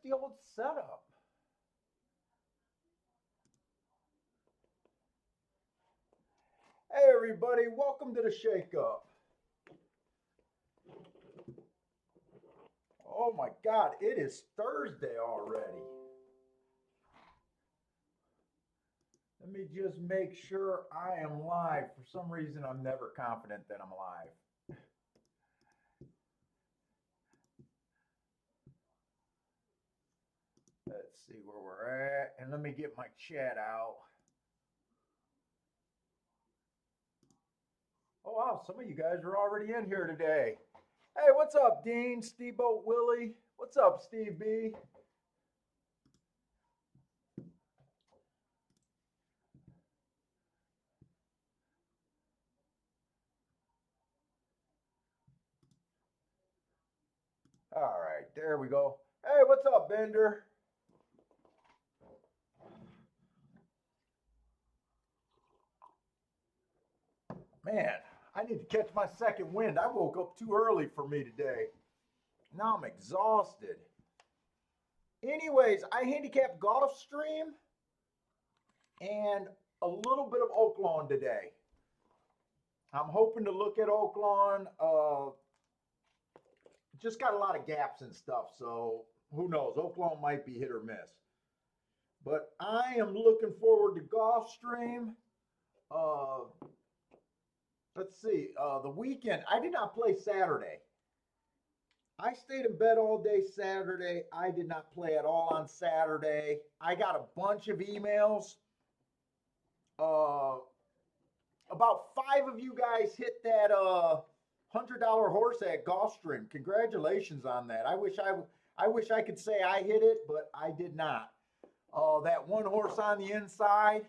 the old setup? Hey everybody, welcome to the Shake Up. Oh my God, it is Thursday already. Let me just make sure I am live. For some reason, I'm never confident that I'm live. Let's see where we're at, and let me get my chat out. Oh wow, some of you guys are already in here today. Hey, what's up, Dean, Steamboat Willie? What's up, Steve B? All right, there we go. Hey, what's up, Bender? Man, I need to catch my second wind. I woke up too early for me today. Now I'm exhausted. Anyways, I handicapped Gulfstream and a little bit of Oaklawn today. I'm hoping to look at Oaklawn. Just got a lot of gaps and stuff, so who knows? Oaklawn might be hit or miss. But I am looking forward to Gulfstream. Let's see. The weekend, I did not play Saturday. I stayed in bed all day Saturday. I did not play at all on Saturday. I got a bunch of emails. About 5 of you guys hit that $100 horse at Gulfstream. Congratulations on that. I wish I could say I hit it, but I did not. That one horse on the inside.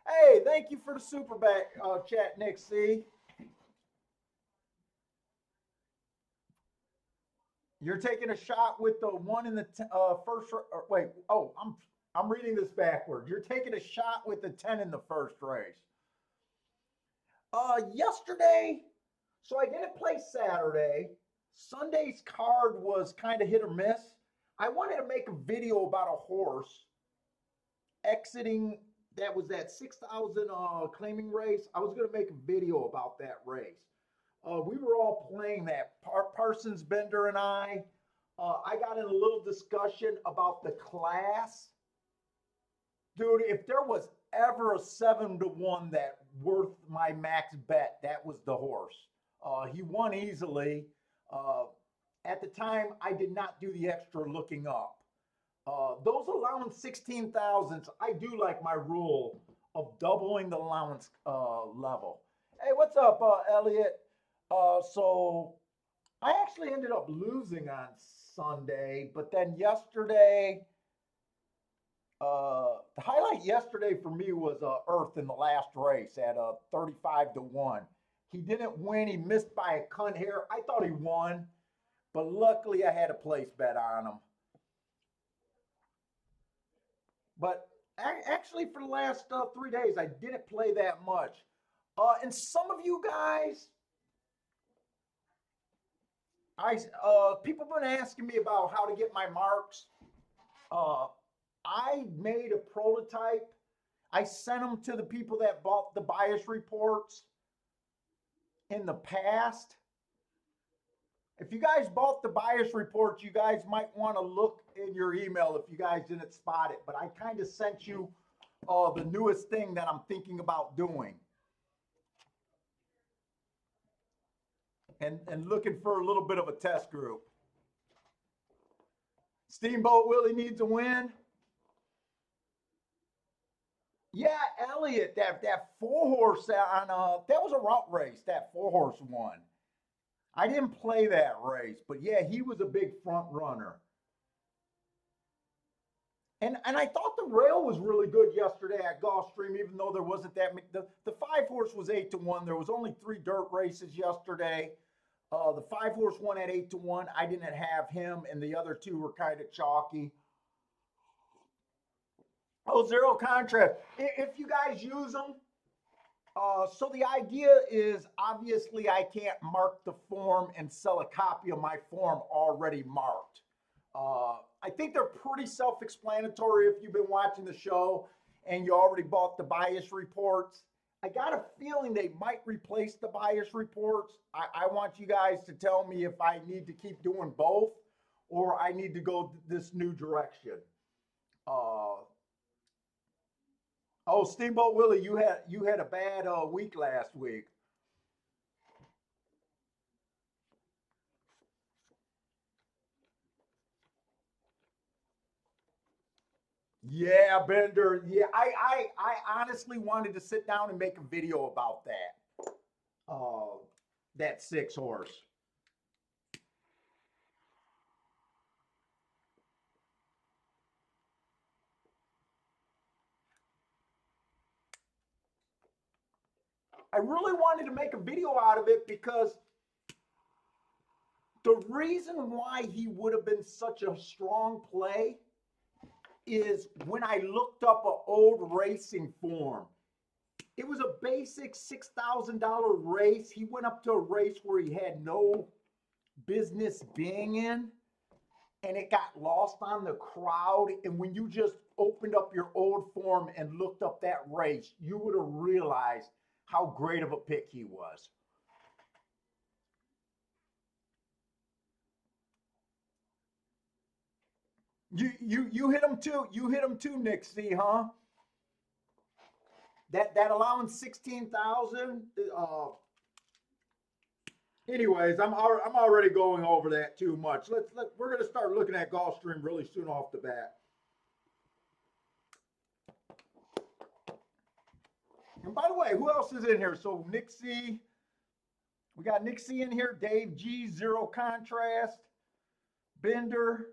Hey, thank you for the super back chat, Nick C. You're taking a shot with the one in the first. Wait, oh, I'm reading this backwards. You're taking a shot with the 10 in the first race. Yesterday, so I didn't play Saturday. Sunday's card was kind of hit or miss. I wanted to make a video about a horse exiting. That was that 6,000 claiming race. I was going to make a video about that race. We were all playing that. Parsons, Bender, and I. I got in a little discussion about the class. Dude, if there was ever a 7-1 that worth my max bet, that was the horse. He won easily. At the time, I did not do the extra looking up. Those allowance 16,000s, I do like my rule of doubling the allowance level. Hey, what's up, Elliot? So I actually ended up losing on Sunday, but then yesterday, the highlight yesterday for me was Earth in the last race at 35-1. He didn't win. He missed by a cunt hair. I thought he won, but luckily I had a place bet on him. But actually, for the last 3 days, I didn't play that much. And some of you guys, people have been asking me about how to get my marks. I made a prototype. I sent them to the people that bought the bias reports in the past. If you guys bought the bias reports, you guys might want to look in your email if you guys didn't spot it. But I kind of sent you the newest thing that I'm thinking about doing. And looking for a little bit of a test group. Steamboat Willie needs a win. Yeah, Elliot, that 4-horse on that was a route race. That 4-horse won. I didn't play that race, but yeah, he was a big front runner. And I thought the rail was really good yesterday at Gulfstream, even though there wasn't that many. The 5-horse was 8-1. There was only 3 dirt races yesterday. The 5-horse won at 8-1. I didn't have him, and the other 2 were kind of chalky. Oh, zero contrast. If you guys use them, so the idea is obviously I can't mark the form and sell a copy of my form already marked. I think they're pretty self-explanatory if you've been watching the show and you already bought the bias reports. I got a feeling they might replace the bias reports. I want you guys to tell me if I need to keep doing both or I need to go this new direction. Uh, oh, Steamboat Willie, you had a bad week last week. Yeah, Bender. Yeah, I honestly wanted to sit down and make a video about that. That six horse. I really wanted to make a video out of it because the reason why he would have been such a strong play is when I looked up an old racing form. It was a basic $6,000 race. He went up to a race where he had no business being in, and it got lost on the crowd. And when you just opened up your old form and looked up that race, you would have realized how great of a pick he was. You hit him too. You hit him too, Nick C, huh? That allowance 16,000. Anyways, I'm already going over that too much. We're gonna start looking at Gulfstream really soon off the bat. And by the way, who else is in here? So Nick C, we got Nick C in here. Dave G, zero contrast. Bender.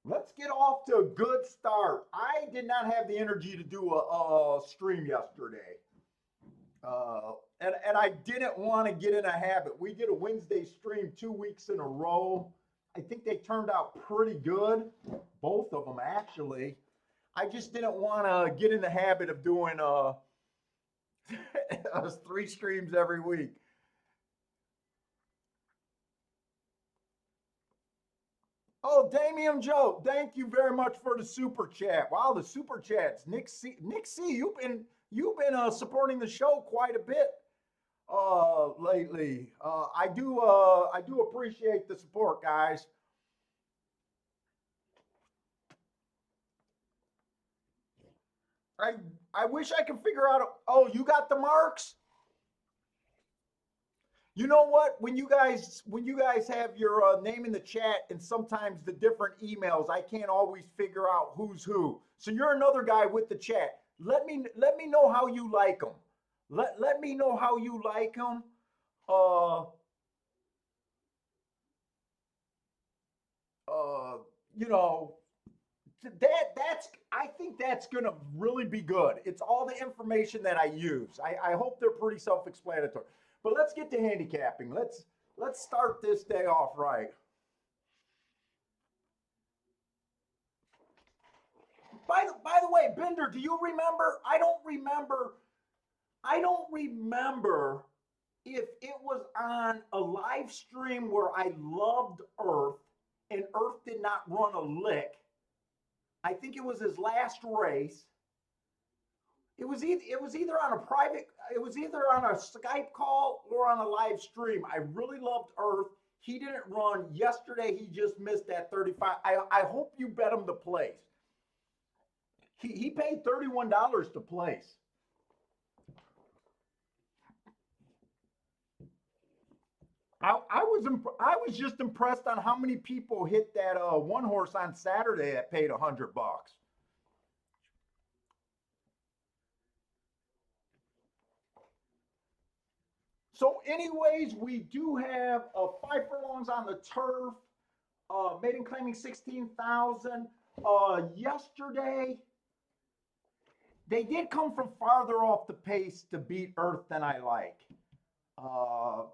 Let's get off to a good start. I did not have the energy to do a stream yesterday. And I didn't want to get in a habit. We did a Wednesday stream 2 weeks in a row. I think they turned out pretty good, both of them actually. I just didn't want to get in the habit of doing three streams every week. Oh, Damian Joe, thank you very much for the super chat. Wow, the super chats. Nick C, you've been supporting the show quite a bit lately. I do appreciate the support, guys. I I wish I could figure out. Oh, you got the marks. You know what? When you guys have your name in the chat and sometimes the different emails, I can't always figure out who's who. So you're another guy with the chat. Let me know how you like them. Let me know how you like them. Uh uh you know that's I think that's gonna really be good. It's all the information that I use. I hope they're pretty self-explanatory. But let's get to handicapping. Let's start this day off right. By the way, Bender, do you remember? I don't remember if it was on a live stream where I loved Earth and Earth did not run a lick. I think it was his last race. It was either on a private, it was either on a Skype call or on a live stream. I really loved Earth. He didn't run yesterday. He just missed that 35. I hope you bet him to place. He paid $31 to place. I was just impressed on how many people hit that one horse on Saturday that paid $100. So, anyways, we do have 5 furlongs on the turf. Maiden claiming 16,000. Yesterday, they did come from farther off the pace to beat Earth than I like. Uh,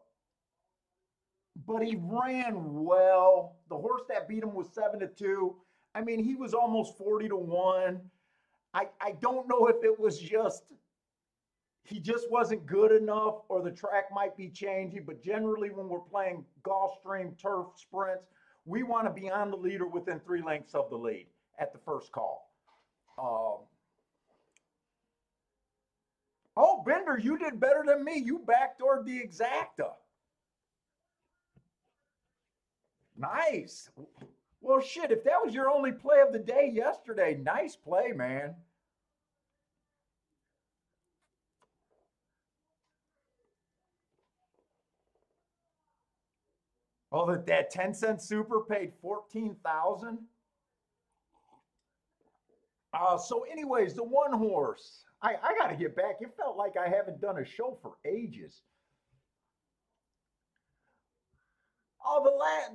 but he ran well. The horse that beat him was 7-2. I mean, he was almost 40-1. I don't know if it was just he just wasn't good enough or the track might be changing. But generally, when we're playing Gulfstream turf sprints, We want to be on the leader within 3 lengths of the lead at the first call. Oh, Bender, you did better than me. You backdoored the exacta. Nice. Well, shit, if that was your only play of the day yesterday, nice play, man. Oh, that 10-cent super paid 14,000. So anyways, the one horse. I got to get back. It felt like I haven't done a show for ages. Oh,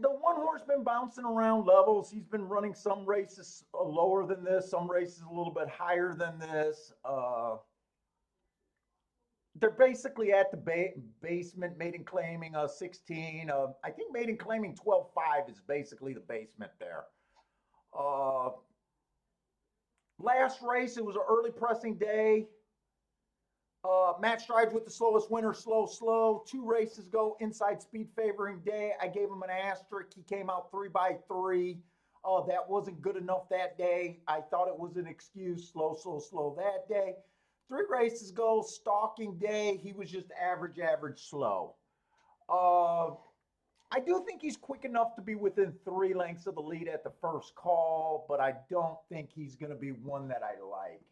the one horse been bouncing around levels. He's been running some races lower than this, some races a little bit higher than this. They're basically at the basement. Maiden claiming 16. I think maiden claiming 12.5 is basically the basement there. Uh, Last race, it was an early pressing day. Match strides with the slowest winner, slow, slow. 2 races go, inside speed favoring day. I gave him an asterisk. He came out 3x3. That wasn't good enough that day. I thought it was an excuse, slow, slow, slow that day. 3 races go, stalking day. He was just average, average, slow. I do think he's quick enough to be within 3 lengths of the lead at the first call, but I don't think he's going to be one that I like.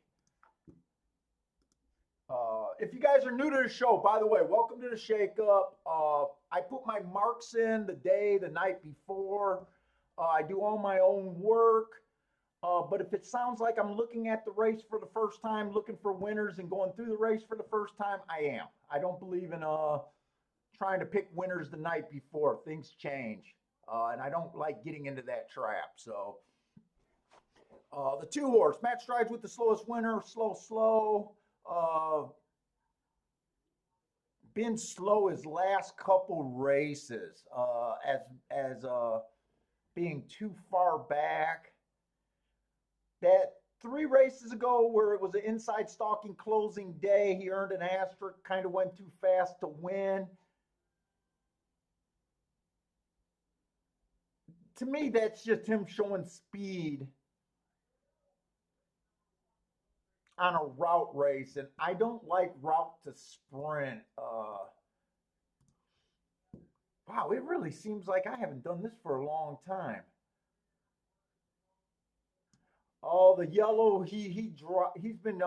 If you guys are new to the show, by the way, welcome to the shakeup. I put my marks in the night before. I do all my own work. But if it sounds like I'm looking at the race for the first time, looking for winners and going through the race for the first time, I am. I don't believe in trying to pick winners the night before. Things change. And I don't like getting into that trap. So the 2 horse, match strides with the slowest winner, slow, slow. Been slow his last couple races as being too far back. That 3 races ago where it was an inside stalking closing day, he earned an asterisk, kind of went too fast to win. To me, that's just him showing speed on a route race, and I don't like route to sprint. Wow, it really seems like I haven't done this for a long time. Oh, the yellow, he's been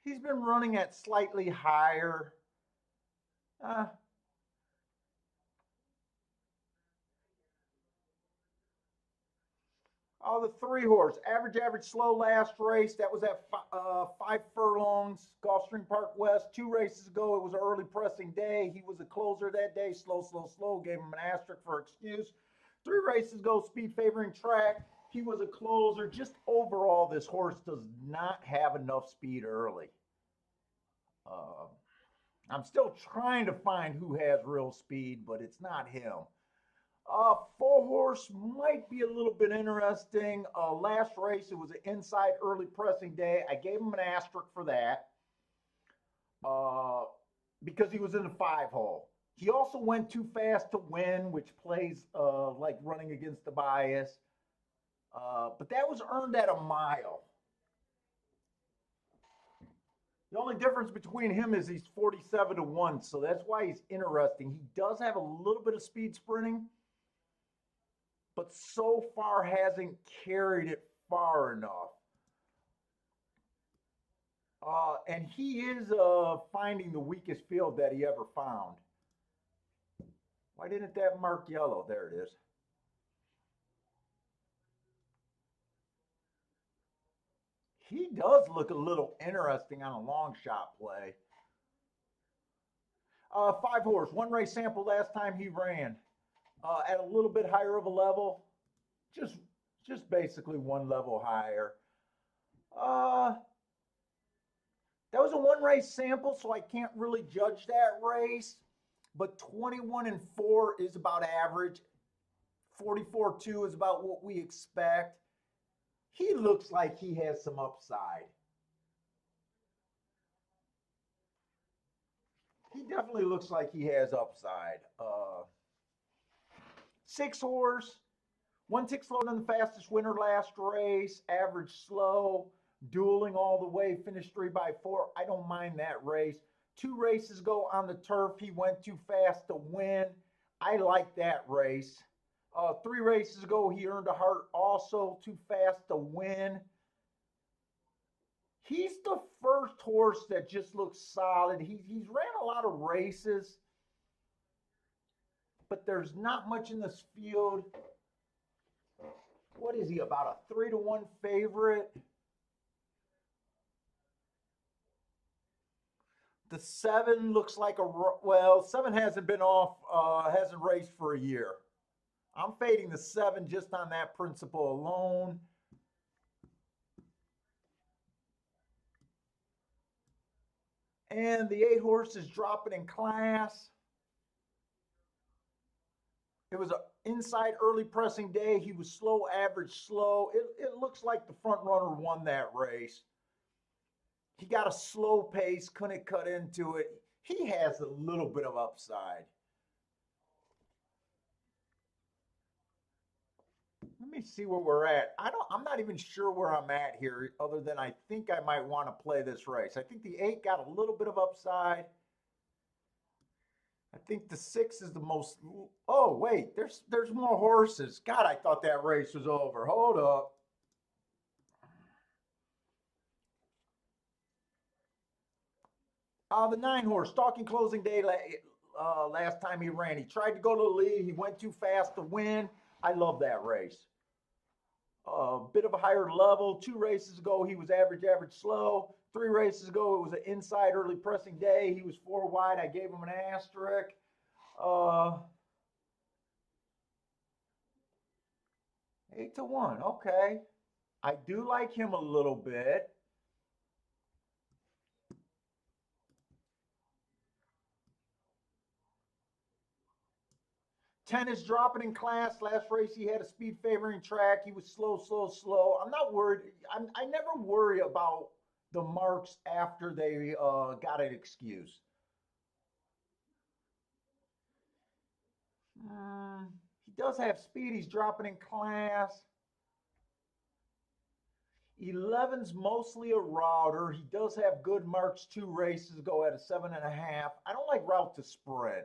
running at slightly higher. Uh, Oh, the 3 horse, average, average, slow last race. That was at 5 furlongs, Gulfstream Park West. 2 races ago, it was an early pressing day. He was a closer that day, slow, slow, slow. Gave him an asterisk for excuse. 3 races ago, speed favoring track. He was a closer. Just overall, this horse does not have enough speed early. Uh, I'm still trying to find who has real speed, but it's not him. 4 horse might be a little bit interesting. Last race, it was an inside early pressing day. I gave him an asterisk for that uh, because he was in the 5 hole. He also went too fast to win, which plays like running against the bias. But that was earned at a mile. The only difference between him is he's 47-1, so that's why he's interesting. He does have a little bit of speed sprinting, but so far hasn't carried it far enough. And he is finding the weakest field that he ever found. Why didn't that mark yellow? There it is. He does look a little interesting on a long shot play. 5 horse, 1 race sample last time he ran at a little bit higher of a level, just basically 1 level higher. That was a 1 race sample, so I can't really judge that race. But 21-4 is about average. 44-2 is about what we expect. He looks like he has some upside. he definitely looks like he has upside. 6 horse, 1 tick slower than the fastest winner last race, average slow, dueling all the way, finished 3x4. I don't mind that race. 2 races ago on the turf, he went too fast to win. I like that race. 3 races ago, he earned a heart also, too fast to win. He's the first horse that just looks solid. He's ran a lot of races, but there's not much in this field. What is he, about a 3-1 favorite? The 7 looks like well, 7 hasn't been off, hasn't raced for a year. I'm fading the 7 just on that principle alone. And the 8 horse is dropping in class. It was an inside early pressing day. He was slow, average, slow. It looks like the front runner won that race. He got a slow pace, couldn't cut into it. He has a little bit of upside. Let me see where we're at. I'm not even sure where I'm at here, other than I think I might want to play this race. I think the 8 got a little bit of upside. I think the 6 is the most. Oh, wait, there's more horses. God, I thought that race was over. Hold up. The 9 horse, stalking closing day last time he ran. He tried to go to the lead. He went too fast to win. I love that race. A bit of a higher level. 2 races ago, he was average, average, slow. 3 races ago, it was an inside early pressing day. He was 4 wide. I gave him an asterisk. 8-1. Okay. I do like him a little bit. Ten is dropping in class. Last race he had a speed favoring track. He was slow, slow, slow. I'm not worried. I never worry about the marks after they got an excuse. He does have speed. He's dropping in class. 11's mostly a router. He does have good marks 2 races ago at a 7.5. I don't like route to spread.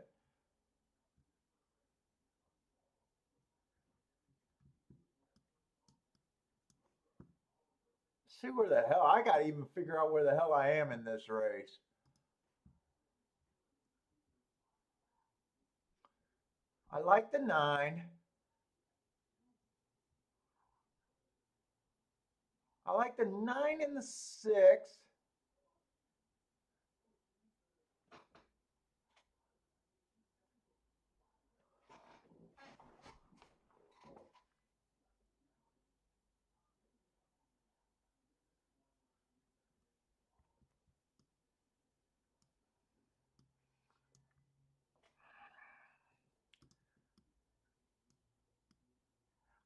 See where the hell, I got to even figure out where the hell I am in this race. I like the 9. I like the 9 and the 6.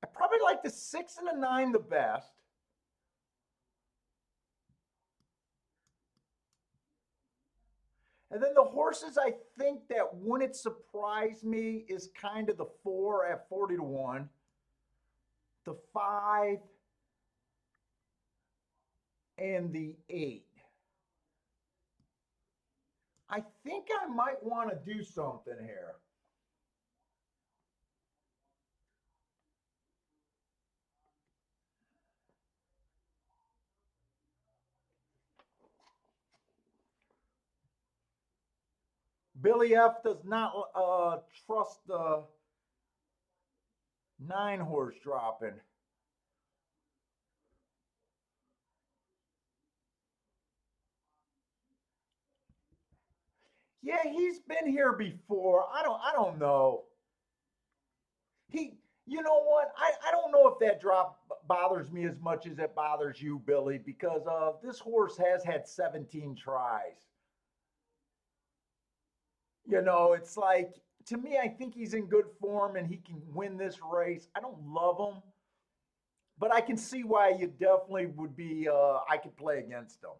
I probably like the 6 and the 9 the best. And then the horses I think that wouldn't surprise me is kind of the 4 at 40-1, the 5, and the 8. I think I might want to do something here. Billy F does not trust the 9 horse dropping. Yeah, he's been here before. I don't know. You know what? I don't know if that drop bothers me as much as it bothers you, Billy, because this horse has had 17 tries. It's like, to me, I think he's in good form and he can win this race. I don't love him, but I can see why you definitely would be, I could play against him.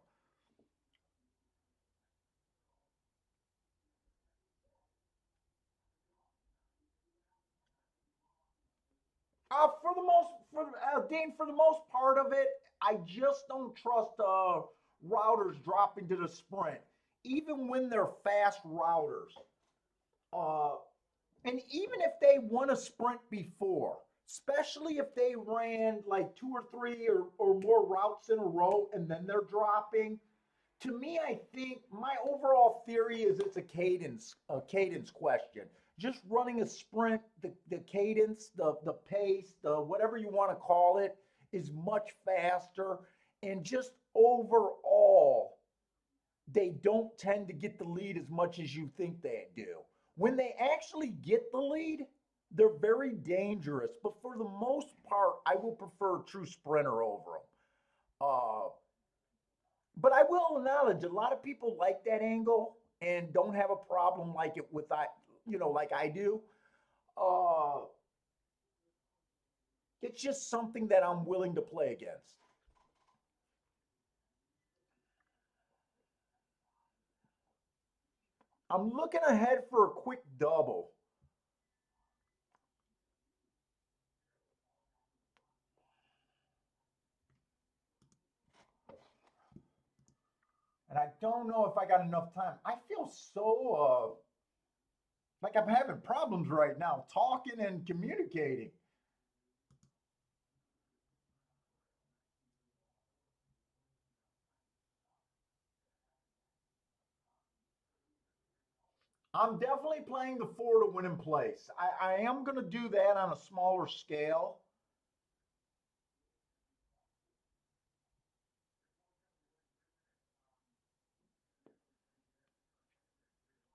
For the most, Dean, for the most part of it, I just don't trust routers dropping to the sprint, even when they're fast routers. Uh, and even if they won a sprint before, especially if they ran like two or three or more routes in a row and then they're dropping, to me, I think my overall theory is it's a cadence question. Just running a sprint, the cadence, the pace, the whatever you want to call it, is much faster. And just overall, they don't tend to get the lead as much as you think they do. When they actually get the lead, they're very dangerous. But for the most part, I will prefer a true sprinter over them. Uh, but I will acknowledge a lot of people like that angle and don't have a problem like it with like I do. Uh, it's just something that I'm willing to play against. I'm looking ahead for a quick double. And I don't know if I got enough time. I feel so like I'm having problems right now talking and communicating. 'em definitely playing the four to win in place. I am going to do that on a smaller scale.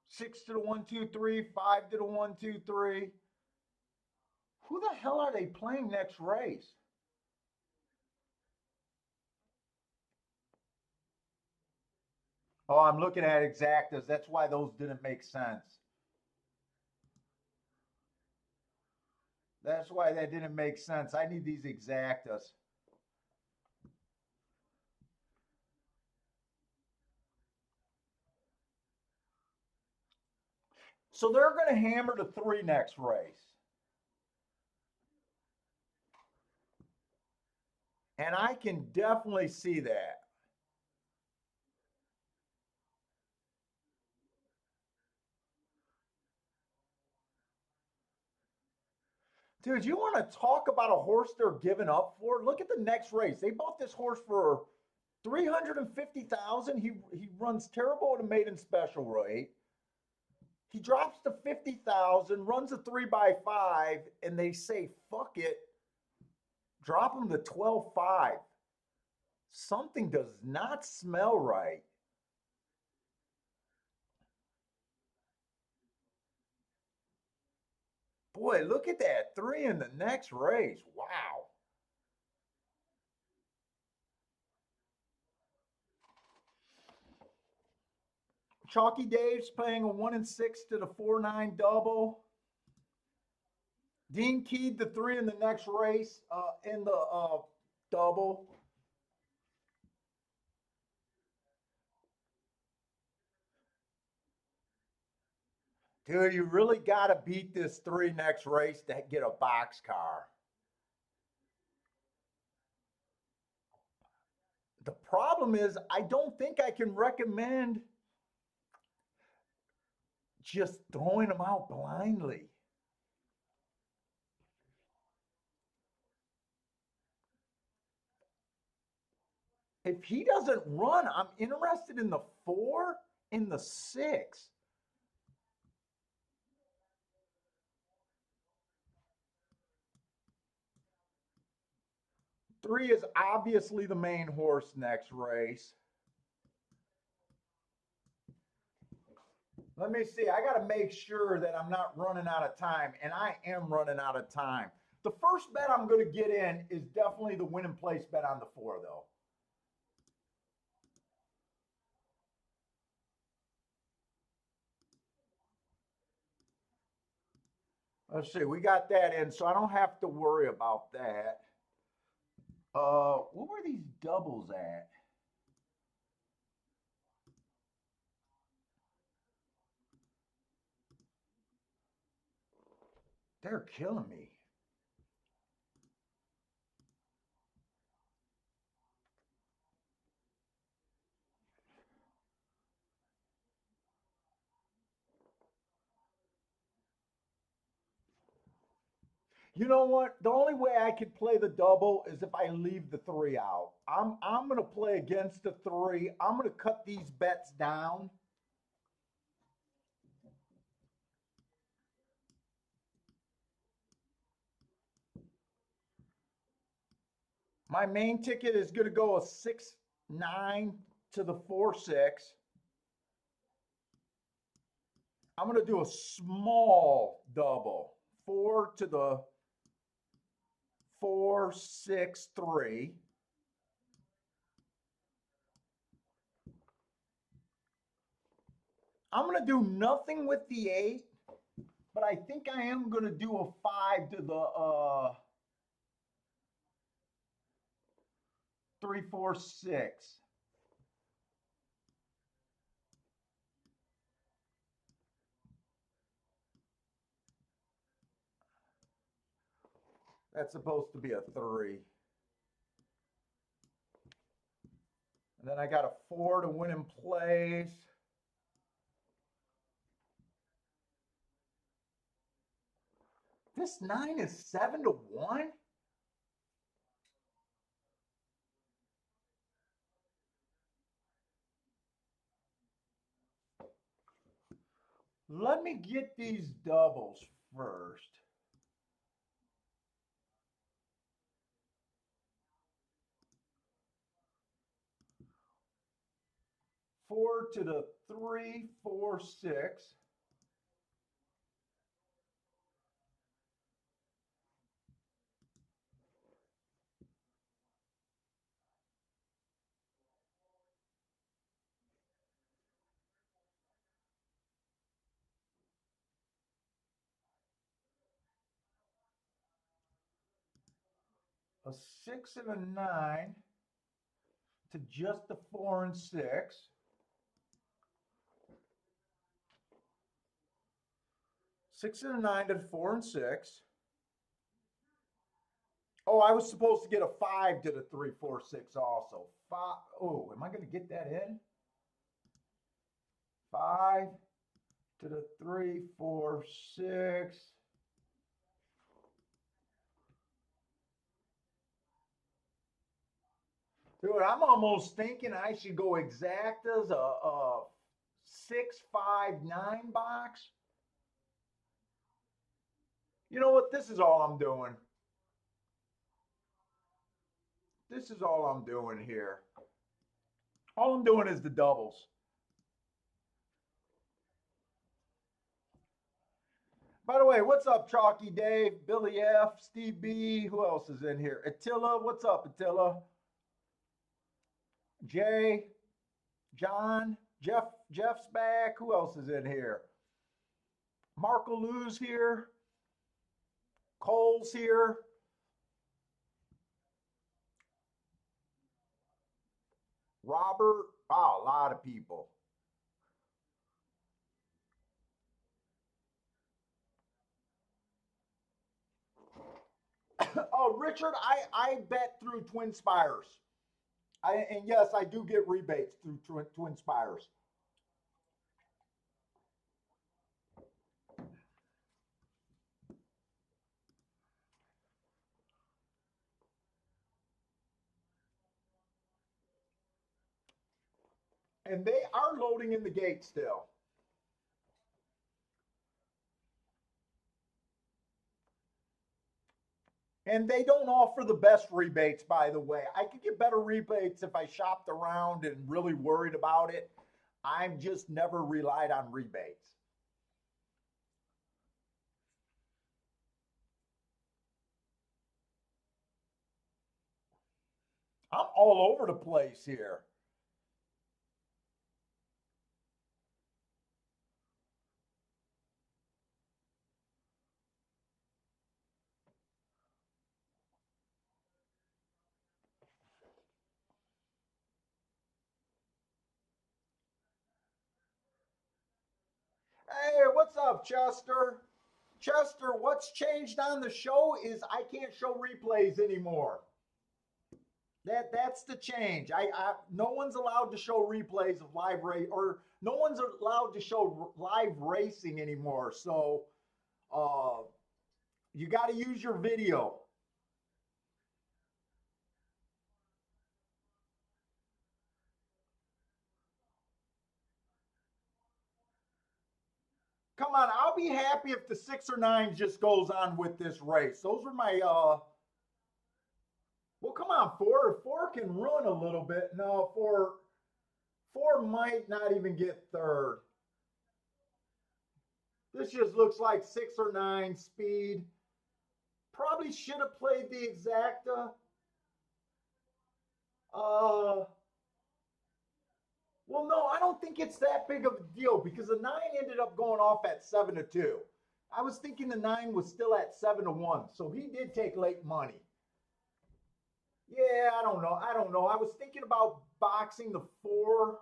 Six to the one, two, three, five to the one, two, three. Who the hell are they playing next race? Oh, I'm looking at exactas. That's why those didn't make sense. That's why that didn't make sense. I need these exactas. So they're going to hammer the three next race. And I can definitely see that. Dude, you want to talk about a horse they're giving up for? Look at the next race. They bought this horse for 350,000. He runs terrible at a maiden special rate. He drops to 50,000, runs a 3x5, and they say, fuck it, drop him to 12.5. Something does not smell right. Boy, look at that. Three in the next race. Wow. Chalky Dave's playing a 1-6 to the 4-9 double. Dean keyed the three in the next race in the double. Dude, you really got to beat this three next race to get a box car. The problem is, I don't think I can recommend just throwing them out blindly. If he doesn't run, I'm interested in the four and the six. Three is obviously the main horse next race. Let me see. I got to make sure that I'm not running out of time, and I am running out of time. The first bet I'm going to get in is definitely the win and place bet on the four, though. Let's see. We got that in, so I don't have to worry about that. What were these doubles at? They're killing me. You know what? The only way I could play the double is if I leave the three out. I'm gonna play against the three. I'm gonna cut these bets down. My main ticket is gonna go a 6-9 to the 4-6. I'm gonna do a small double. 4 to the 4-6-3. I'm going to do nothing with the 8, but I think I am going to do a 5 to the 3-4-6. That's supposed to be a 3. And then I got a 4 to win in place. This 9 is 7 to 1. Let me get these doubles first. Four to the 3-4-6. A 6 and a 9 to just the 4 and 6. 6 and a 9 to the 4 and 6. Oh, I was supposed to get a 5 to the 3-4-6 also. Five. Oh, am I going to get that in? 5 to the 3-4-6. Dude, I'm almost thinking I should go exact as a 6-5-9 box. You know what? This is all I'm doing. This is all I'm doing here. All I'm doing is the doubles. By the way, what's up, Chalky Dave, Billy F, Steve B? Who else is in here? Attila, what's up, Attila? Jay, John, Jeff's back. Who else is in here? Marco Lou's here. Cole's here. Robert. Oh, a lot of people. Oh, Richard, I bet through Twin Spires. And yes, I do get rebates through Twin Spires. And they are loading in the gate still. And they don't offer the best rebates, by the way. I could get better rebates if I shopped around and really worried about it. I've just never relied on rebates. I'm all over the place here. Hey, what's up, Chester? Chester, what's changed on the show is I can't show replays anymore. That's the change. No one's allowed to show replays of live race, or no one's allowed to show live racing anymore. So, uh, You got to use your video. Come on, I'll be happy if the 6 or 9 just goes on with this race. Those are my well, come on, 4 can run a little bit. No, 4 might not even get third. This just looks like 6 or 9 speed. Probably should have played the exacta. Uh, well, no, I don't think it's that big of a deal because the 9 ended up going off at 7-2. I was thinking the 9 was still at 7-1, so he did take late money. Yeah, I don't know. I don't know. I was thinking about boxing the 4.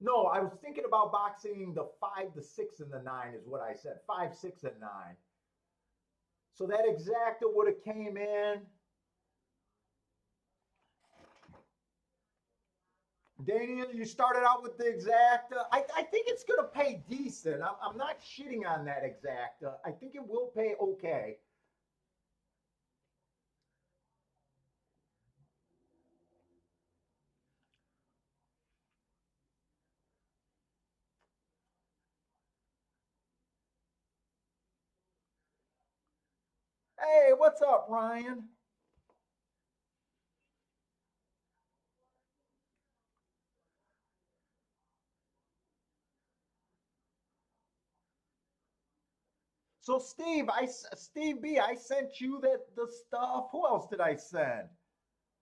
No, I was thinking about boxing the 5, the 6, and the 9 is what I said. 5, 6, and 9. So that exacta would have came in. Daniel, you started out with the exacta. I think it's going to pay decent. I'm not shitting on that exacta. I think it will pay okay. Hey, what's up, Ryan? So Steve B, I sent you the stuff. Who else did I send?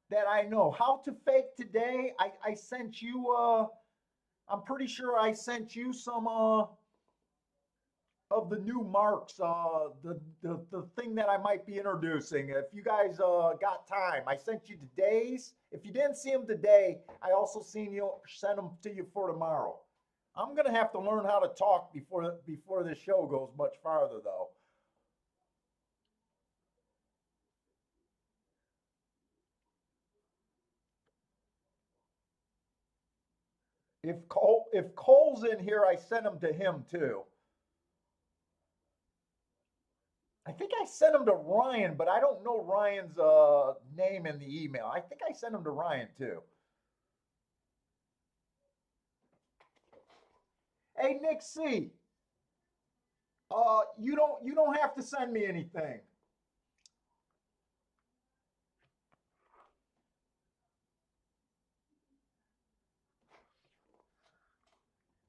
That I know. How to fake today. I sent you I'm pretty sure I sent you some of the new marks, the thing that I might be introducing. If you guys got time, I sent you today's. If you didn't see them today, I also sent them to you for tomorrow. I'm gonna have to learn how to talk before this show goes much farther, though. If Cole's in here, I sent him to him too. I think I sent him to Ryan, but I don't know Ryan's name in the email. I think I sent him to Ryan too. Hey Nick C, you don't have to send me anything.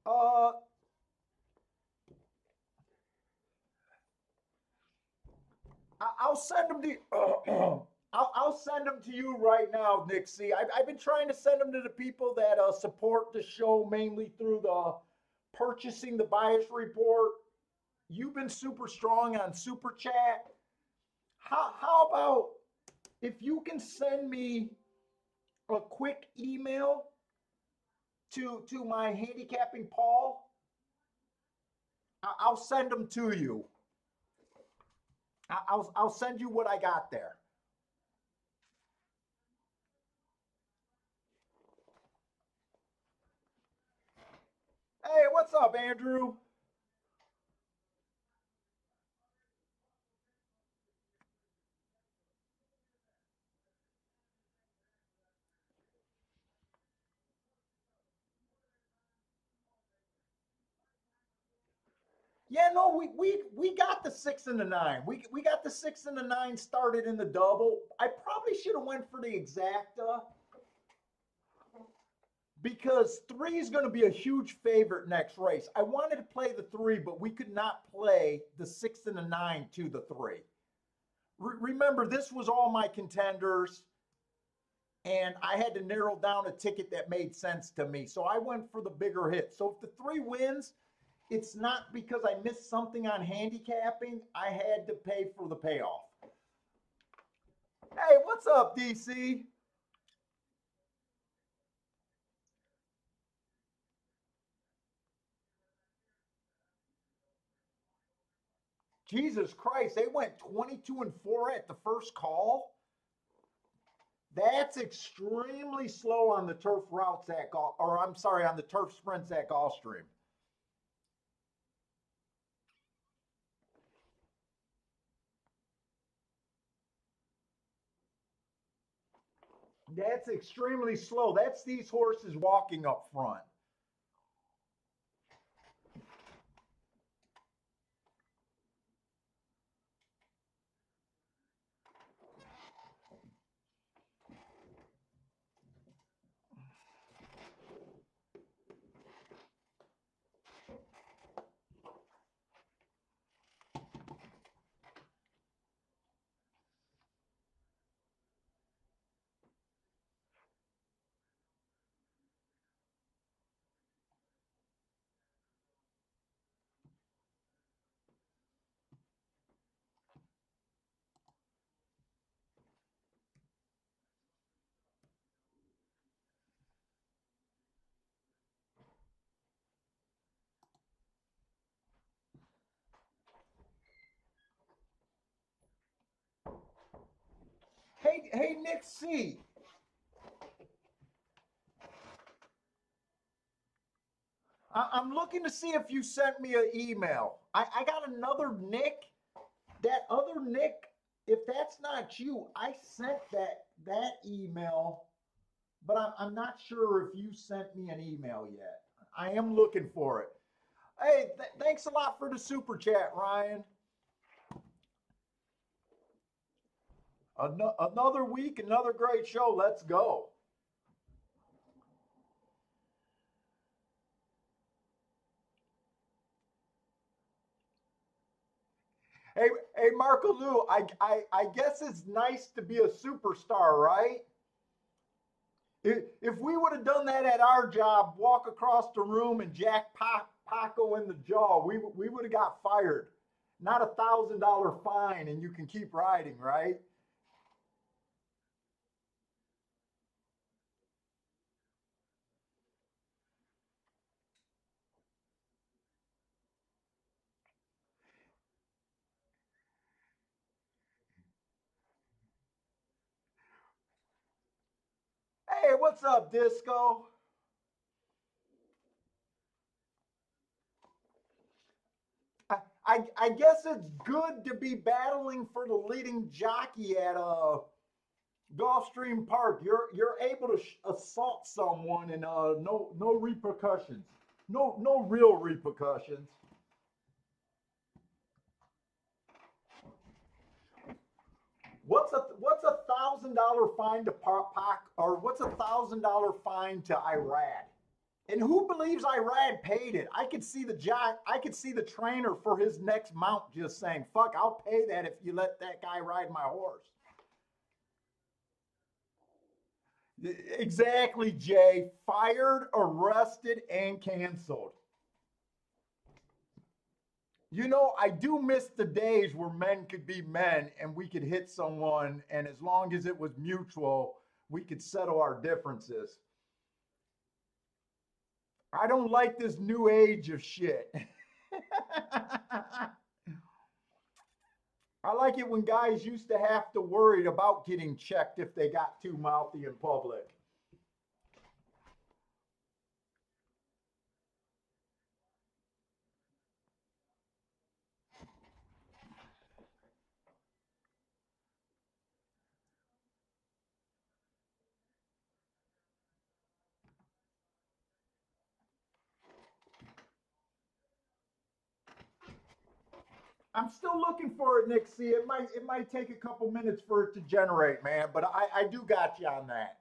Uh, I'll send them to. I'll send them to you right now, Nick C. I've been trying to send them to the people that support the show mainly through the purchasing the bias report. You've been super strong on super chat. How about if you can send me a quick email to my handicapping Paul? I'll send them to you. I'll send you what I got there. Hey, what's up, Andrew? Yeah, no, we got the 6 and the 9. We got the 6 and the 9 started in the double. I probably should have went for the exacta because 3 is going to be a huge favorite next race. I wanted to play the 3, but we could not play the 6 and the 9 to the 3. Remember, this was all my contenders, and I had to narrow down a ticket that made sense to me. So I went for the bigger hit. So if the 3 wins, it's not because I missed something on handicapping. I had to pay for the payoff. Hey, what's up, DC? Jesus Christ, they went 22-4 at the first call. That's extremely slow on the turf routes at or I'm sorry, on the turf sprints at Gulfstream. That's extremely slow. That's these horses walking up front. Hey, Nick C. I'm looking to see if you sent me an email. I got another Nick. That other Nick, if that's not you, I sent that email, but I'm not sure if you sent me an email yet. I am looking for it. Hey, thanks a lot for the super chat, Ryan. Another week, another great show. Let's go. Hey, hey, Marco Lou, I guess it's nice to be a superstar, right? If we would have done that at our job, walk across the room and jack Paco in the jaw, we would have got fired. Not $1,000 fine, and you can keep riding, right? Hey, what's up, Disco? I guess it's good to be battling for the leading jockey at Gulfstream Park. You're able to assault someone and no repercussions, no real repercussions. What's $1,000 fine to Park, or what's $1,000 fine to Irad? And who believes Irad paid it? I could see the jock. I could see the trainer for his next mount just saying, "Fuck, I'll pay that if you let that guy ride my horse." Exactly, Jay. Fired, arrested, and canceled. You know, I do miss the days where men could be men and we could hit someone, and as long as it was mutual, we could settle our differences. I don't like this new age of shit. I like it when guys used to have to worry about getting checked if they got too mouthy in public. I'm still looking for it, Nick C. It might take a couple minutes for it to generate, man, but I do got you on that.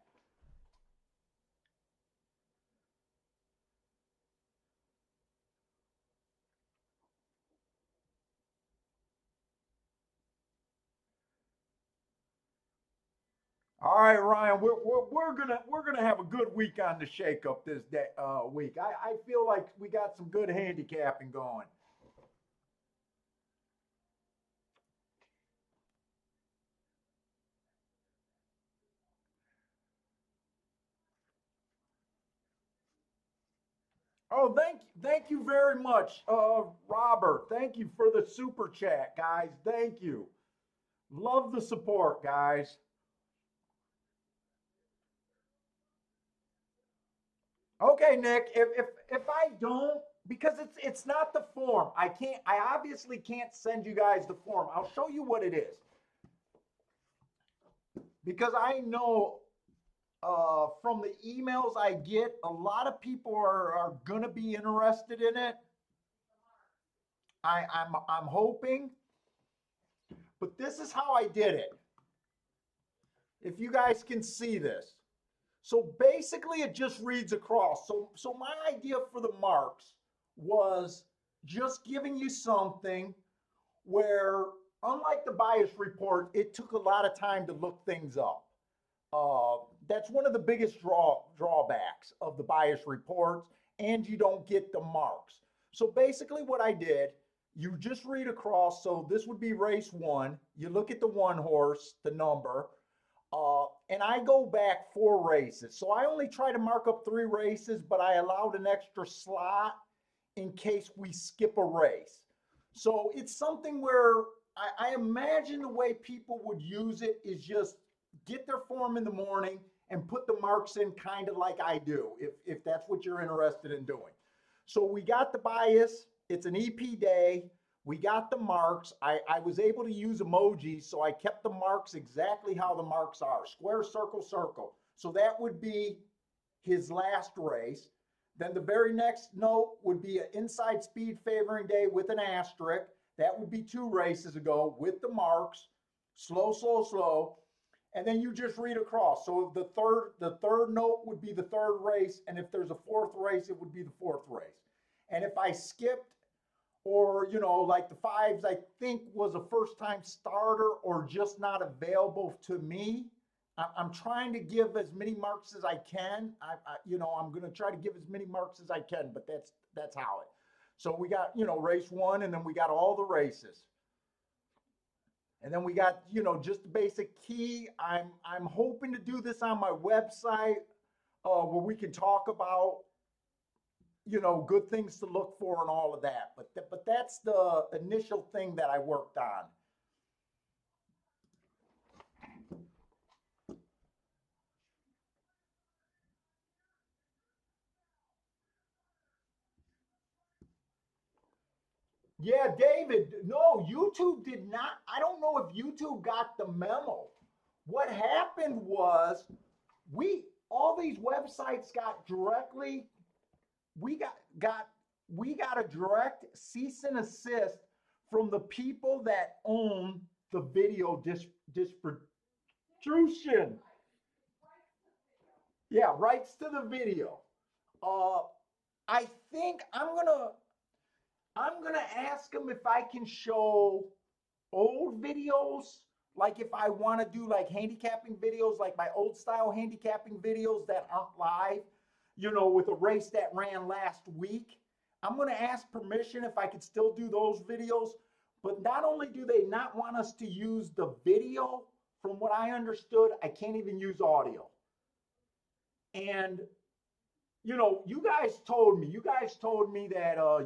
All right, Ryan, we're gonna have a good week on the shakeup this day, week. I feel like we got some good handicapping going. Oh, thank you very much, Robert. Thank you for the super chat, guys. Thank you. Love the support, guys. Okay, Nick. If I don't, because it's not the form. I can't. I obviously can't send you guys the form. I'll show you what it is because I know. from the emails I get, a lot of people are going to be interested in it. I'm hoping, but this is how I did it. If you guys can see this. So basically it just reads across. So my idea for the marks was just giving you something where, unlike the bias report, it took a lot of time to look things up. That's one of the biggest drawbacks of the bias reports, and you don't get the marks. So basically what I did, you just read across. So this would be race one. You look at the one horse, the number, and I go back 4 races. So I only try to mark up 3 races, but I allowed an extra slot in case we skip a race. So it's something where I imagine the way people would use it is just get their form in the morning and put the marks in kind of like I do, if that's what you're interested in doing. So we got the bias. It's an EP day. We got the marks. I was able to use emojis, so I kept the marks exactly how the marks are. Square, circle, circle. So that would be his last race. Then the very next note would be an inside speed favoring day with an asterisk. That would be 2 races ago with the marks. Slow, slow, slow. And then you just read across. So the third note would be the 3rd race, and if there's a 4th race, it would be the 4th race. And if I skipped, or, you know, like the 5s, I think was a first-time starter or just not available to me. I'm trying to give as many marks as I can. You know, I'm going to try to give as many marks as I can, but that's how it. So we got, you know, race 1, and then we got all the races. And then we got, you know, just the basic key. I'm hoping to do this on my website, where we can talk about, you know, good things to look for and all of that. But that's the initial thing that I worked on. Yeah, David, no, YouTube did not. I don't know if YouTube got the memo. What happened was all these websites got directly, we got a direct cease and assist from the people that own the video distribution. Yeah, rights to the video. Uh, I think I'm gonna ask them if I can show old videos, like if I want to do like handicapping videos, like my old style handicapping videos that aren't live, you know, with a race that ran last week. I'm going to ask permission if I could still do those videos. But not only do they not want us to use the video, from what I understood, I can't even use audio. And you know, you guys told me that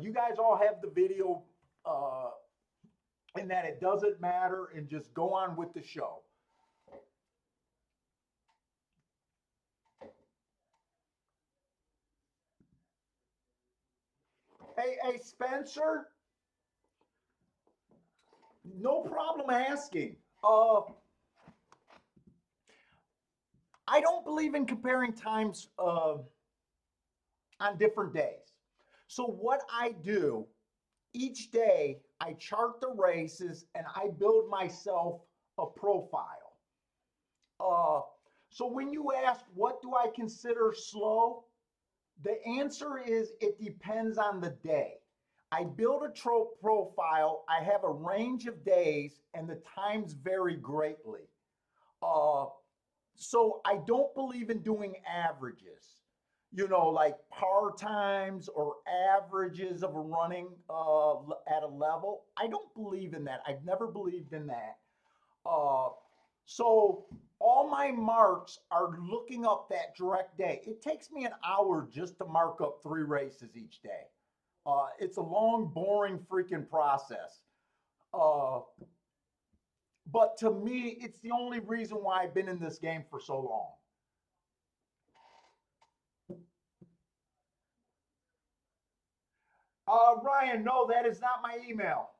you guys all have the video, uh, and that it doesn't matter, and just go on with the show. Hey, Spencer, no problem asking. I don't believe in comparing times on different days. So what I do each day, I chart the races and I build myself a profile. Uh, so when you ask, what do I consider slow? The answer is it depends on the day. I build a profile, I have a range of days, and the times vary greatly. Uh, so I don't believe in doing averages, you know, like par times or averages of a running at a level. I don't believe in that. I've never believed in that. Uh, so all my marks are looking up that direct day. It takes me an hour just to mark up 3 races each day. It's a long, boring freaking process. Uh, but to me, it's the only reason why I've been in this game for so long. Ryan, no, that is not my email.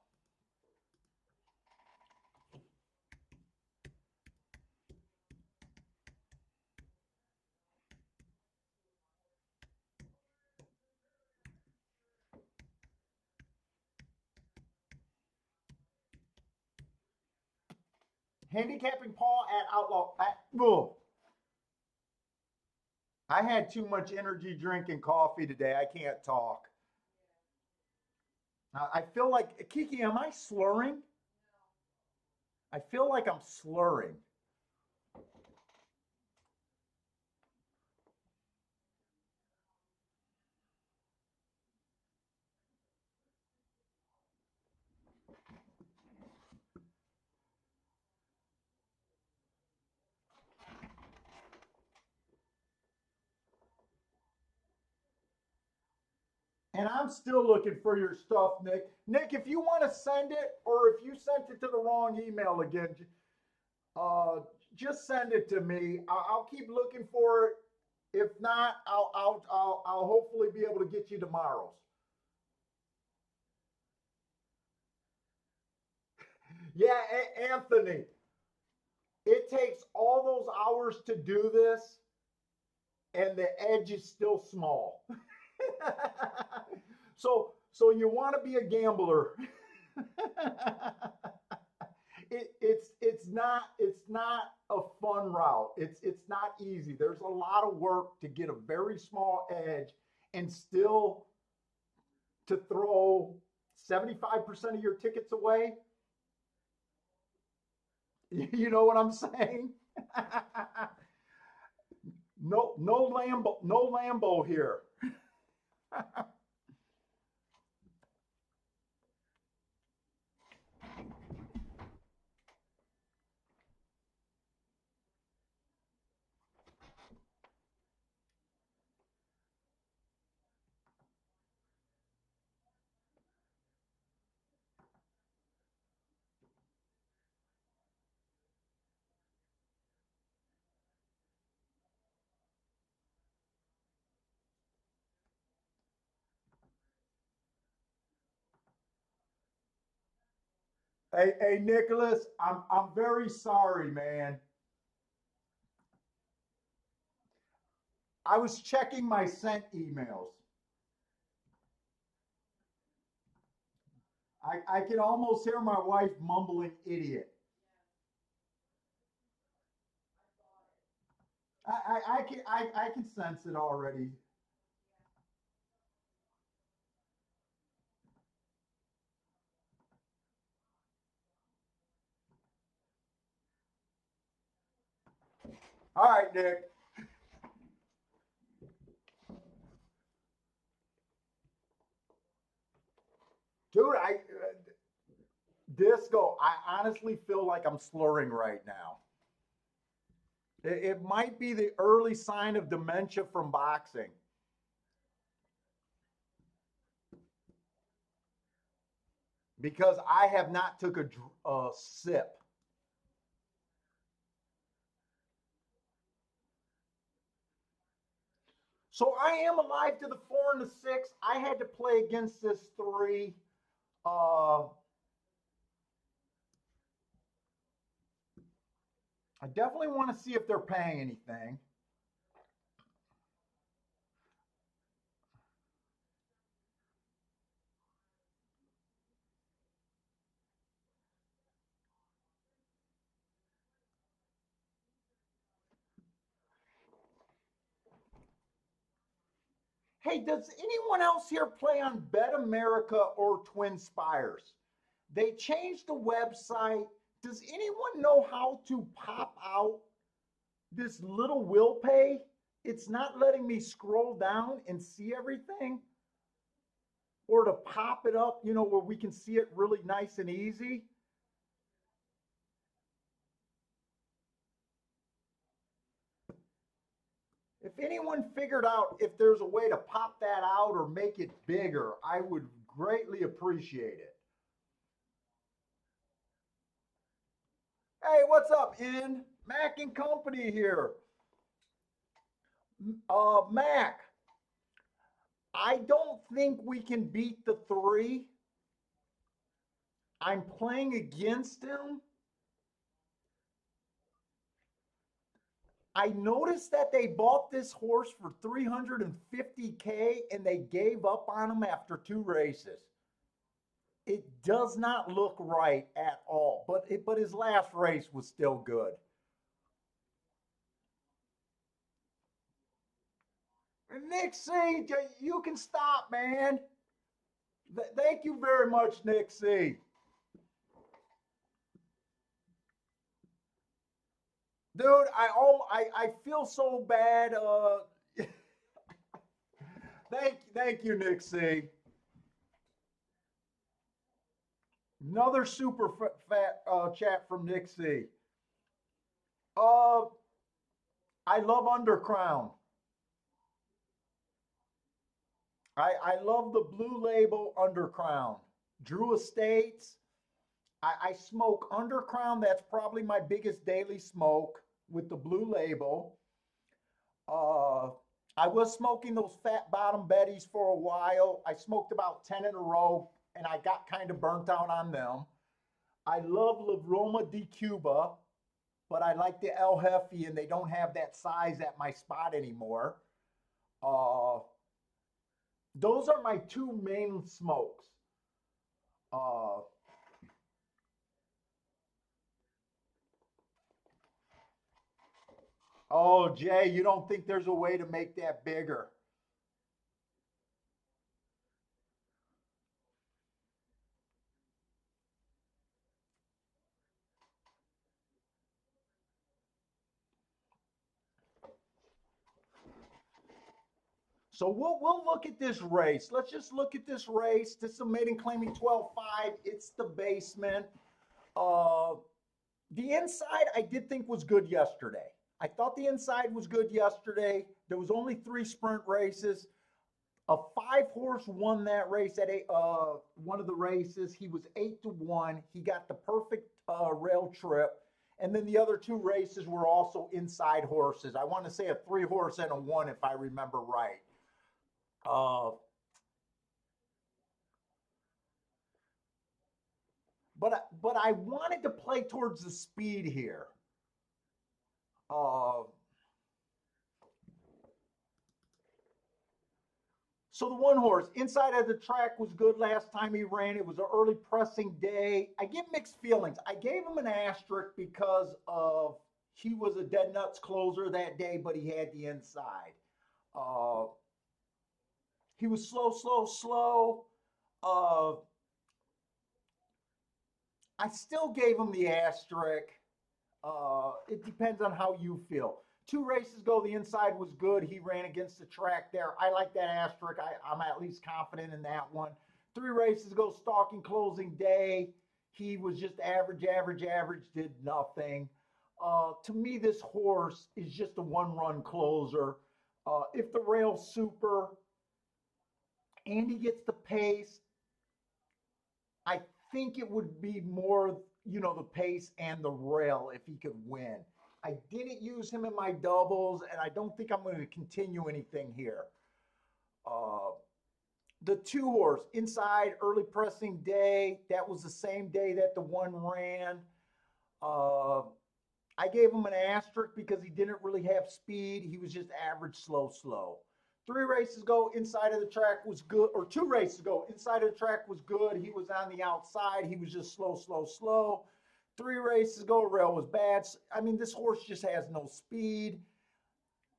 Handicapping Paul at Outlaw. Ugh. I had too much energy drinking coffee today. I can't talk. I feel like, Kiki, am I slurring? I feel like I'm slurring. And I'm still looking for your stuff, Nick. Nick, if you want to send it, or if you sent it to the wrong email again, uh, just send it to me. I'll keep looking for it. If not, I'll hopefully be able to get you tomorrow's. Yeah, Anthony, it takes all those hours to do this, and the edge is still small. So you want to be a gambler. It's not a fun route. It's not easy. There's a lot of work to get a very small edge and still to throw 75% of your tickets away. You know what I'm saying? No Lambo here. Hey, Nicholas, I'm very sorry, man. I was checking my sent emails. I can almost hear my wife mumbling idiot. I can sense it already. All right, Nick. Dude, Disco, I honestly feel like I'm slurring right now. It might be the early sign of dementia from boxing. Because I have not took a sip. So I am alive to the 4 and the 6. I had to play against this three. Uh, I definitely want to see if they're paying anything. Hey, does anyone else here play on Bet America or Twin Spires? They changed the website. Does anyone know how to pop out this little will pay? It's not letting me scroll down and see everything, or to pop it up, where we can see it really nice and easy. If anyone figured out if there's a way to pop that out or make it bigger, I would greatly appreciate it. Hey, what's up, In? Mac and Company here. Mac, I don't think we can beat the three. I'm playing against him. I noticed that they bought this horse for 350K and they gave up on him after two races. It does not look right at all. But but his last race was still good. And Nick C, you can stop, man. Thank you very much, Nick C. Dude, I feel so bad. Thank you, Nick C. Another super fat chat from Nick C. Uh, I love Undercrown. I love the Blue Label Undercrown. Drew Estates. I smoke Undercrown. That's probably my biggest daily smoke with the Blue Label. Uh, I was smoking those fat bottom Bettys for a while. I smoked about 10 in a row and I got kind of burnt out on them. I love La Roma di Cuba, but I like the El Jefe and they don't have that size at my spot anymore. Uh, those are my two main smokes. Uh, oh, Jay, you don't think there's a way to make that bigger? So we'll look at this race. Let's just look at this race. This is a maiden claiming 12.5. It's the basement. Uh, the inside I did think was good yesterday. I thought the inside was good yesterday. There was only 3 sprint races. A 5 horse won that race at one of the races. He was 8-1. He got the perfect rail trip. And then the other 2 races were also inside horses. I want to say a 3 horse and a 1, if I remember right. Uh, but I wanted to play towards the speed here. Uh, so the 1 horse inside of the track was good last time he ran. It was an early pressing day. I get mixed feelings. I gave him an asterisk because of he was a dead nuts closer that day, but he had the inside. Uh, he was slow, slow, slow. Uh, I still gave him the asterisk. It depends on how you feel. 2 races ago, the inside was good. He ran against the track there. I like that asterisk. I'm at least confident in that one. 3 races ago, stalking closing day, he was just average, average, average, did nothing. To me, this horse is just a 1 run closer. If the rail's super and he gets the pace, I think it would be more, the pace and the rail if he could win. I didn't use him in my doubles, and I don't think I'm going to continue anything here. Uh, the 2 horse inside early pressing day, that was the same day that the 1 ran. Uh, I gave him an asterisk because he didn't really have speed. He was just average, slow, slow. 3 races ago, inside of the track was good, or 2 races ago, inside of the track was good. He was on the outside. He was just slow, slow, slow. 3 races ago, rail was bad. I mean, this horse just has no speed.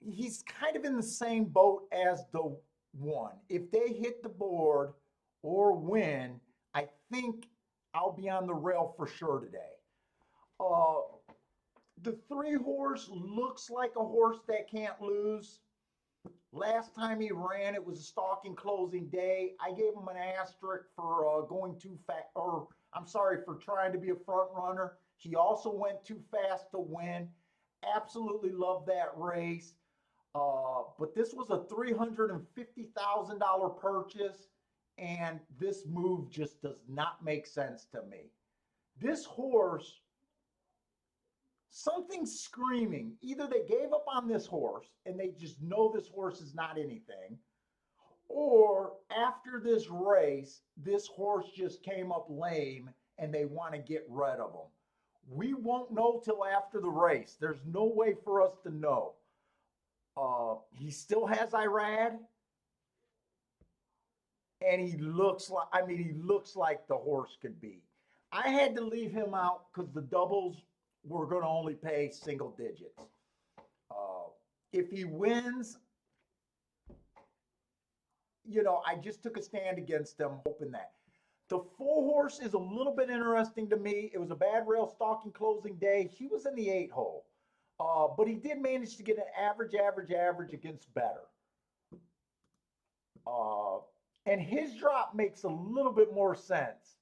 He's kind of in the same boat as the 1. If they hit the board or win, I think I'll be on the rail for sure today. Uh, the 3 horse looks like a horse that can't lose. Last time he ran, it was a stalking closing day. I gave him an asterisk for going too fast, or I'm sorry, for trying to be a front runner. He also went too fast to win. Absolutely love that race. But this was a $350,000 purchase, and this move just does not make sense to me. This horse, something's screaming. Either they gave up on this horse and they just know this horse is not anything, or after this race, this horse just came up lame and they want to get rid of him. We won't know till after the race. There's no way for us to know. He still has Irad, and he looks like, he looks like the horse could be. I had to leave him out because the doubles were going to only pay single digits. Uh, if he wins, I just took a stand against him, hoping that. The four horse is a little bit interesting to me. It was a bad rail stalking closing day. He was in the 8 hole, but he did manage to get an average against better. Uh, and his drop makes a little bit more sense.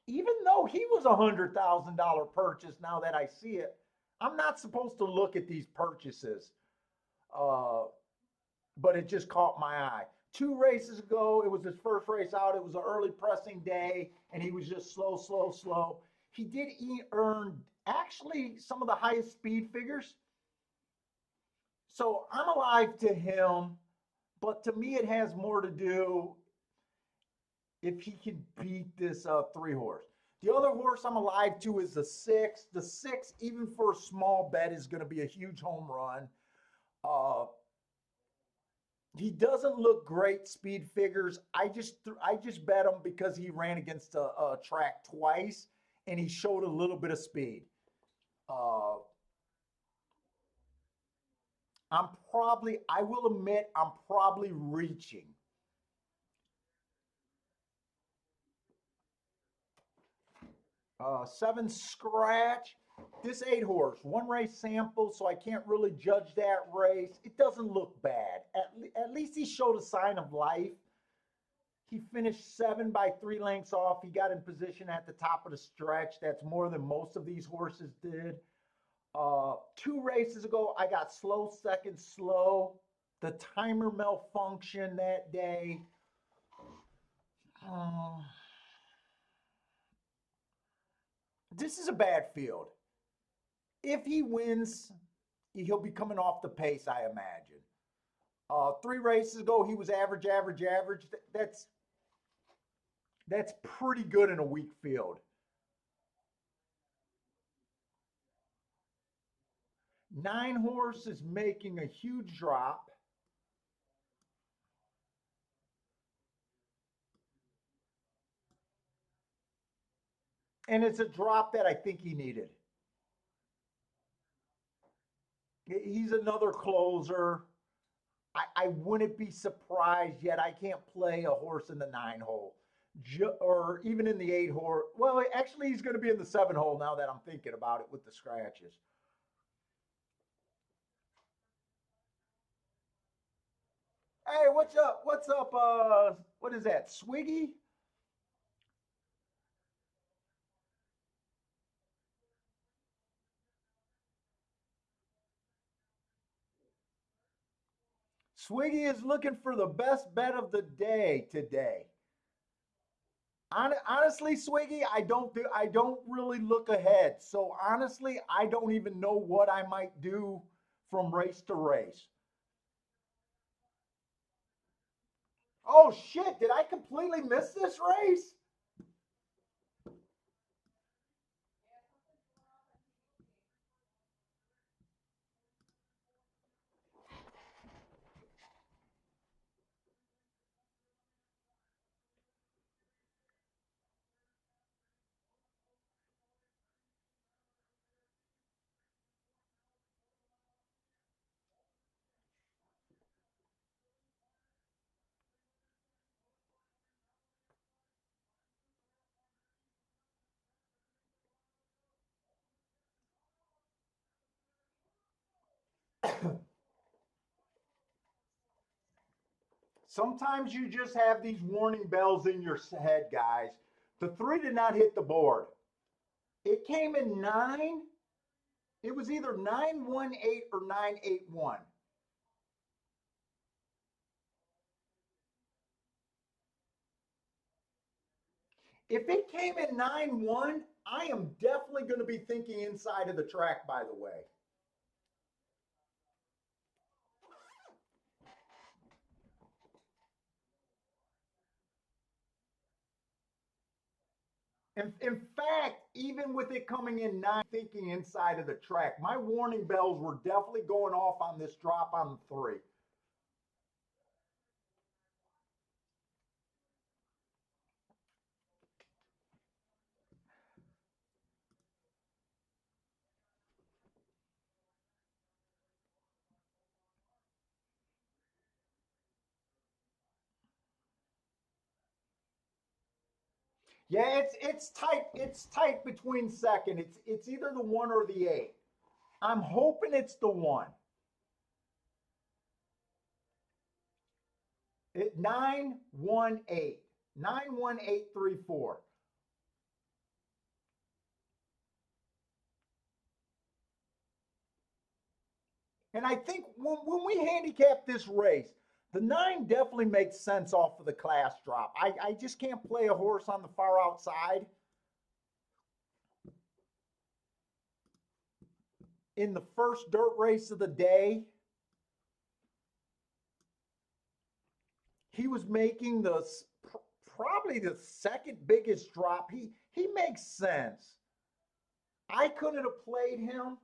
Even though he was $100,000 purchase, now that I see it, I'm not supposed to look at these purchases. Uh, but it just caught my eye. 2 races ago, it was his first race out. It was an early pressing day, and he was just slow, slow, slow. He did earn actually some of the highest speed figures. So I'm alive to him, but to me, it has more to do if he can beat this 3 horse. The other horse I'm alive to is the 6. The 6, even for a small bet, is going to be a huge home run. Uh, he doesn't look great speed figures. I just bet him because he ran against a track twice and he showed a little bit of speed. Uh, I will admit, I'm probably reaching. 7 scratch. This 8 horse, 1 race sample, so I can't really judge that race. It doesn't look bad. At least he showed a sign of life. He finished 7 by 3 lengths off. He got in position at the top of the stretch. That's more than most of these horses did. 2 races ago, I got slow second slow. The timer malfunctioned that day. Uh, this is a bad field. If he wins, he'll be coming off the pace, I imagine. 3 races ago, he was average. That's pretty good in a weak field. 9 horse is making a huge drop. And it's a drop that I think he needed. He's another closer. I wouldn't be surprised yet. I can't play a horse in the 9 hole. Or even in the 8 hole. Well, actually, he's going to be in the 7 hole now that I'm thinking about it with the scratches. Hey, what's up? What's up? What is that? Swiggy? Swiggy is looking for the best bet of the day today. Honestly, Swiggy, I don't really look ahead. So honestly, I don't even know what I might do from race to race. Oh shit, did I completely miss this race? Sometimes you just have these warning bells in your head, guys. The 3 did not hit the board. It came in 9. It was either 918 or 981. If it came in 9-1, I am definitely going to be thinking inside of the track, by the way. In fact, even with it coming in 9, thinking inside of the track, my warning bells were definitely going off on this drop on the 3. Yeah, it's tight. It's tight between second. It's either the 1 or the 8. I'm hoping it's the 1. 918. 91834. And I think when we handicap this race, the 9 definitely makes sense off of the class drop. I just can't play a horse on the far outside. In the first dirt race of the day, he was making probably the second biggest drop. He makes sense. I couldn't have played him.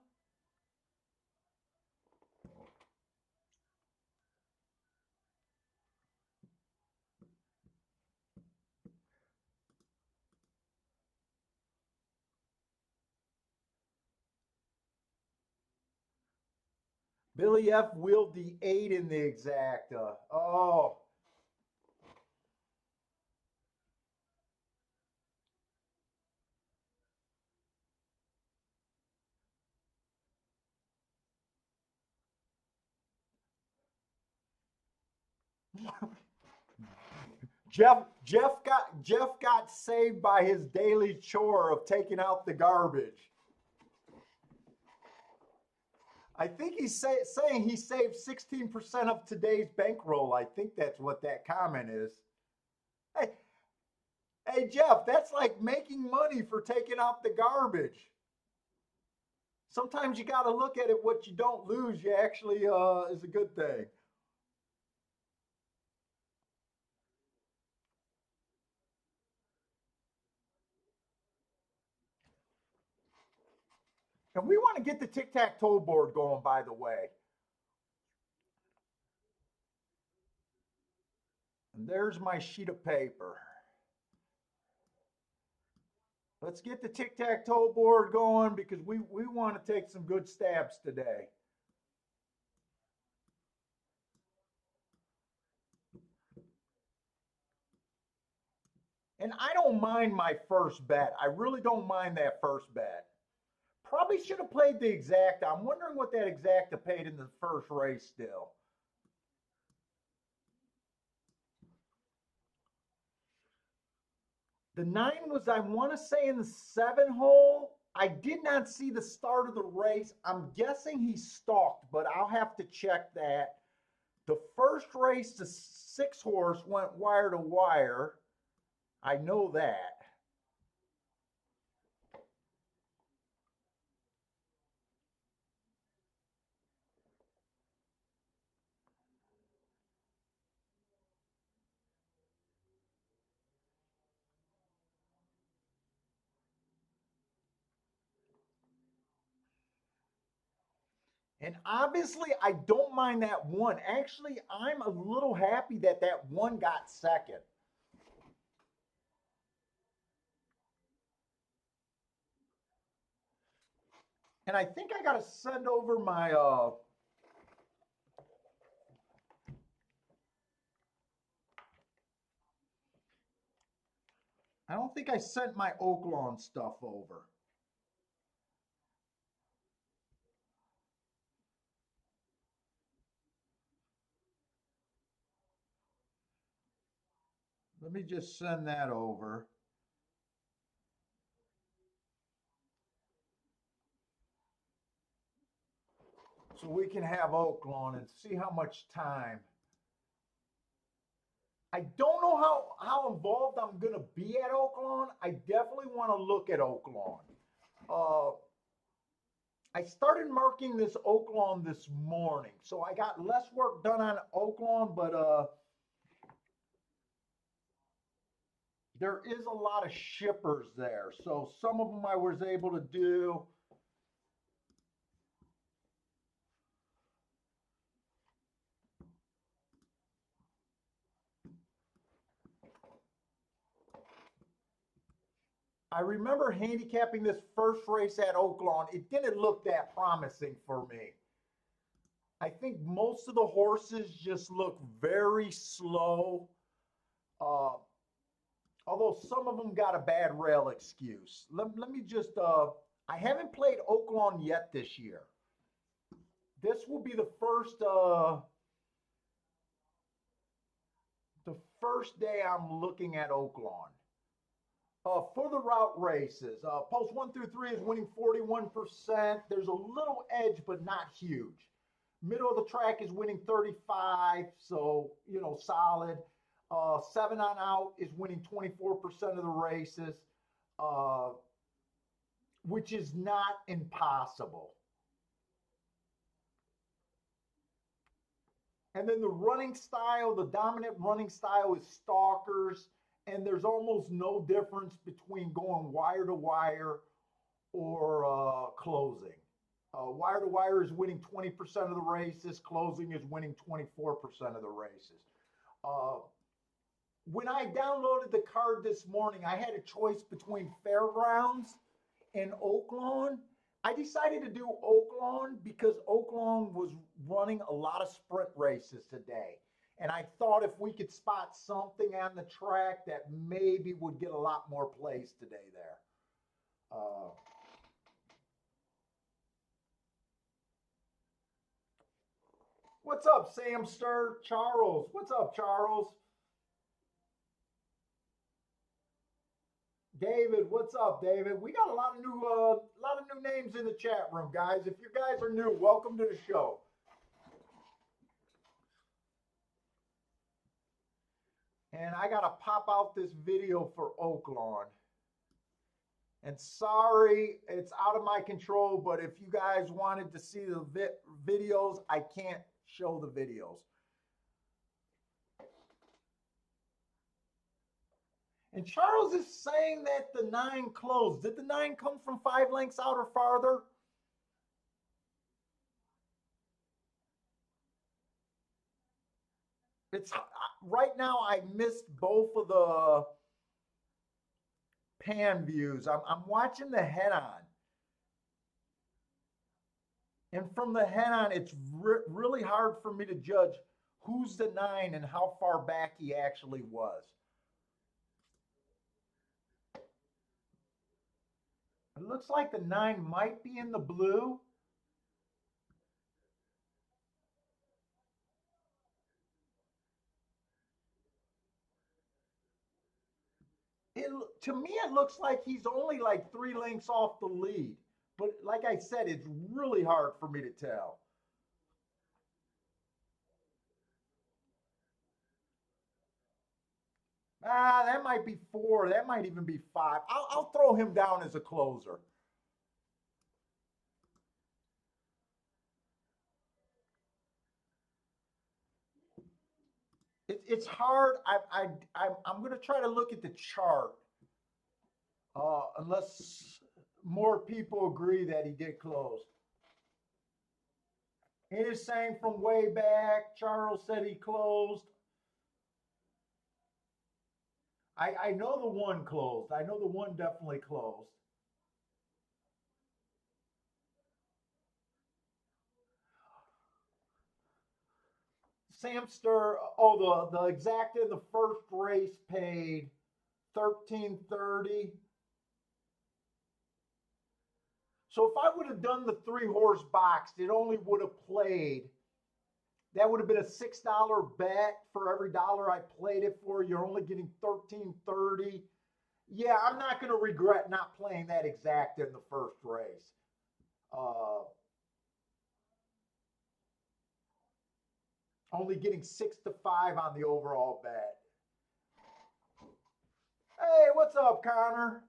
Billy F wheeled the 8 in the exacta. Oh, Jeff got saved by his daily chore of taking out the garbage. I think he's saying he saved 16% of today's bankroll. I think that's what that comment is. Hey, hey Jeff, that's like making money for taking out the garbage. Sometimes you got to look at it. What you don't lose, you actually is a good thing. And we want to get the tic tac toe board going, by the way. And there's my sheet of paper. Let's get the tic tac toe board going because we want to take some good stabs today. And I don't mind my first bet. I really don't mind that first bet. Probably should have played the exacta. I'm wondering what that exacta paid in the first race still. The 9 was, I want to say, in the 7 hole. I did not see the start of the race. I'm guessing he stalked, but I'll have to check that. The first race, the 6 horse went wire to wire. I know that. And obviously, I don't mind that 1. Actually, I'm a little happy that that 1 got second. And I think I got to send over my I don't think I sent my Oaklawn stuff over. Let me just send that over. So we can have Oaklawn and see how much time. I don't know how involved I'm going to be at Oaklawn. I definitely want to look at Oaklawn. Uh, I started marking this Oaklawn this morning, so I got less work done on Oaklawn, but there is a lot of shippers there. So some of them I was able to do. I remember handicapping this first race at Oaklawn. It didn't look that promising for me. I think most of the horses just look very slow. Uh, Although some of them got a bad rail excuse. Let me just, I haven't played Oaklawn yet this year. This will be the first day I'm looking at Oaklawn. For the route races, post 1 through 3 is winning 41%. There's a little edge, but not huge. Middle of the track is winning 35, so solid. 7 on out is winning 24% of the races, uh, which is not impossible. And then the running style, the dominant running style is stalkers, and there's almost no difference between going wire to wire or closing. Wire to wire is winning 20% of the races, closing is winning 24% of the races. Uh, when I downloaded the card this morning, I had a choice between Fairgrounds and Oaklawn. I decided to do Oaklawn because Oaklawn was running a lot of sprint races today. And I thought if we could spot something on the track that maybe would get a lot more plays today there. What's up, Samster? Charles. What's up, Charles? David, what's up, David? We got a lot of new names in the chat room, guys. If you guys are new, welcome to the show. And I gotta pop out this video for Oaklawn. And sorry, it's out of my control, but if you guys wanted to see the videos, I can't show the videos. And Charles is saying that the 9 closed. Did the 9 come from 5 lengths out or farther? It's right now. I missed both of the pan views. I'm watching the head on. And from the head on, it's really hard for me to judge who's the 9 and how far back he actually was. It looks like the 9 might be in the blue. To me, it looks like he's only like 3 lengths off the lead. But like I said, it's really hard for me to tell. That might be 4. That might even be 5. I'll throw him down as a closer. It's hard. I'm going to try to look at the chart, unless more people agree that he did close. It is saying from way back, Charles said he closed. I know the 1 closed. I know the 1 definitely closed. Samster, the exact in the first race paid 1330. So if I would have done the 3-horse box, it only would have played. That would have been a $6 bet for every dollar I played it for. You're only getting 1330. Yeah, I'm not going to regret not playing that exact in the first race. Only getting 6 to 5 on the overall bet. Hey, what's up, Connor?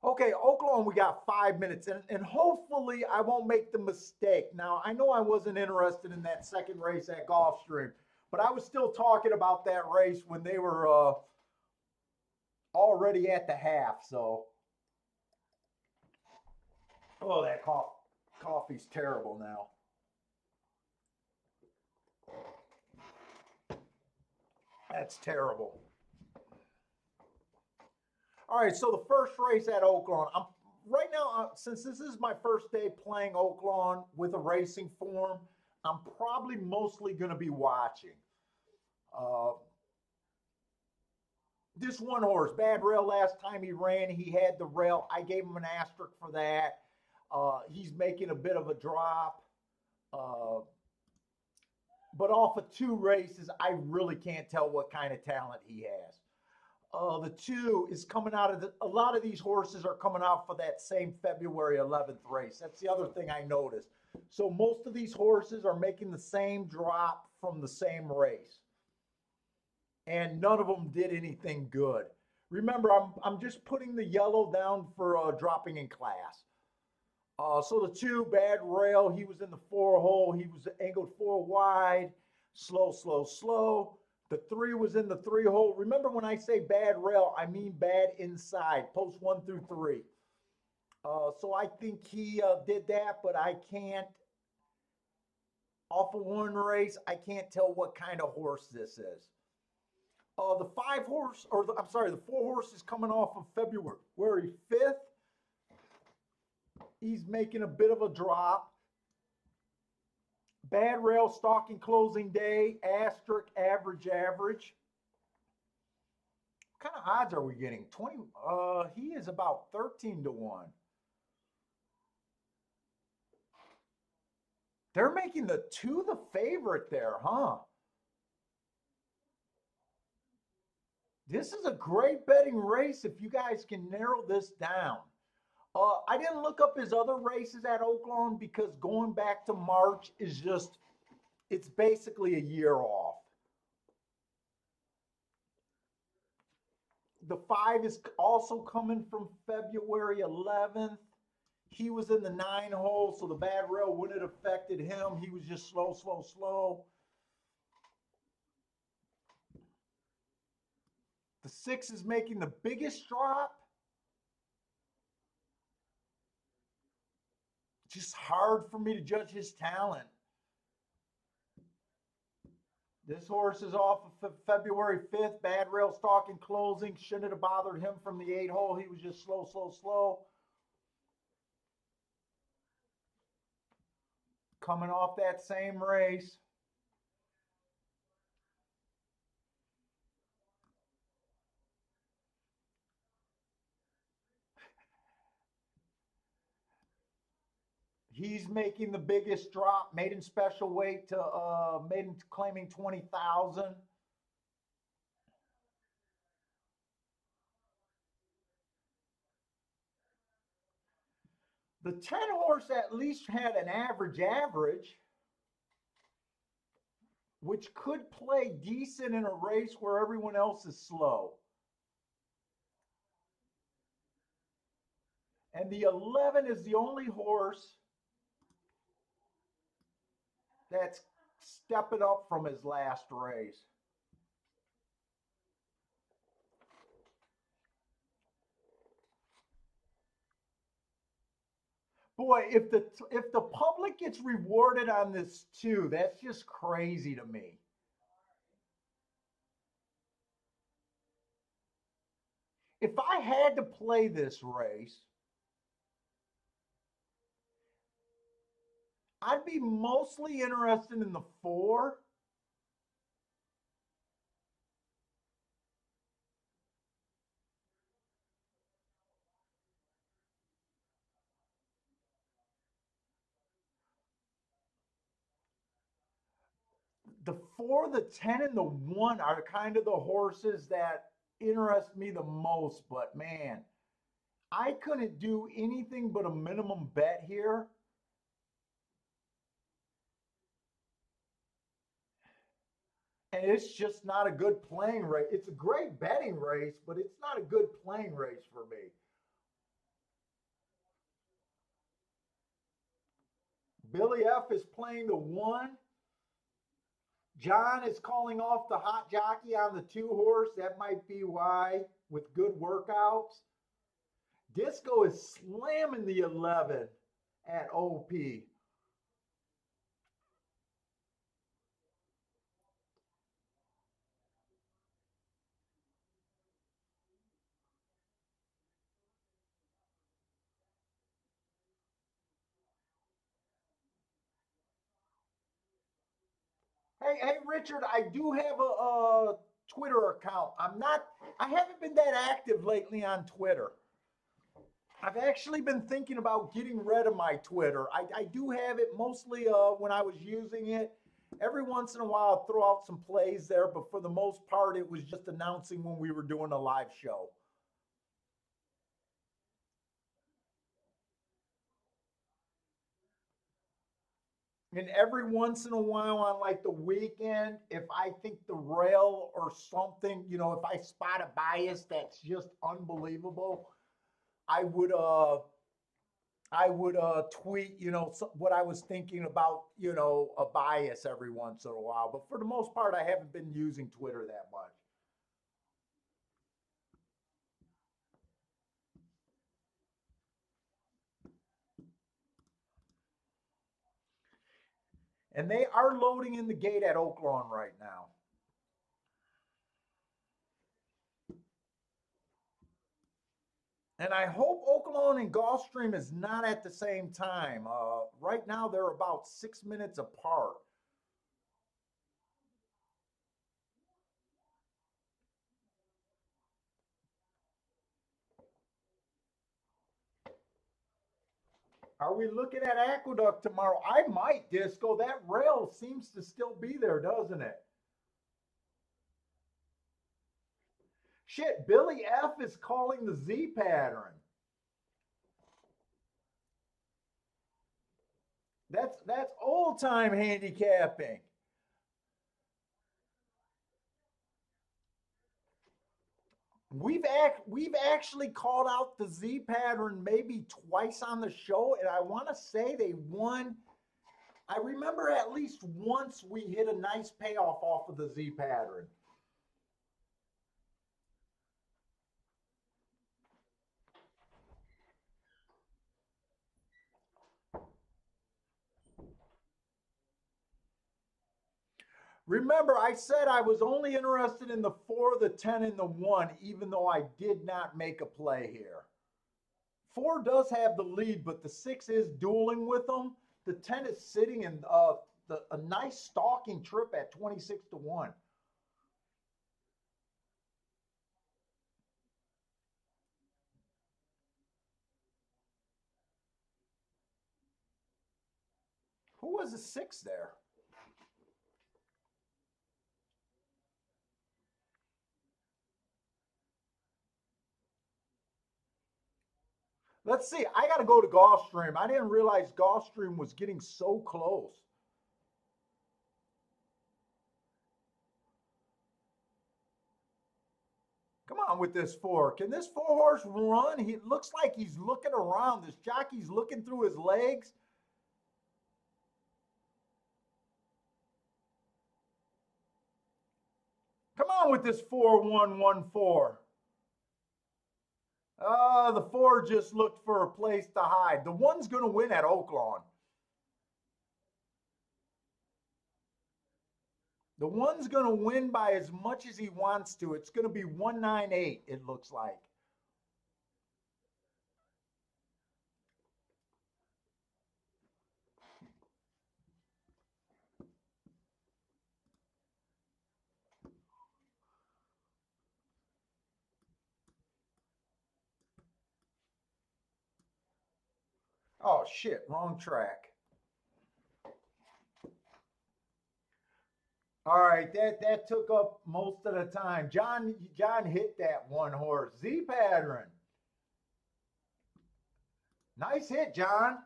Okay, Oaklawn, we got 5 minutes, and hopefully I won't make the mistake. Now, I know I wasn't interested in that second race at Gulfstream, but I was still talking about that race when they were already at the half, so. Oh, that coffee's terrible now. That's terrible. All right, so the first race at Oaklawn, right now, since this is my first day playing Oaklawn with a racing form, I'm probably mostly going to be watching. Uh, this one horse, Bad Rail, last time he ran, he had the rail. I gave him an asterisk for that. He's making a bit of a drop. Uh, but off of two races, I really can't tell what kind of talent he has. The two is coming out of a lot of these horses are coming out for that same February 11th race. That's the other thing I noticed. So most of these horses are making the same drop from the same race, and none of them did anything good. Remember, I'm just putting the yellow down for dropping in class. So the two, Bad Rail, he was in the four hole. He was angled four wide, slow, slow, slow. The three was in the three hole. Remember, when I say bad rail, I mean bad inside, post one through three. So I think he did that, but I can't, off of one race, I can't tell what kind of horse this is. The five horse, or I'm sorry, the four horse is coming off of February 5th. He's making a bit of a drop. Bad Rail, stalking closing day, asterisk, average, average. What kind of odds are we getting? 20, he is about 13 to 1. They're making the two the favorite there, huh? This is a great betting race if you guys can narrow this down. I didn't look up his other races at Oaklawn because going back to March is just, it's basically a year off. The five is also coming from February 11th. He was in the nine hole, so the bad rail wouldn't have affected him. He was just slow, slow, slow. The six is making the biggest drop. Just hard for me to judge his talent. This horse is off of February 5th. Bad rail, stalking closing. Shouldn't have bothered him from the eight hole. He was just slow, slow, slow. Coming off that same race. He's making the biggest drop. Maiden special weight to maiden claiming 20,000. The 10 horse at least had an average, which could play decent in a race where everyone else is slow. And the 11 is the only horse that's stepping up from his last race. Boy, if the public gets rewarded on this too, that's just crazy to me. If I had to play this race, I'd be mostly interested in the four. The four, the 10, and the one are kind of the horses that interest me the most. But man, I couldn't do anything but a minimum bet here. And it's just not a good playing race. It's a great betting race, but it's not a good playing race for me. Billy F is playing the one. John is calling off the hot jockey on the two horse. That might be why, with good workouts. Disco is slamming the 11 at OP. Hey, Richard, I do have a Twitter account. I haven't been that active lately on Twitter. I've actually been thinking about getting rid of my Twitter. I do have it mostly when I was using it. Every once in a while, I'll throw out some plays there, but for the most part, it was just announcing when we were doing a live show. And every once in a while, on like the weekend, if I think the rail or something, if I spot a bias that's just unbelievable, I would uh I would tweet, what I was thinking about, a bias every once in a while. But for the most part, I haven't been using Twitter that much. And they are loading in the gate at Oaklawn right now. And I hope Oaklawn and Gulfstream is not at the same time. Right now, they're about 6 minutes apart. Are we looking at Aqueduct tomorrow? I might, Disco. That rail seems to still be there, doesn't it? Shit, Billy F is calling the Z pattern. That's old time handicapping. We've actually called out the Z pattern maybe twice on the show, and I want to say they won. I remember at least once we hit a nice payoff off of the Z pattern. Remember, I said I was only interested in the four, the 10, and the one, even though I did not make a play here. Four does have the lead, but the six is dueling with them. The 10 is sitting in a nice stalking trip at 26 to 1. Who was the six there? Let's see. I got to go to Gulfstream. I didn't realize Gulfstream was getting so close. Come on with this four. Can this four horse run? He looks like he's looking around. This jockey's looking through his legs. Come on with this 4-1-1-4. The four just looked for a place to hide. The one's going to win at Oaklawn. The one's going to win by as much as he wants to. It's going to be 198, it looks like. Oh, shit, wrong track. All right, that took up most of the time. John hit that one horse. Z pattern. Nice hit, John.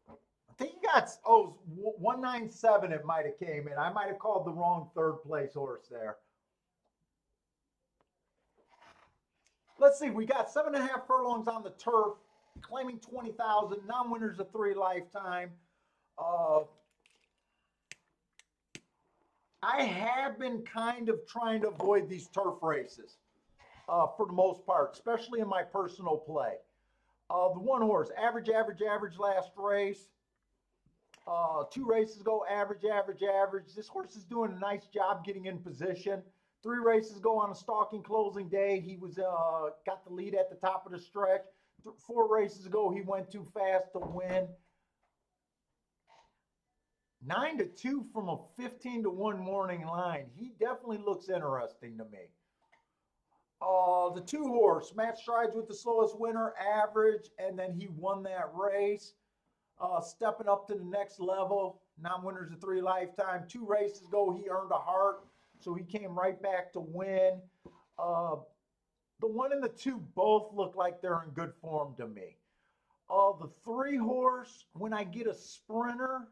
I think you got 197 it might have came in. I might have called the wrong third place horse there. Let's see, we got 7.5 furlongs on the turf, claiming 20,000, non-winners of 3 lifetime. Uh, I have been kind of trying to avoid these turf races for the most part, especially in my personal play. The one horse, average, average, average last race. 2 races ago, average, average, average. This horse is doing a nice job getting in position. 3 races ago on a stalking closing day, he was got the lead at the top of the stretch. 4 races ago, he went too fast to win. 9-2 from a 15-1 morning line. He definitely looks interesting to me. The two horse, Matt Strides with the slowest winner, average, and then he won that race. Stepping up to the next level. Non-winners of 3 lifetime. 2 races ago, he earned a heart, so he came right back to win. The 1 and the 2 both look like they're in good form to me. The 3 horse, when I get a sprinter,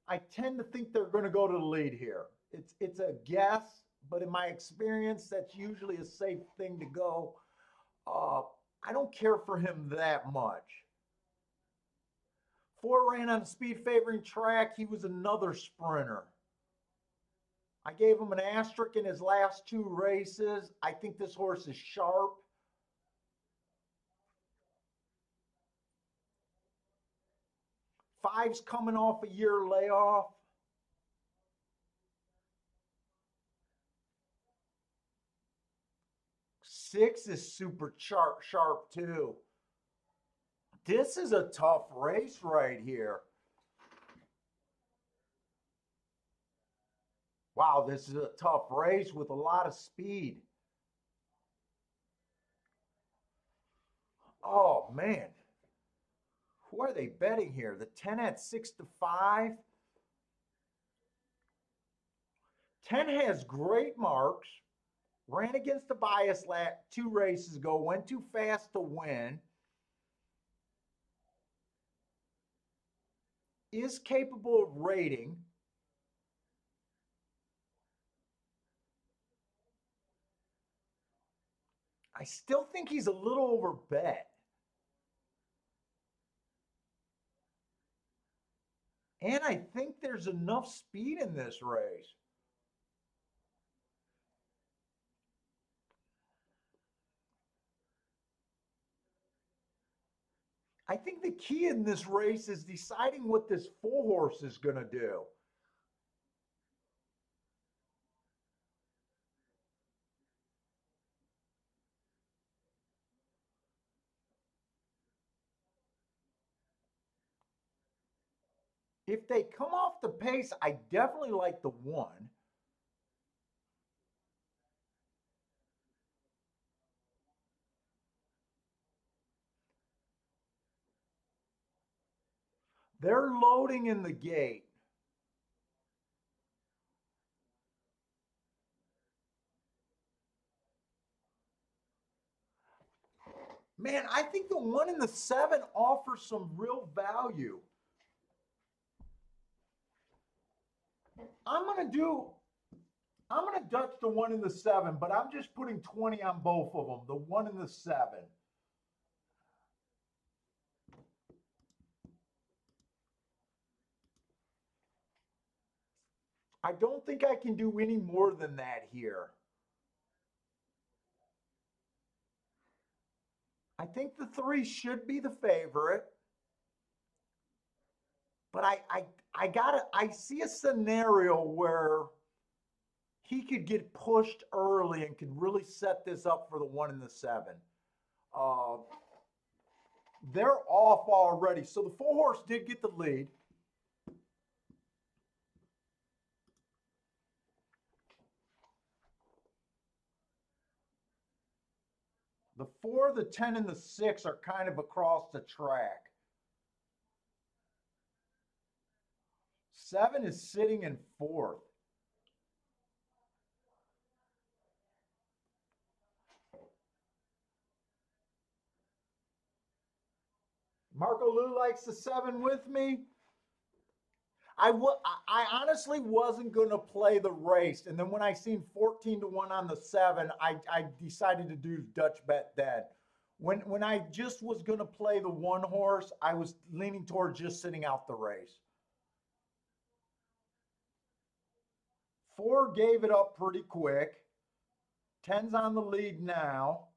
I tend to think they're going to go to the lead here. It's a guess, but in my experience, that's usually a safe thing to go. I don't care for him that much. 4 ran on a speed favoring track. He was another sprinter. I gave him an asterisk in his last 2 races. I think this horse is sharp. Five's coming off a year layoff. 6 is super sharp too. This is a tough race right here. Wow, this is a tough race with a lot of speed. Oh, man. Who are they betting here? The 10 at 6-5. 10 has great marks. Ran against the bias 2 races ago. Went too fast to win. Is capable of rating. I still think he's a little over bet. And I think there's enough speed in this race. I think the key in this race is deciding what this 4 horse is going to do. If they come off the pace, I definitely like the 1. They're loading in the gate. Man, I think the 1 and the 7 offers some real value. I'm going to Dutch the 1 and the 7, but I'm just putting 20 on both of them, the 1 and the 7. I don't think I can do any more than that here. I think the 3 should be the favorite. But I see a scenario where he could get pushed early and could really set this up for the 1 and the 7. Uh, they're off already. So the 4 horse did get the lead. The 4, the 10, and the 6 are kind of across the track. 7 is sitting in 4th. Marco Lou likes the 7 with me. I honestly wasn't going to play the race. And then when I seen 14-1 on the 7, I decided to do Dutch bet then. When I just was going to play the 1 horse, I was leaning toward just sitting out the race. 4 gave it up pretty quick. 10's on the lead now.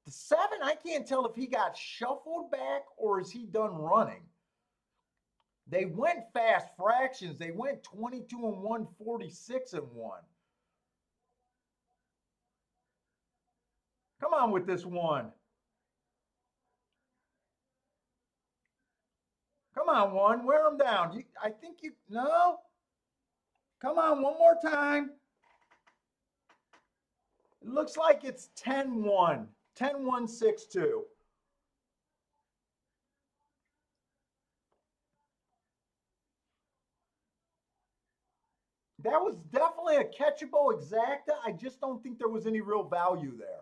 The 7, I can't tell if he got shuffled back or is he done running. They went fast fractions. They went 22-1, 46-1. Come on with this 1. Come Come on, one. Wear them down. I think you, no. Come on, one more time. It looks like it's 10-1. 10-1, 6-2. That was definitely a catchable exacta. I just don't think there was any real value there.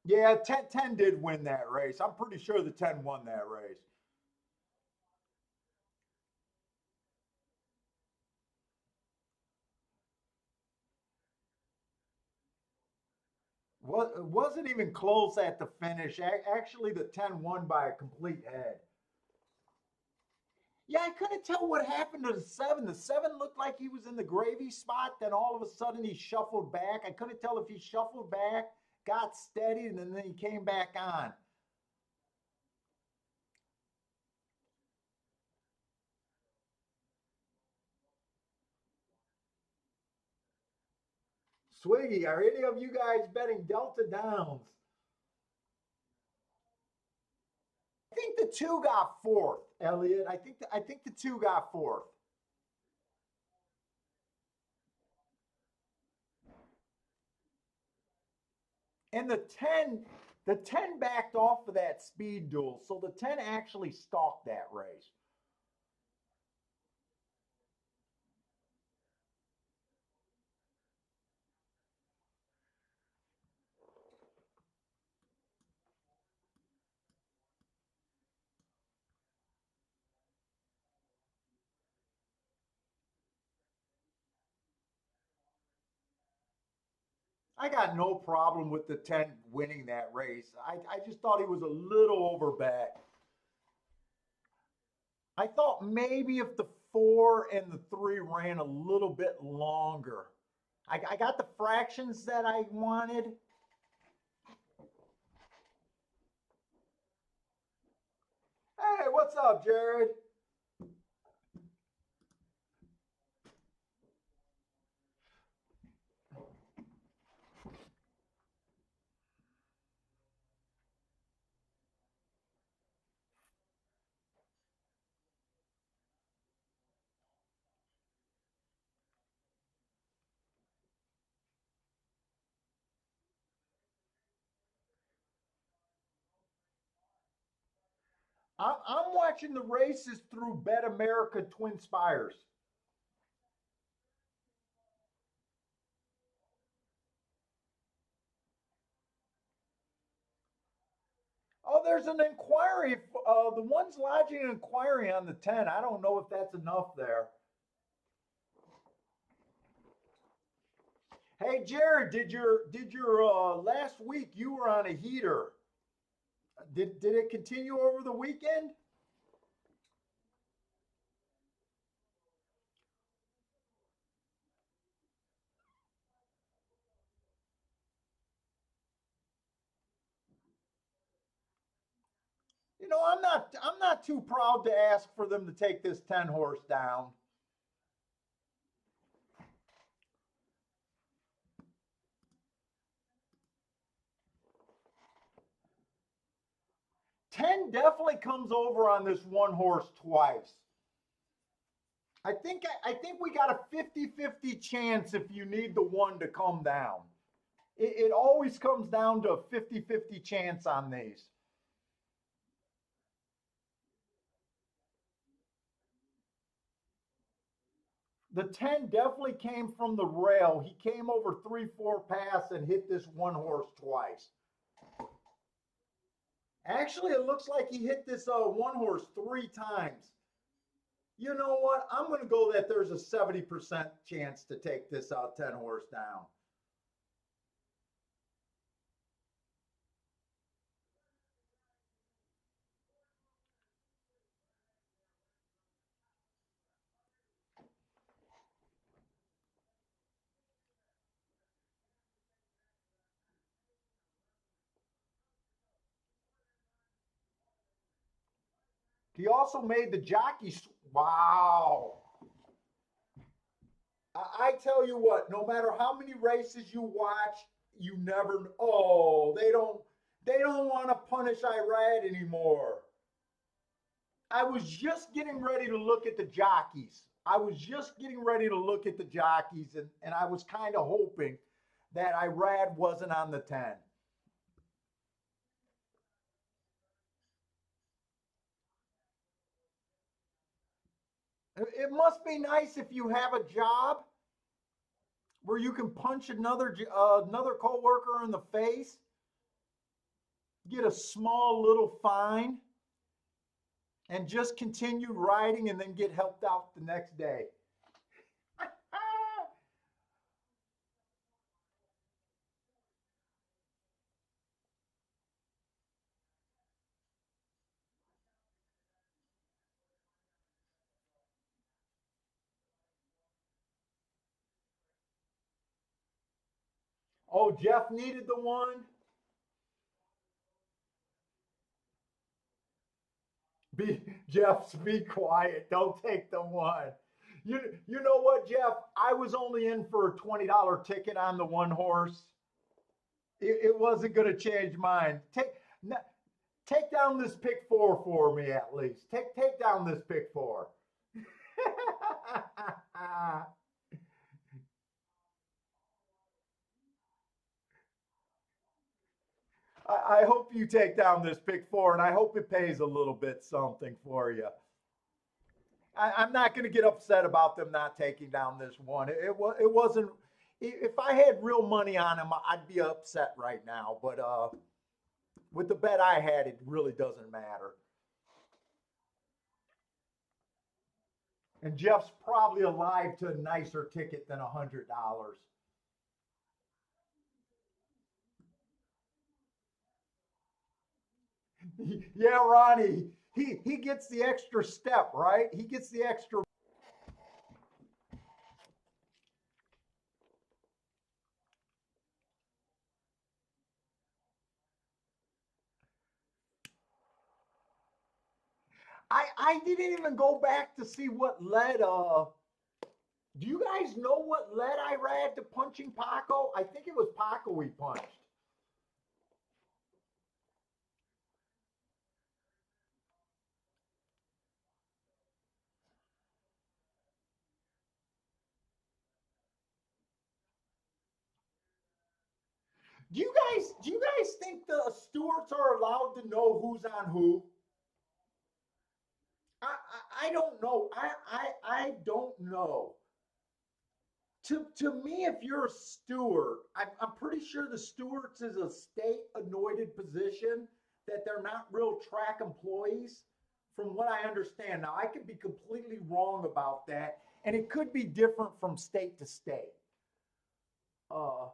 Yeah, 10-10 did win that race. I'm pretty sure the 10 won that race. Well, it wasn't even close at the finish. Actually, the 10 won by a complete head. Yeah, I couldn't tell what happened to the 7. The 7 looked like he was in the gravy spot. Then all of a sudden he shuffled back. I couldn't tell if he shuffled back, got steady, and then he came back on. Swiggy, are any of you guys betting Delta Downs? I think the 2 got fourth, Elliot. I think the 2 got fourth. And the ten backed off of that speed duel. So the 10 actually stalked that race. I got no problem with the 10 winning that race. I just thought he was a little overbacked. I thought maybe if the 4 and the 3 ran a little bit longer. I got the fractions that I wanted. Hey, what's up, Jared? I'm watching the races through Bet America Twin Spires. Oh, there's an inquiry. The one's lodging an inquiry on the 10. I don't know if that's enough there. Hey, Jared, did your last week you were on a heater? Did it continue over the weekend? I'm not too proud to ask for them to take this 10 horse down. 10 definitely comes over on this one horse twice. I think we got a 50-50 chance if you need the 1 to come down. It always comes down to a 50-50 chance on these. The 10 definitely came from the rail. He came over 3-4 pass and hit this one horse twice. Actually, it looks like he hit this one horse 3 times. You know what? I'm going to go that there's a 70% chance to take this 10 horse down. He also made the jockey. Wow. I tell you what, no matter how many races you watch, you never. Oh, they don't want to punish Irad anymore. I was just getting ready to look at the jockeys. I was just getting ready to look at the jockeys, and I was kind of hoping that Irad wasn't on the 10. It must be nice if you have a job where you can punch another coworker in the face, get a small little fine, and just continue riding and then get helped out the next day. Oh, Jeff needed the one. Be Jeff, be quiet. Don't take the one. You know what, Jeff? I was only in for a $20 ticket on the one horse. It wasn't going to change mine. Take down this pick four for me at least. Take down this pick four. I hope you take down this pick four, and I hope it pays a little bit something for you. I'm not going to get upset about them not taking down this one. It wasn't. If I had real money on them, I'd be upset right now. But with the bet I had, it really doesn't matter. And Jeff's probably alive to a nicer ticket than $100. Yeah, Ronnie. He gets the extra step, right? He gets the extra. I didn't even go back to see what led. Do you guys know what led Irad to punching Paco? I think it was Paco he punched. Do you guys think the stewards are allowed to know who's on who? I don't know. I don't know. To me, if you're a steward, I'm pretty sure the stewards is a state anointed position, that they're not real track employees, from what I understand. Now, I could be completely wrong about that, and it could be different from state to state. Uh,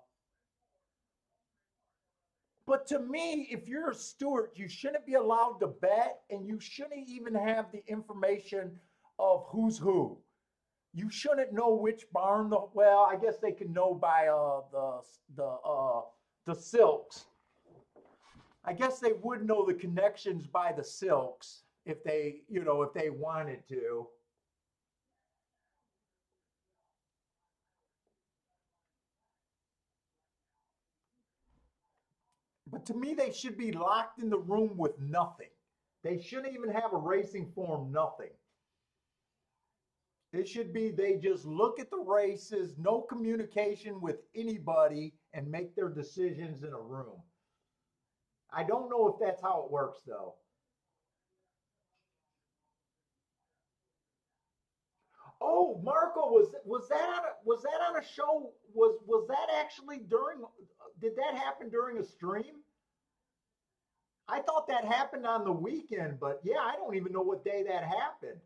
but to me, if you're a steward, you shouldn't be allowed to bet, and you shouldn't even have the information of who's who. You shouldn't know which barn. Well, I guess they can know by the silks. I guess they would know the connections by the silks if they wanted to. But to me, they should be locked in the room with nothing. They shouldn't even have a racing form. Nothing. It should be they just look at the races, no communication with anybody, and make their decisions in a room. I don't know if that's how it works though. Oh, Marco, was that on a show? Was that actually during? Did that happen during a stream? I thought that happened on the weekend, but yeah, I don't even know what day that happened.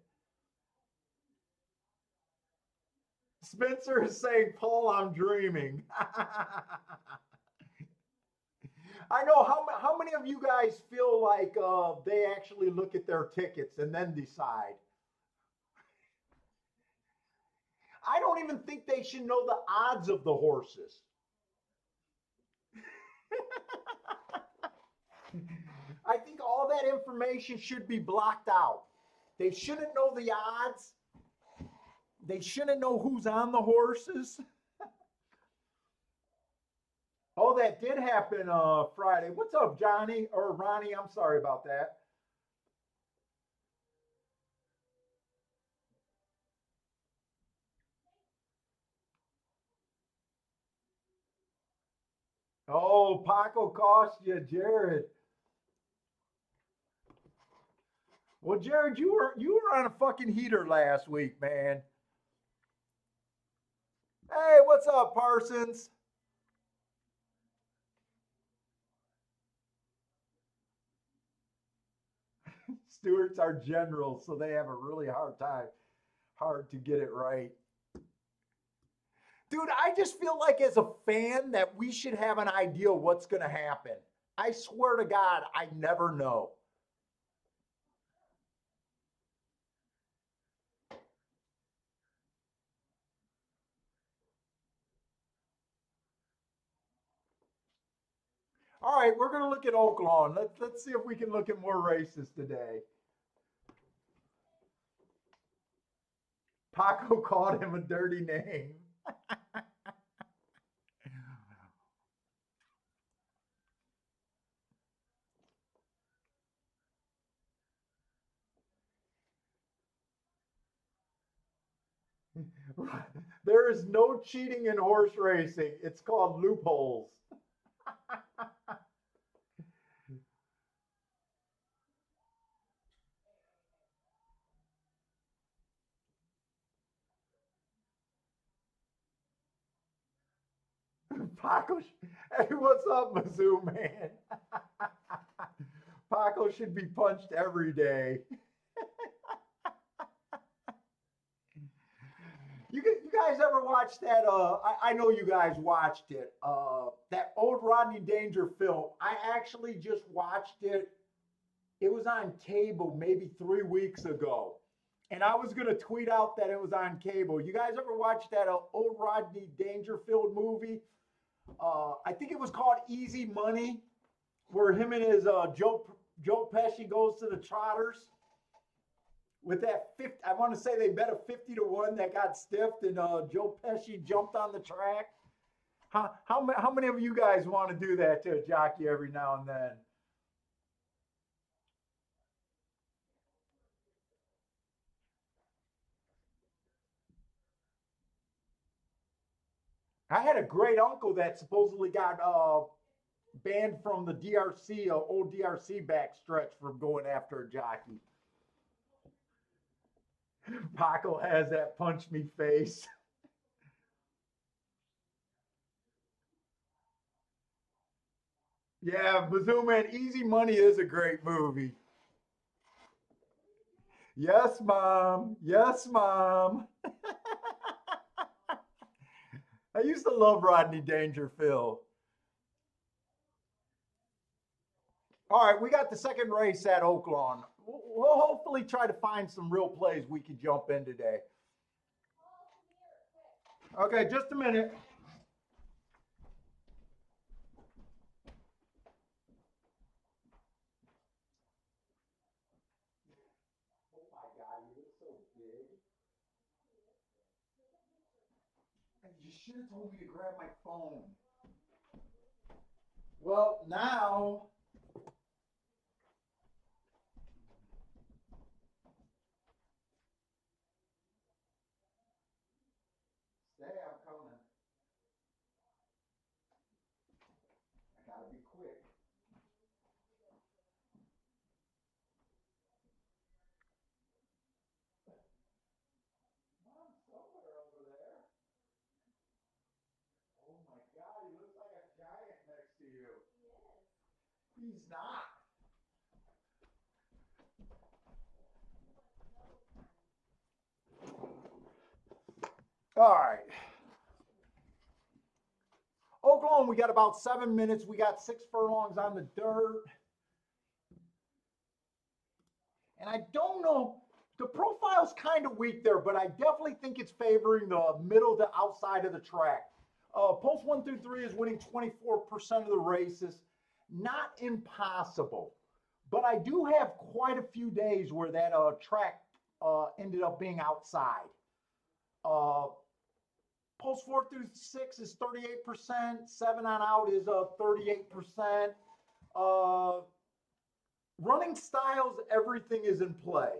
Spencer is saying, "Paul, I'm dreaming." I know how many of you guys feel like they actually look at their tickets and then decide. I don't even think they should know the odds of the horses. I think all that information should be blocked out. They shouldn't know the odds. They shouldn't know who's on the horses. Oh, that did happen Friday. What's up, Johnny or Ronnie? I'm sorry about that. Oh, Paco cost you, Jared. Well, Jared, you were on a fucking heater last week, man. Hey, what's up, Parsons? Stewards are generals, so they have a really hard to get it right. Dude, I just feel like as a fan that we should have an idea what's going to happen. I swear to God, I never know. All right, we're going to look at Oaklawn. Let's see if we can look at more races today. Paco called him a dirty name. There is no cheating in horse racing. It's called loopholes. Paco, hey, what's up, Mizzou man? Paco should be punched every day. You guys ever watch that? I know you guys watched it. That old Rodney Danger film. I actually just watched it. It was on cable maybe 3 weeks ago. And I was going to tweet out that it was on cable. You guys ever watch that old Rodney Dangerfield movie? I think it was called Easy Money, where him and his Joe Pesci goes to the Trotters with that 50. I want to say they bet a 50 to 1 that got stiffed, and Joe Pesci jumped on the track. How many of you guys want to do that to a jockey every now and then? I had a great uncle that supposedly got banned from the DRC, old DRC backstretch from going after a jockey. Paco has that punch me face. Yeah, Bazoo Man, Easy Money is a great movie. Yes, mom. Yes, mom. I used to love Rodney Dangerfield. All right, we got the second race at Oaklawn. We'll hopefully try to find some real plays we can jump in today. Okay, just a minute. Oh my God, he looks so big. You should have told me to grab my phone. Well, now, stay, I'm coming. I gotta be quick. Mom's somewhere over there. Oh my God, he looks like a giant next to you. He's not. All right. Oklahoma, we got about 7 minutes. We got 6 furlongs on the dirt. And I don't know, the profile's kind of weak there, but I definitely think it's favoring the middle to outside of the track. Post 1 through 3 is winning 24% of the races. Not impossible, but I do have quite a few days where that track ended up being outside. Uh, Post 4 through 6 is 38%. 7 on out is 38%. Uh, Running styles, everything is in play.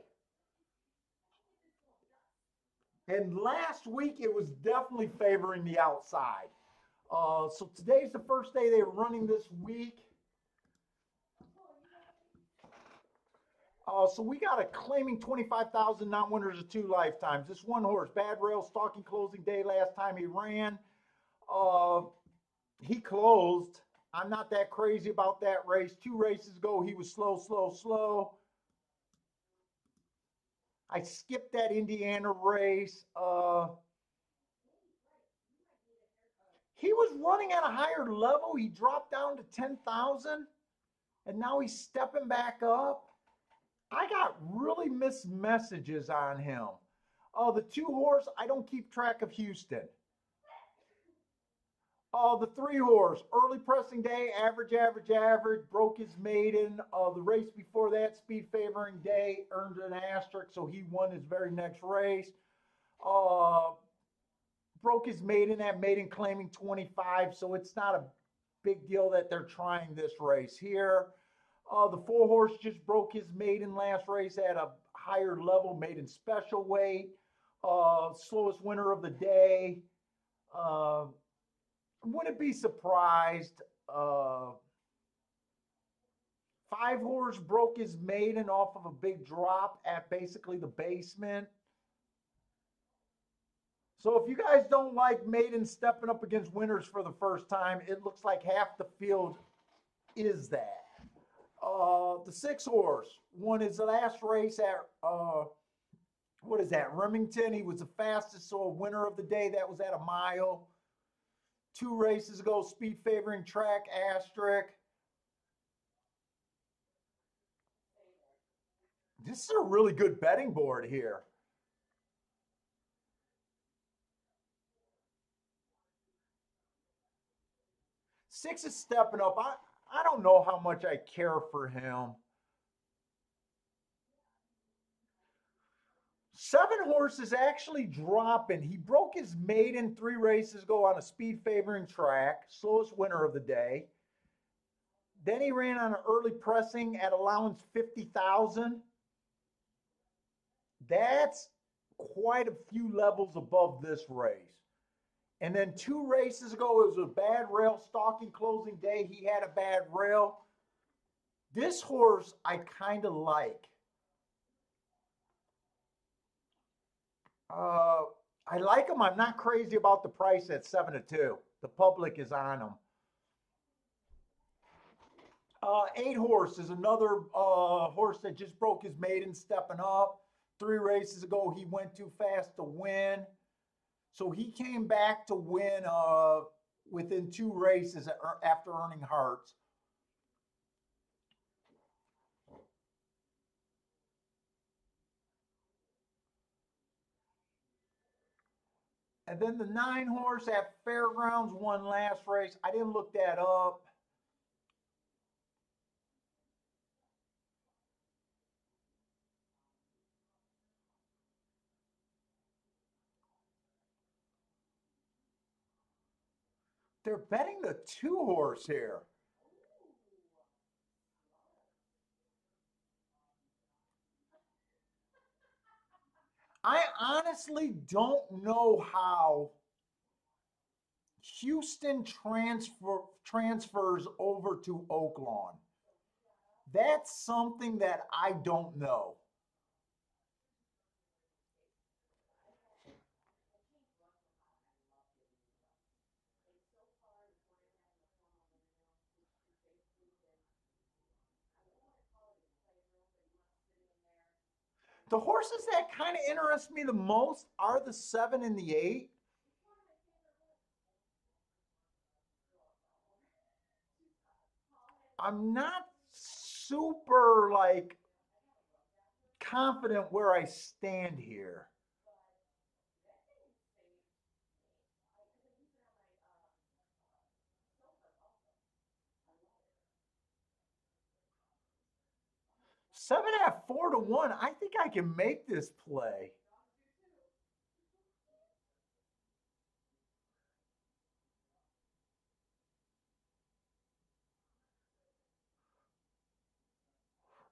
And last week, it was definitely favoring the outside. So today's the first day they were running this week. So we got a claiming 25,000 non-winners of 2 lifetimes. This one horse, Bad Rail, stalking closing day last time he ran. Uh, he closed. I'm not that crazy about that race. 2 races ago, he was slow, slow, slow. I skipped that Indiana race. He was running at a higher level. He dropped down to 10,000, and now he's stepping back up. I got really mixed messages on him. The 2 horse, I don't keep track of Houston. The 3 horse, early pressing day, average, average, average, broke his maiden. The race before that, speed favoring day, earned an asterisk, so he won his very next race. Uh, Broke his maiden at maiden claiming 25, so it's not a big deal that they're trying this race here. The 4 horse just broke his maiden last race at a higher level, maiden special weight. Slowest winner of the day. Wouldn't be surprised. 5 horse broke his maiden off of a big drop at basically the basement. So if you guys don't like maidens stepping up against winners for the first time, it looks like half the field is that. The 6 horse won his last race at what is that, Remington. He was the fastest, so a winner of the day. That was at a mile. 2 races ago, speed favoring track, asterisk. This is a really good betting board here. 6 is stepping up. I don't know how much I care for him. 7 horse is actually dropping. He broke his maiden 3 races ago on a speed favoring track, slowest winner of the day. Then he ran on an early pressing at allowance 50,000. That's quite a few levels above this race. And then 2 races ago, it was a bad rail stalking closing day. He had a bad rail. This horse I kind of like. Uh, I like him. I'm not crazy about the price at 7-2. The public is on him. 8 horse is another horse that just broke his maiden stepping up. 3 races ago, he went too fast to win. So he came back to win within 2 races after earning hearts. And then the 9 horse at Fairgrounds won last race. I didn't look that up. They're betting the 2 horse here. I honestly don't know how Houston transfers over to Oaklawn. That's something that I don't know. The horses that kind of interest me the most are the 7 and the 8. I'm not super like confident where I stand here. 7 at 4-1. I think I can make this play.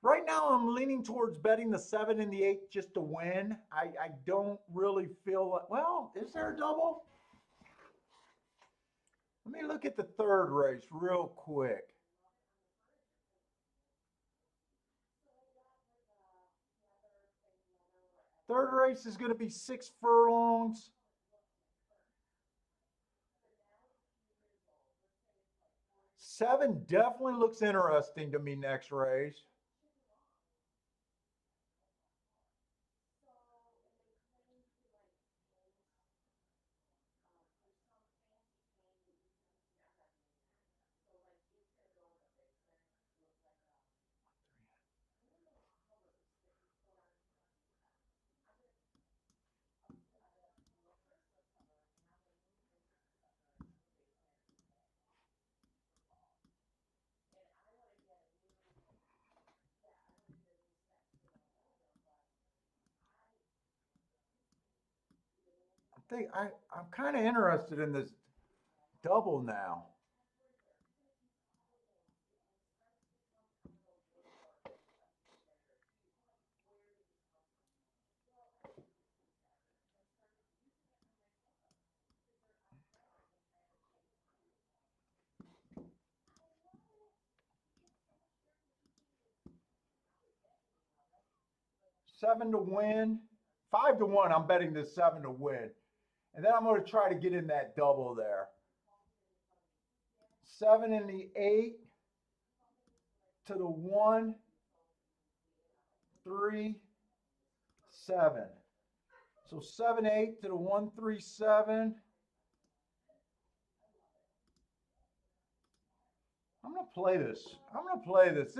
Right now, I'm leaning towards betting the 7 and the 8 just to win. I don't really feel like, well, is there a double? Let me look at the third race real quick. Third race is going to be 6 furlongs. 7 definitely looks interesting to me next race. I'm kind of interested in this double now. 7 to win. 5 to 1. I'm betting this 7 to win. And then I'm going to try to get in that double there. 7 and the 8 to the 1, 3, 7. So 7, 8 to the 1, 3, 7. I'm going to play this. I'm going to play this.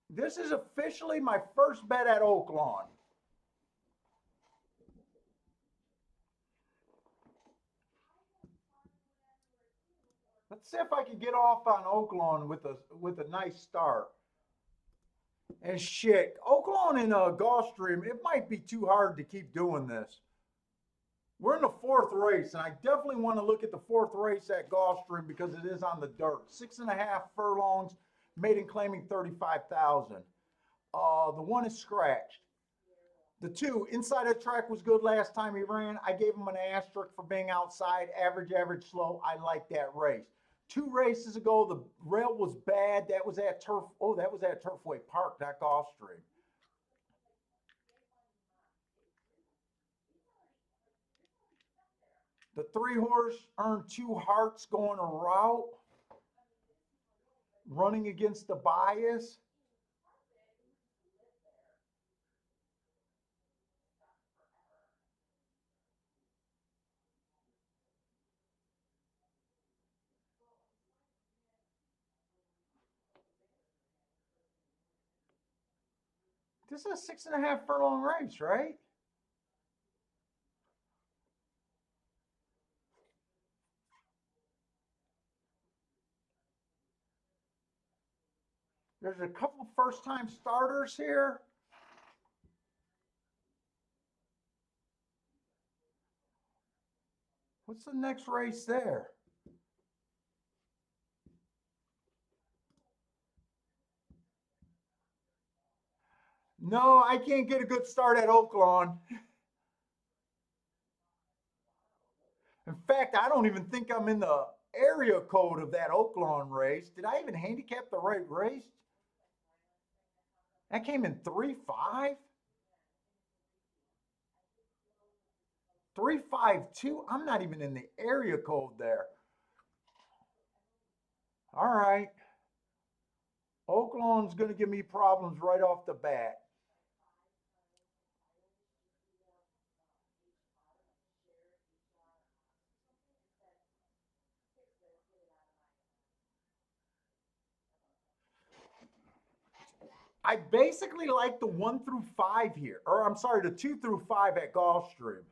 This is officially my first bet at Oaklawn. Let's see if I can get off on Oaklawn with a nice start. And shit, Oaklawn and Gulfstream, it might be too hard to keep doing this. We're in the fourth race, and I definitely want to look at the fourth race at Gulfstream because it is on the dirt. 6.5 furlongs, maiden claiming 35,000. The one is scratched. The 2, inside the track was good last time he ran. I gave him an asterisk for being outside, average, slow. I like that race. 2 races ago, the rail was bad. That was at Turfway Park, not Gulfstream. The 3 horse earned 2 hearts going a route, running against the bias. This is a 6.5 furlong race, right? There's a couple first time starters here. What's the next race there? No, I can't get a good start at Oaklawn. In fact, I don't even think I'm in the area code of that Oaklawn race. Did I even handicap the right race? That came in 3-5? 3-5-2? I'm not even in the area code there. All right. Oaklawn's going to give me problems right off the bat. I basically like the 1 through 5 here, or I'm sorry, the 2 through 5 at Gulfstream.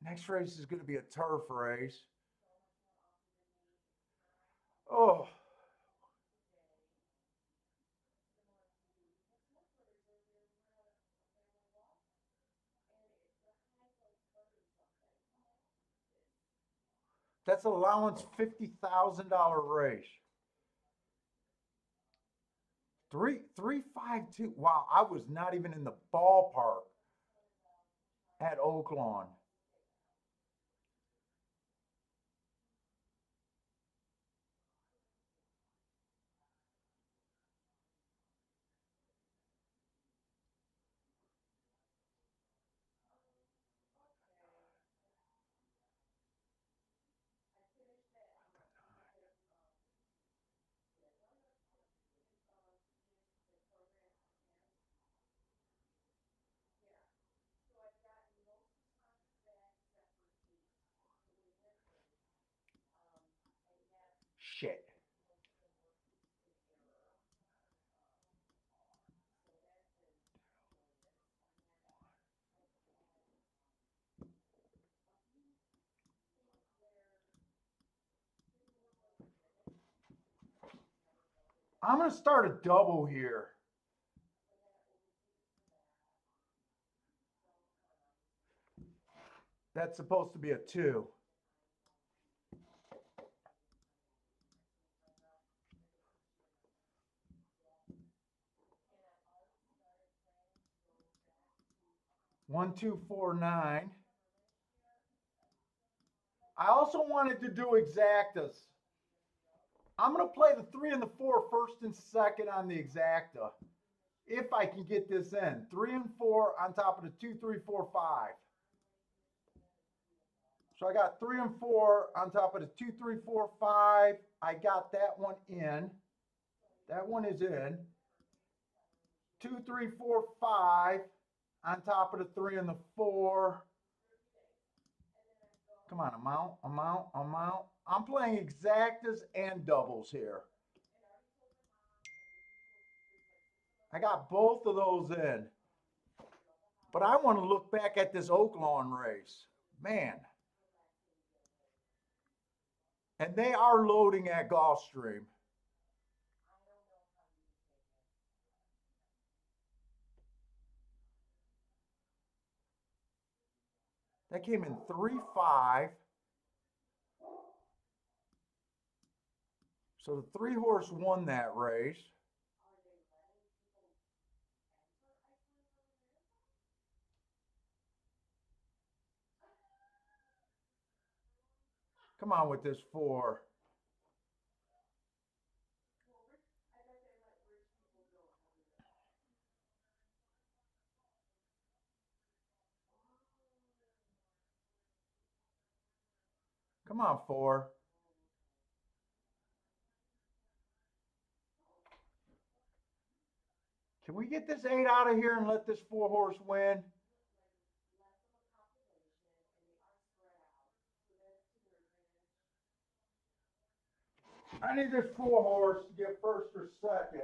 Next race is going to be a turf race. Oh, that's allowance $50,000 race. 352. Wow, I was not even in the ballpark at Oaklawn. Shit. I'm going to start a double here. That's supposed to be a 2. One, 2, 4, 9. I also wanted to do exactas. I'm going to play the 3 and the 4 first and second on the exacta. If I can get this in. 3 and 4 on top of the 2, 3, 4, 5. So I got 3 and 4 on top of the 2, 3, 4, 5. I got that one in. That one is in. 2, 3, 4, 5 on top of the 3 and the 4. Come on, amount. I'm playing exactas and doubles here. I got both of those in. But I want to look back at this Oaklawn race. Man. And they are loading at Gulfstream. That came in 3-5. So the 3 horse won that race. Come on with this 4. Come on, 4. Can we get this 8 out of here and let this 4 horse win? I need this 4 horse to get first or second.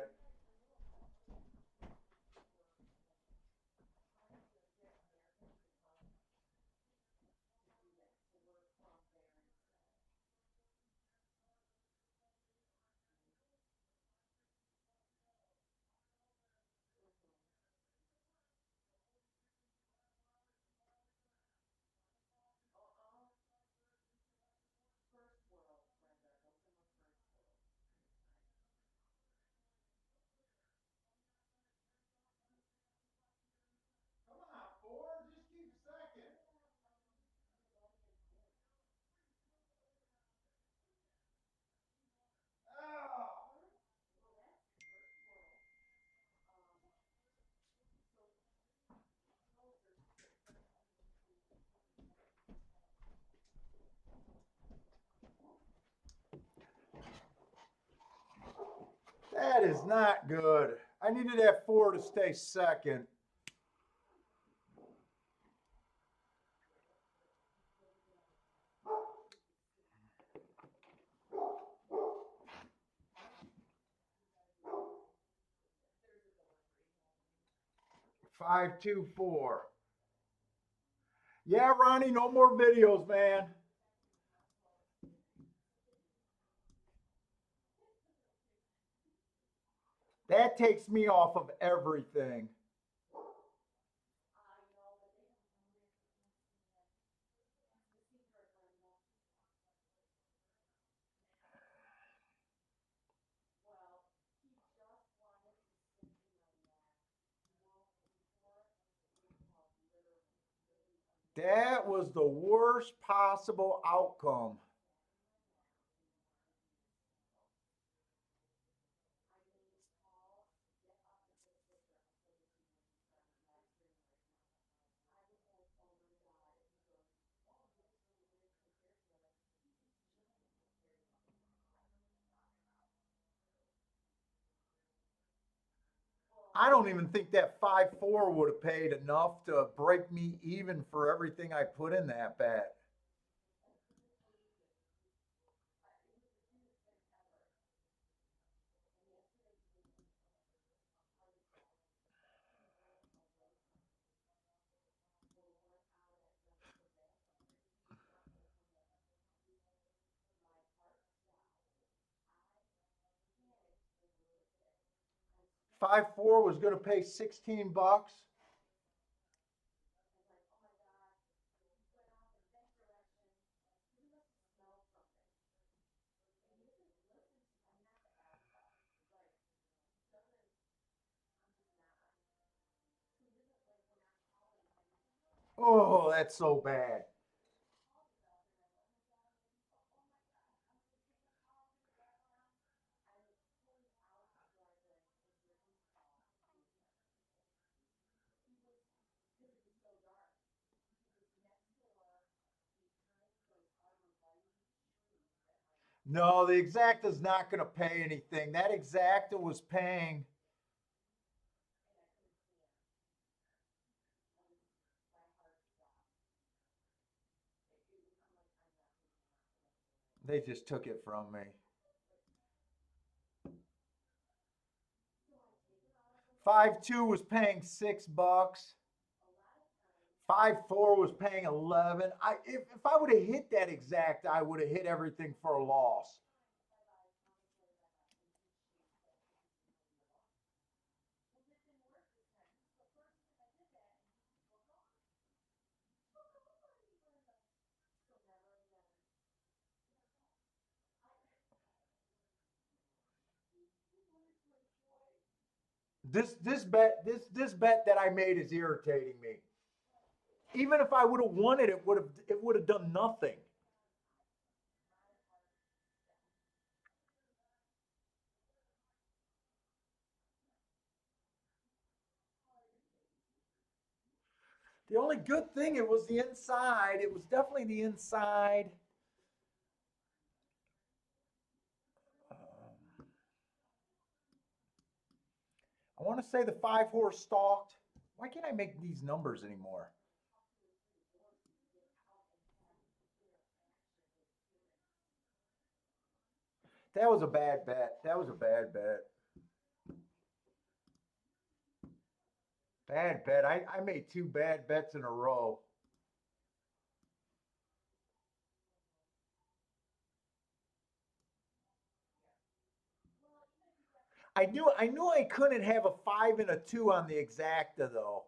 Come on, 4. Just keep second. Oh. That is not good. I needed that 4 to stay second. Five, 2, 4. Yeah, Ronnie, no more videos, man. That takes me off of everything. That was the worst possible outcome. I don't even think that 5-4 would have paid enough to break me even for everything I put in that bet. 5-4 was going to pay 16 bucks. Oh, that's so bad. No, the exacta's not going to pay anything. That exacta was paying. They just took it from me. 5-2 was paying 6 bucks. 5-4 was paying 11. If I would have hit that exact, I would have hit everything for a loss. This bet that I made is irritating me. Even if I would have won it, it would have done nothing. The only good thing it was the inside. It was definitely the inside. I want to say the 5-horse stalked. Why can't I make these numbers anymore? That was a bad bet. That was a bad bet. Bad bet. I made two bad bets in a row. I knew I couldn't have a 5 and a 2 on the exacta though.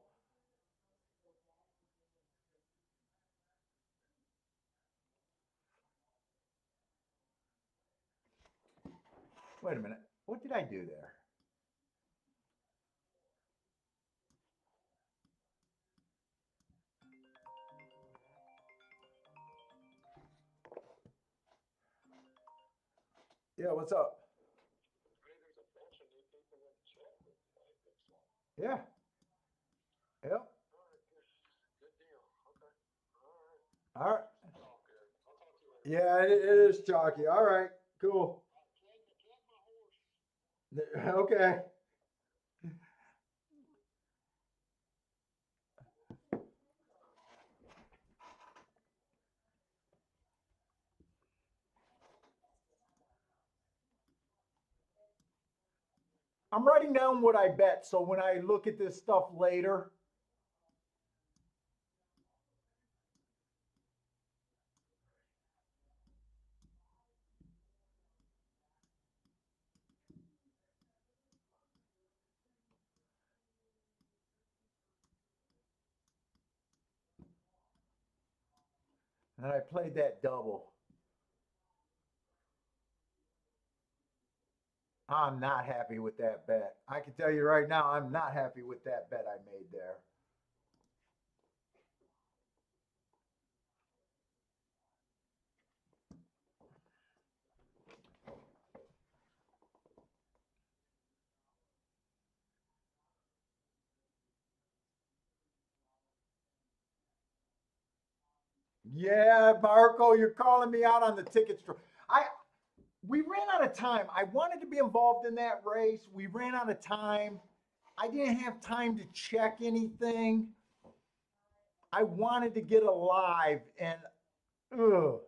Wait a minute. What did I do there? Yeah, what's up? Yeah. Yep. All right. Yeah, it is chalky. All right. Cool. Okay. I'm writing down what I bet so when I look at this stuff later, And I played that double. I'm not happy with that bet. I can tell you right now, I'm not happy with that bet I made there. Yeah, Marco, you're calling me out on the ticket store. I We ran out of time. I wanted to be involved in that race. We ran out of time. I didn't have time to check anything. I wanted to get alive and ugh,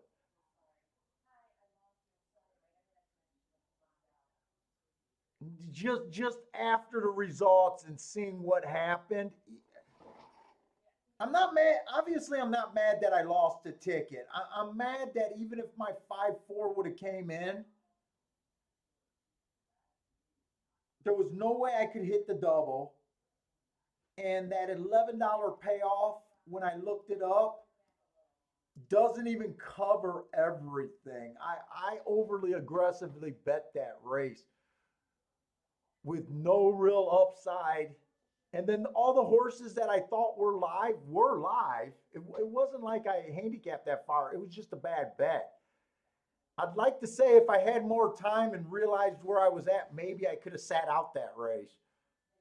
just after the results and seeing what happened. I'm not mad. Obviously, I'm not mad that I lost the ticket. I'm mad that even if my 5-4 would have came in, there was no way I could hit the double. And that $11 payoff, when I looked it up, doesn't even cover everything. I overly aggressively bet that race with no real upside. And then all the horses that I thought were live were live. It wasn't like I handicapped that far. It was just a bad bet. I'd like to say if I had more time and realized where I was at, maybe I could have sat out that race.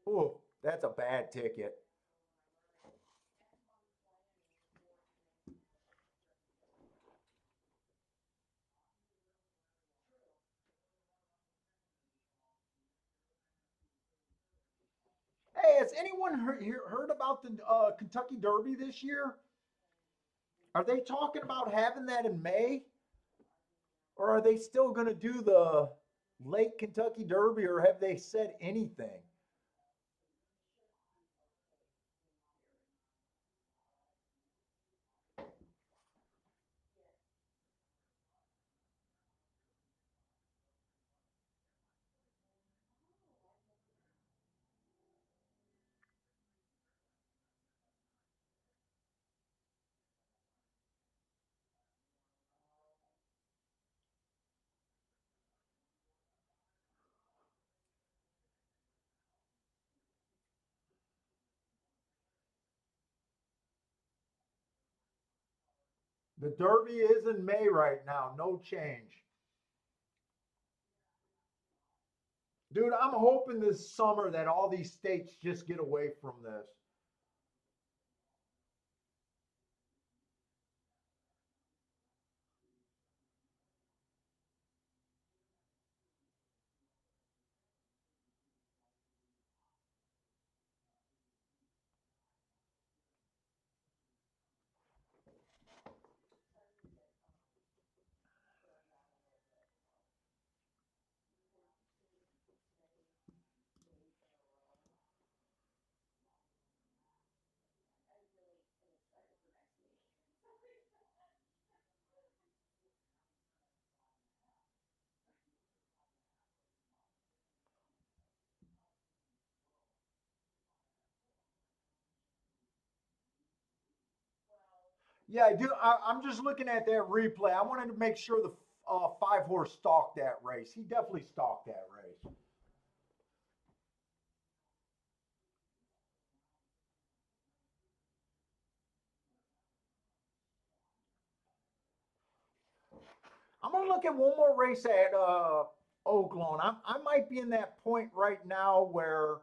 Oh, that's a bad ticket. Hey, has anyone heard about the Kentucky Derby this year? Are they talking about having that in May? Or are they still going to do the late Kentucky Derby, or have they said anything? The Derby is in May right now, no change. Dude, I'm hoping this summer that all these states just get away from this. Yeah, I do. I'm just looking at that replay. I wanted to make sure the 5 horse stalked that race. He definitely stalked that race. I'm gonna look at one more race at Oaklawn. I might be in that point right now where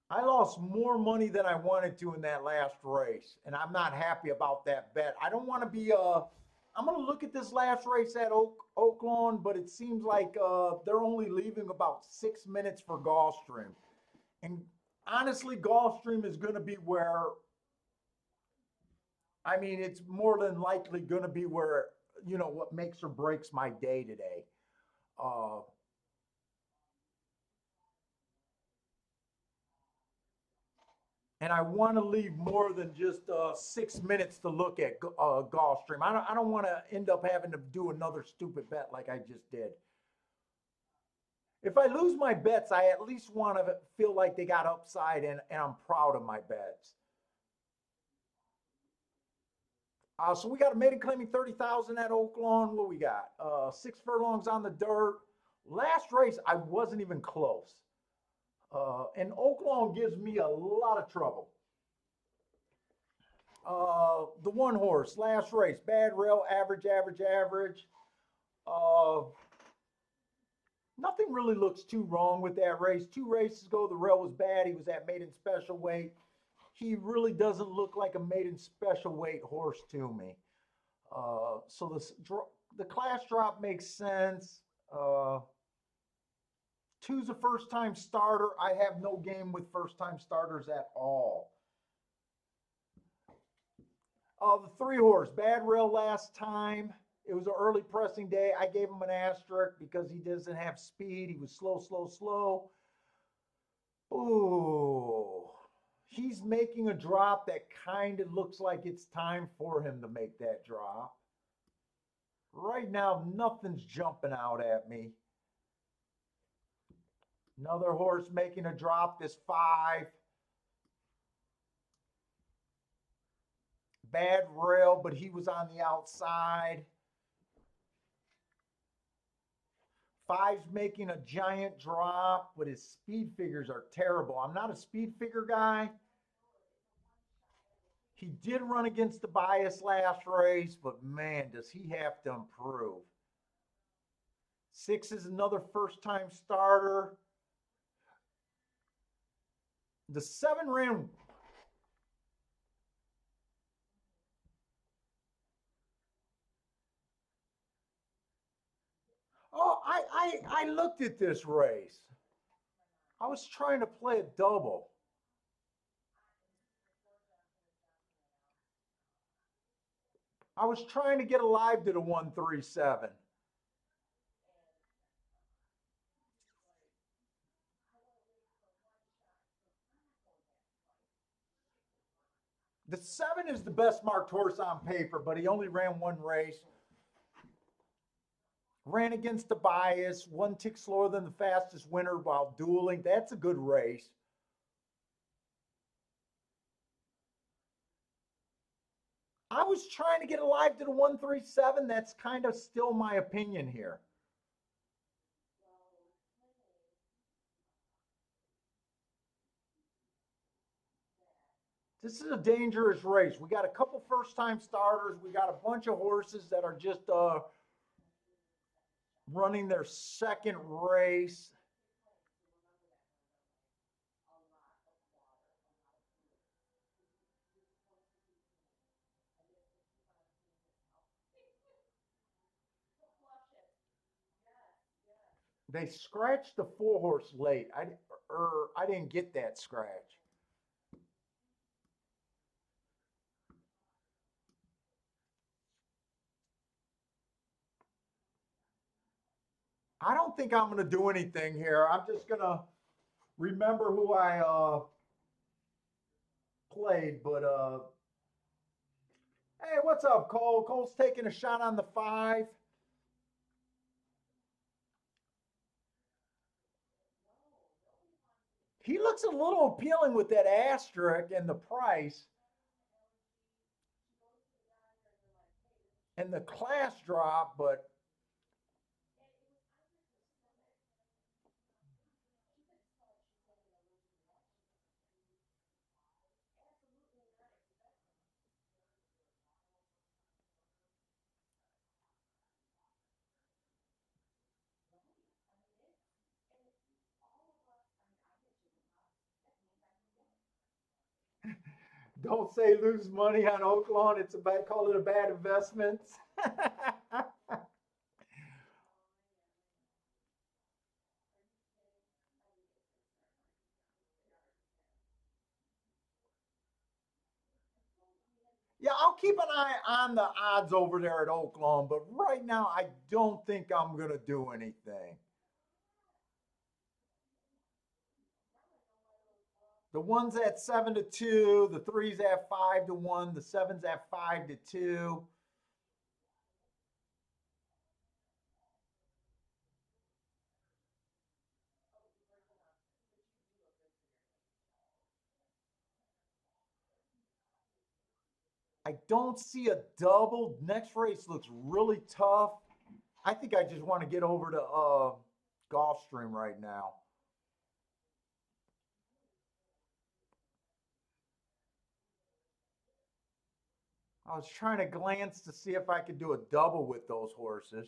I lost more money than I wanted to in that last race, and I'm not happy about that bet. I don't want to be I'm gonna look at this last race at Oaklawn, but it seems like they're only leaving about 6 minutes for Gulfstream, and honestly, Gulfstream is gonna be where I mean, it's more than likely gonna be where what makes or breaks my day today. Uh, and I want to leave more than just 6 minutes to look at Gulfstream. I don't want to end up having to do another stupid bet like I just did. If I lose my bets, I at least want to feel like they got upside and I'm proud of my bets. So we got a maiden claiming 30,000 at Oaklawn. What we got? 6 furlongs on the dirt. Last race, I wasn't even close. And Oaklawn gives me a lot of trouble. The one horse, last race, bad rail, average, average, average. Uh, Nothing really looks too wrong with that race. 2 races ago, the rail was bad. He was at maiden special weight. He really doesn't look like a maiden special weight horse to me. So the class drop makes sense. Uh, Two's a first time starter. I have no game with first time starters at all. The 3 horse, bad rail last time. It was an early pressing day. I gave him an asterisk because he doesn't have speed. He was slow, slow, slow. Ooh, he's making a drop that kind of looks like it's time for him to make that drop. Right now, nothing's jumping out at me. Another horse making a drop, this 5. Bad rail, but he was on the outside. 5's making a giant drop, but his speed figures are terrible. I'm not a speed figure guy. He did run against the bias last race, but man, does he have to improve. 6 is another first time starter. The 7 ran. Oh, I looked at this race. I was trying to play a double. I was trying to get alive to the 137. The 7 is the best marked horse on paper, but he only ran 1 race. Ran against the bias, 1 tick slower than the fastest winner while dueling. That's a good race. I was trying to get alive to the 137. That's kind of still my opinion here. This is a dangerous race. We got a couple first time starters. We got a bunch of horses that are just running their second race. They scratched the 4 horse late. I didn't get that scratch. I don't think I'm going to do anything here. I'm just going to remember who I played. But hey, what's up, Cole? Cole's taking a shot on the 5. He looks a little appealing with that asterisk and the price and the class drop, but don't say lose money on Oaklawn. It's a bad, call it a bad investment. Yeah, I'll keep an eye on the odds over there at Oaklawn, but right now I don't think I'm going to do anything. The one's at 7-2, the three's at 5-1, the seven's at 5-2. I don't see a double. Next race looks really tough. I think I just want to get over to Gulfstream right now. I was trying to glance to see if I could do a double with those horses.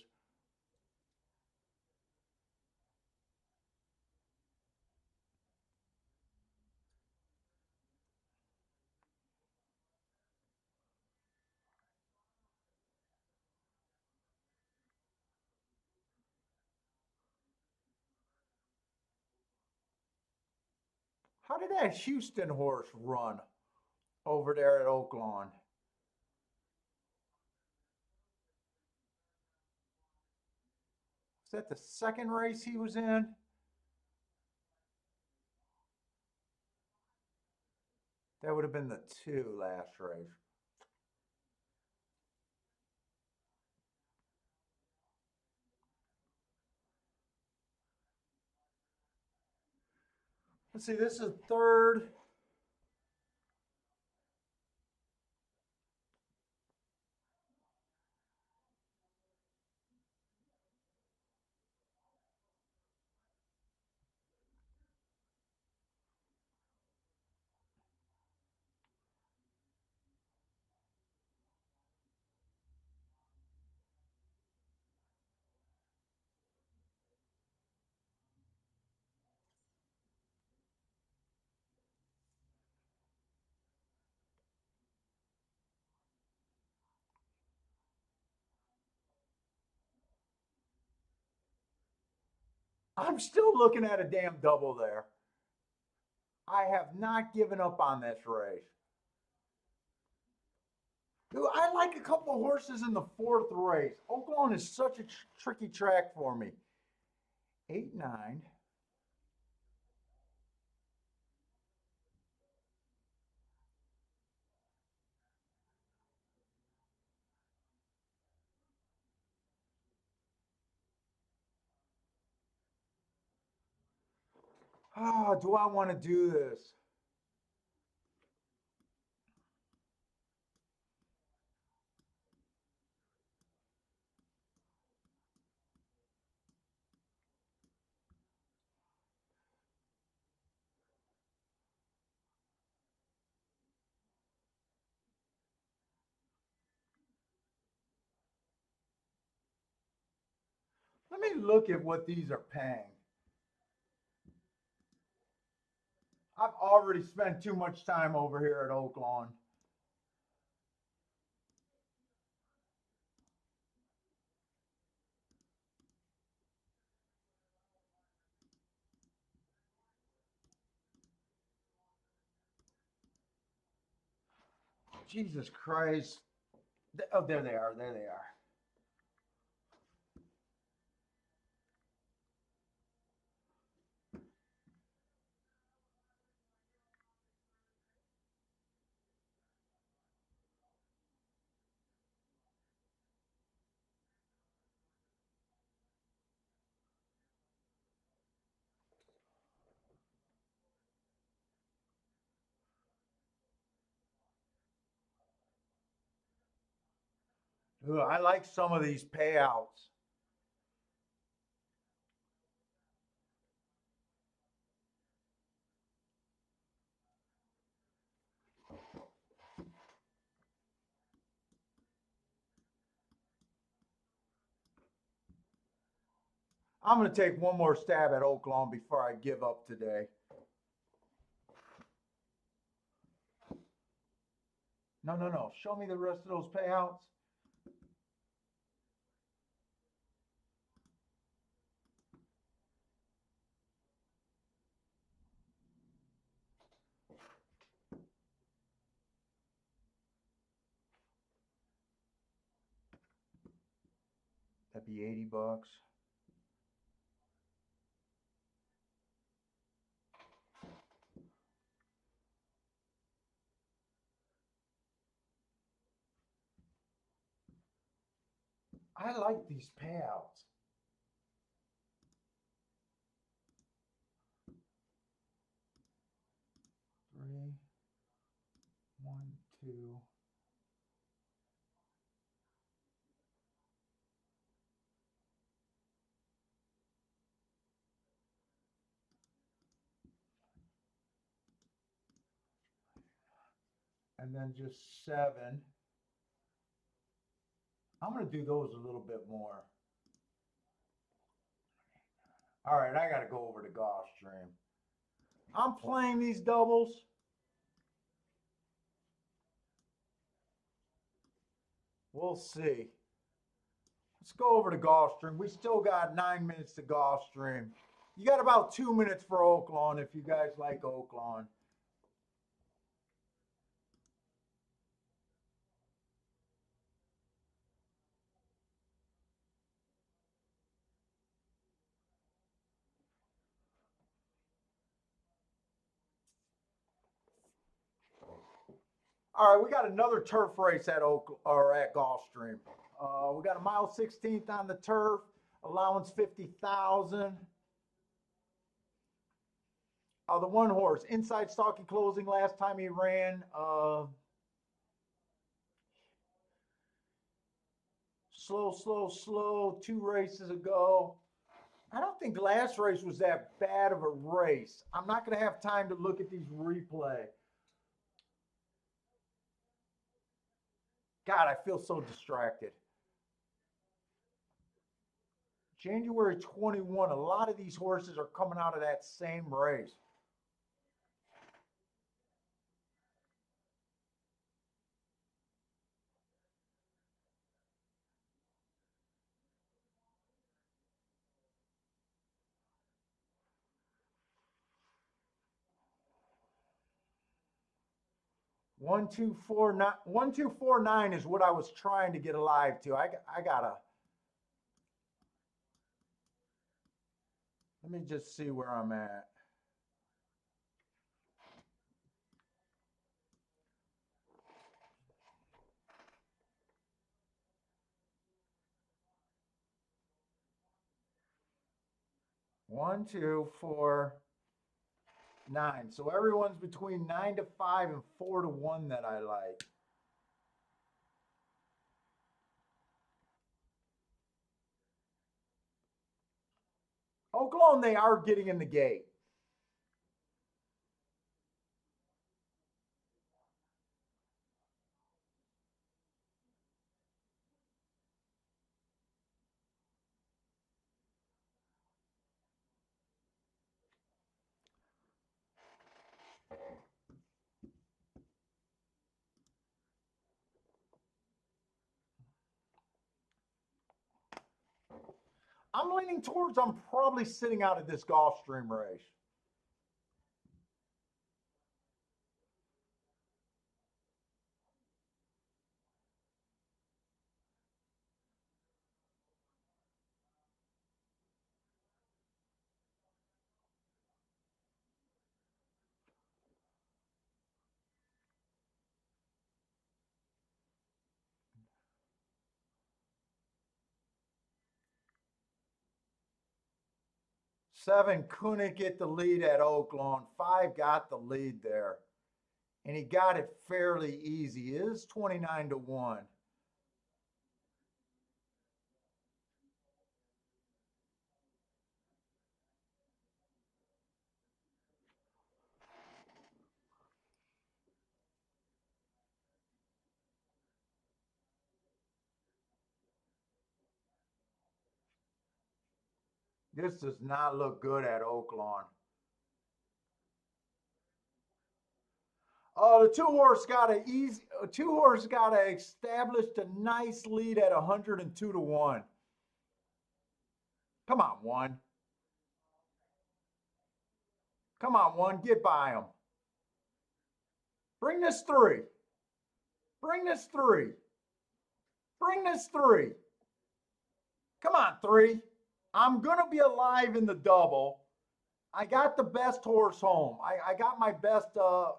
How did that Houston horse run over there at Oaklawn? Was that the second race he was in? That would have been the two last race. Let's see, this is third. I'm still looking at a damn double there. I have not given up on this race. Dude, I like a couple of horses in the fourth race. Oaklawn is such a tricky track for me. 8, 9. Oh, do I want to do this? Let me look at what these are paying. I've already spent too much time over here at Oaklawn. Jesus Christ. Oh, there they are. There they are. Ooh, I like some of these payouts. I'm going to take one more stab at Oaklawn before I give up today. No, no, no. Show me the rest of those payouts. That'd be $80. I like these payouts. 3, 1, 2. and then just 7. I'm going to do those a little bit more. All right, I got to go over to Gulfstream. I'm playing these doubles. We'll see. Let's go over to Gulfstream. We still got 9 minutes to Gulfstream. You got about 2 minutes for Oaklawn if you guys like Oaklawn. All right, we got another turf race at Gulfstream. We got a mile 16th on the turf, allowance 50,000. The one horse, inside stalking closing last time he ran. Slow, 2 races ago. I don't think last race was that bad of a race. I'm not going to have time to look at these replay. God, I feel so distracted. January 21, a lot of these horses are coming out of that same race. One, 2, 4, 9. 1, 2, 4, 9 is what I was trying to get alive to. I gotta. Let me just see where I'm at. One, 2, 4, 9. So everyone's between 9 to 5 and 4 to 1 that I like. Oaklawn, they are getting in the gate. I'm leaning towards I'm probably sitting out of this Gulfstream race. Seven couldn't get the lead at Oaklawn. 5 got the lead there. And he got it fairly easy. It is 29 to 1. This does not look good at Oaklawn. The two horse got a established a nice lead at 102 to 1. Come on, 1. Come on, 1. Get by him. Bring this 3. Bring this 3. Bring this 3. Come on, 3. I'm going to be alive in the double. I got the best horse home. I got my best, the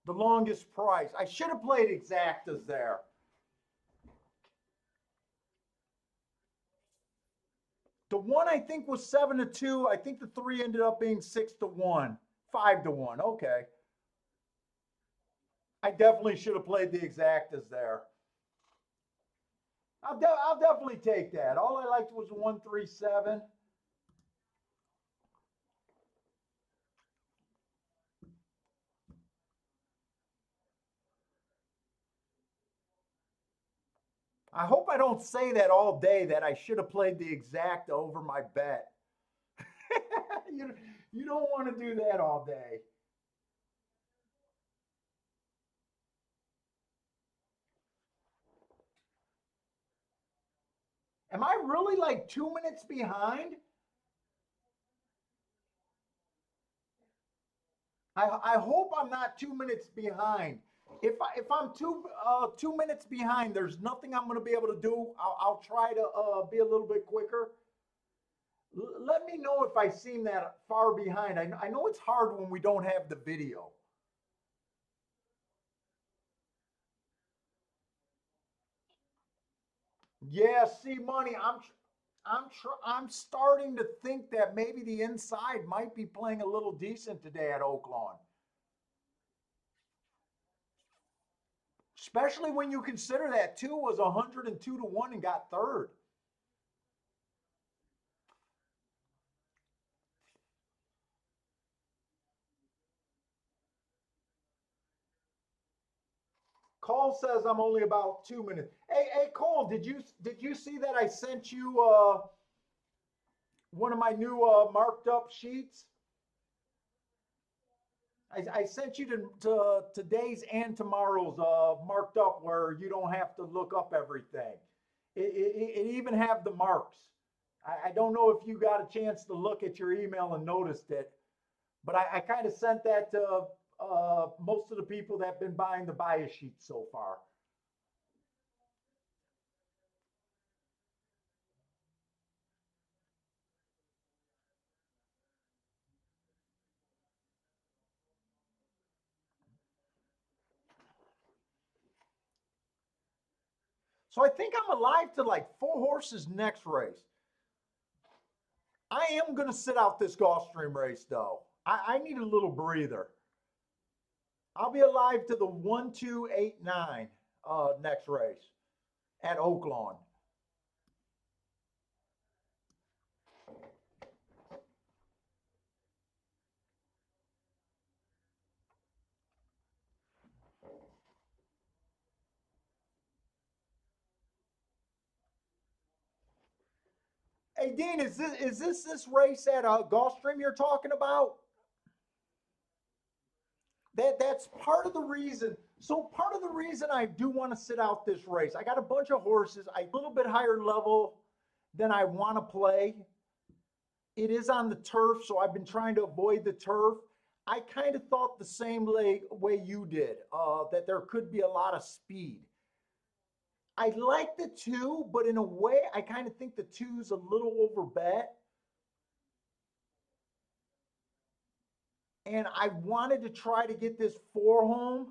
longest price. I should have played exactas there. The 1 I think was 7 to 2. I think the 3 ended up being 6 to 1, 5 to 1. Okay. I definitely should have played the exactas there. I'll definitely take that. All I liked was 137. I hope I don't say that all day that I should have played the exact over my bet. you, you don't want to do that all day. Am I really like 2 minutes behind? I hope I'm not 2 minutes behind. If I'm 2 minutes behind, there's nothing I'm going to be able to do. I'll try to be a little bit quicker. Let me know if I seem that far behind. I know it's hard when we don't have the video. Yeah, see, money. I'm starting to think that maybe the inside might be playing a little decent today at Oaklawn, especially when you consider that two was 102 to 1 and got third. Cole says I'm only about 2 minutes. Hey, Cole, did you see that I sent you one of my new marked up sheets? I sent you to today's and tomorrow's marked up where you don't have to look up everything. It even have the marks. I don't know if you got a chance to look at your email and noticed it, but I kind of sent that to most of the people that have been buying the bias sheet so far. So I think I'm alive to like 4 horses next race. I am going to sit out this Gulfstream race though. I need a little breather. I'll be alive to the 1, 2, 8, 9 next race at Oaklawn. Hey Dean, is this race at Gulfstream you're talking about? That's part of the reason. So part of the reason I do want to sit out this race, I got a bunch of horses. I a little bit higher level than I want to play. It is on the turf, so I've been trying to avoid the turf. I kind of thought the same way you did, that there could be a lot of speed. I like the two, but in a way, I kind of think the two's a little over bet. And I wanted to try to get this four home.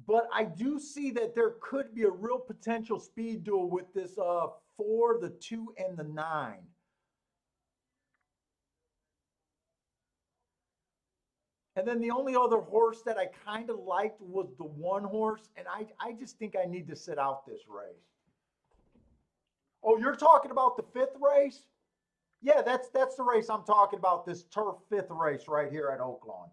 But I do see that there could be a real potential speed duel with this four, the two, and the nine. And then the only other horse that I kind of liked was the one horse, and I just think I need to sit out this race. Oh, you're talking about the fifth race? Yeah, that's the race I'm talking about. This turf fifth race right here at Oaklawn.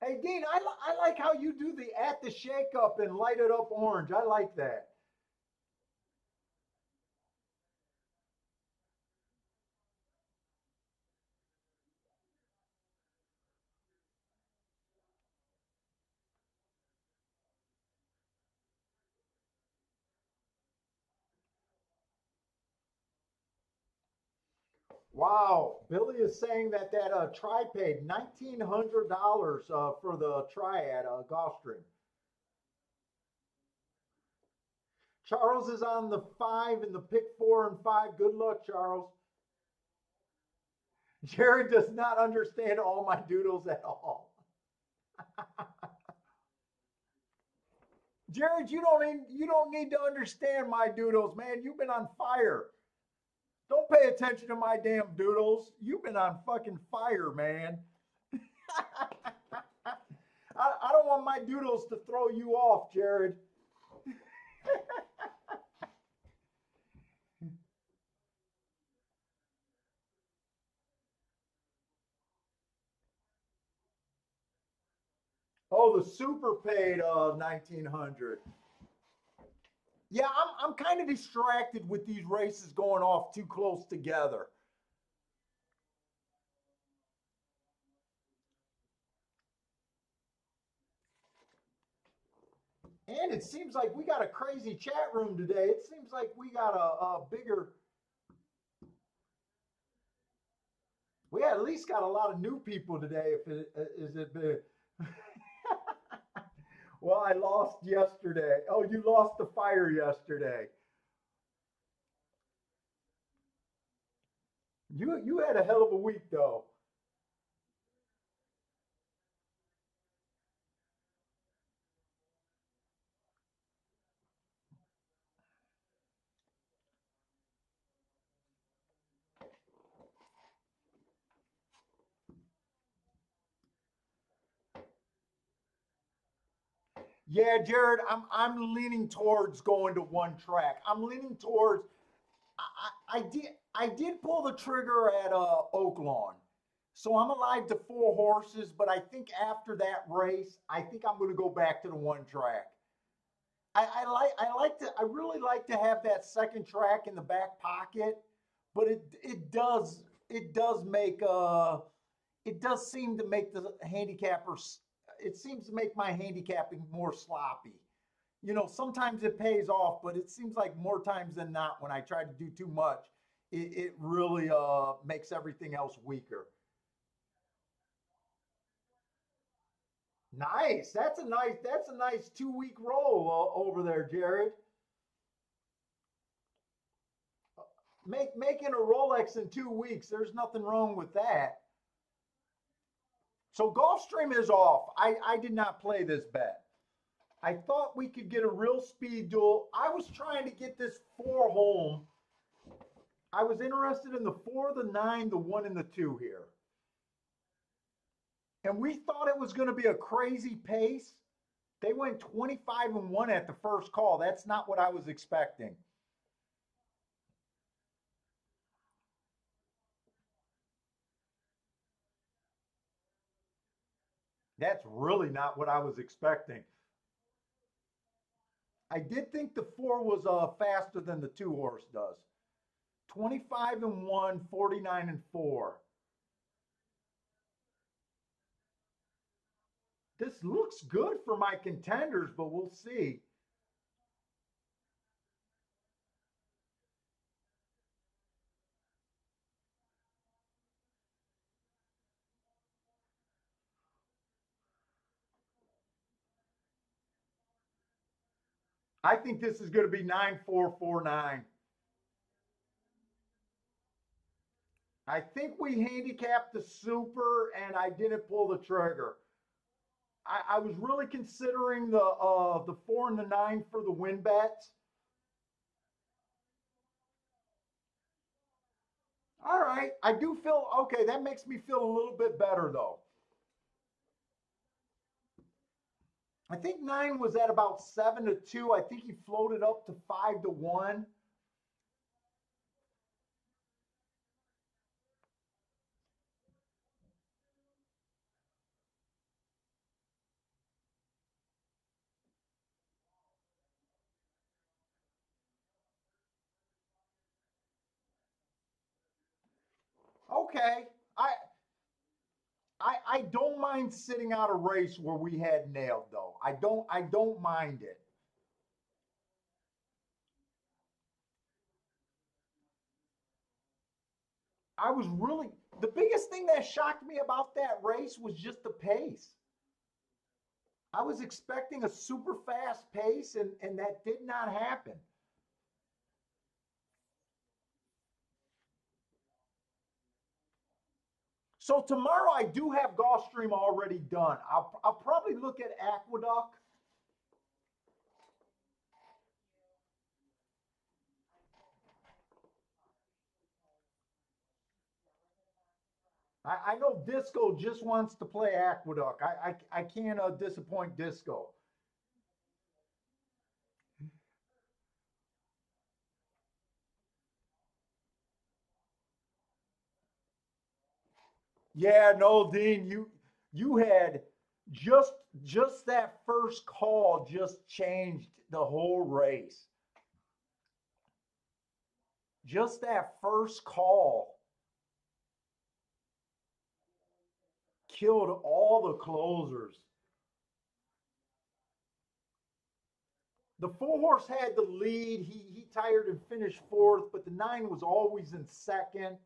Hey Dean, I like how you do the at the shake up and light it up orange. I like that. Wow, Billy is saying that Tri paid $1,900 for the triad Gulfstream. Charles is on the five in the pick 4 and 5. Good luck, Charles. Jared does not understand all my doodles at all. Jared, you don't need to understand my doodles, man. You've been on fire. Don't pay attention to my damn doodles. You've been on fucking fire, man. I don't want my doodles to throw you off, Jared. Oh, the super paid 1900. Yeah, I'm kind of distracted with these races going off too close together. And it seems like we got a crazy chat room today. It seems like we got a bigger, we at least got a lot of new people today. If it is it big. Well, I lost yesterday. Oh, you lost the fire yesterday. You had a hell of a week though. Yeah, Jared, I'm leaning towards going to one track. I'm leaning towards I did pull the trigger at Oaklawn. So I'm alive to four horses, but I think after that race, I think I'm going to go back to the one track. I really like to have that second track in the back pocket, but it does make it does seem to make the handicappers, it seems to make my handicapping more sloppy. Sometimes it pays off, but it seems like more times than not, when I try to do too much, it really makes everything else weaker. Nice. That's a nice 2 week roll over there, Jared. Making a Rolex in 2 weeks. There's nothing wrong with that. So Gulfstream is off. I did not play this bet. I thought we could get a real speed duel. I was trying to get this four home. I was interested in the four, the nine, the one, and the two here. And we thought it was going to be a crazy pace. They went 25-1 at the first call. That's not what I was expecting. That's really not what I was expecting. I did think the four was faster than the two horse does. 25-1, 49-4. This looks good for my contenders, but we'll see. I think this is going to be 9-4-4-9. I think we handicapped the super and I didn't pull the trigger. I was really considering the four and the nine for the win bets. All right. I do feel okay. That makes me feel a little bit better though. I think nine was at about 7-2. I think he floated up to 5-1. Okay. I I don't mind sitting out a race where we had nailed though. I don't mind it. I was really the biggest thing that shocked me about that race was just the pace. I was expecting a super fast pace and that did not happen. So tomorrow I do have Gulfstream already done. I'll probably look at Aqueduct. I know Disco just wants to play Aqueduct. I can't disappoint Disco. Yeah, no, Dean, you had just just that first call just changed the whole race. Just that first call killed all the closers. The four horse had the lead. He tired and finished fourth, but the nine was always in second.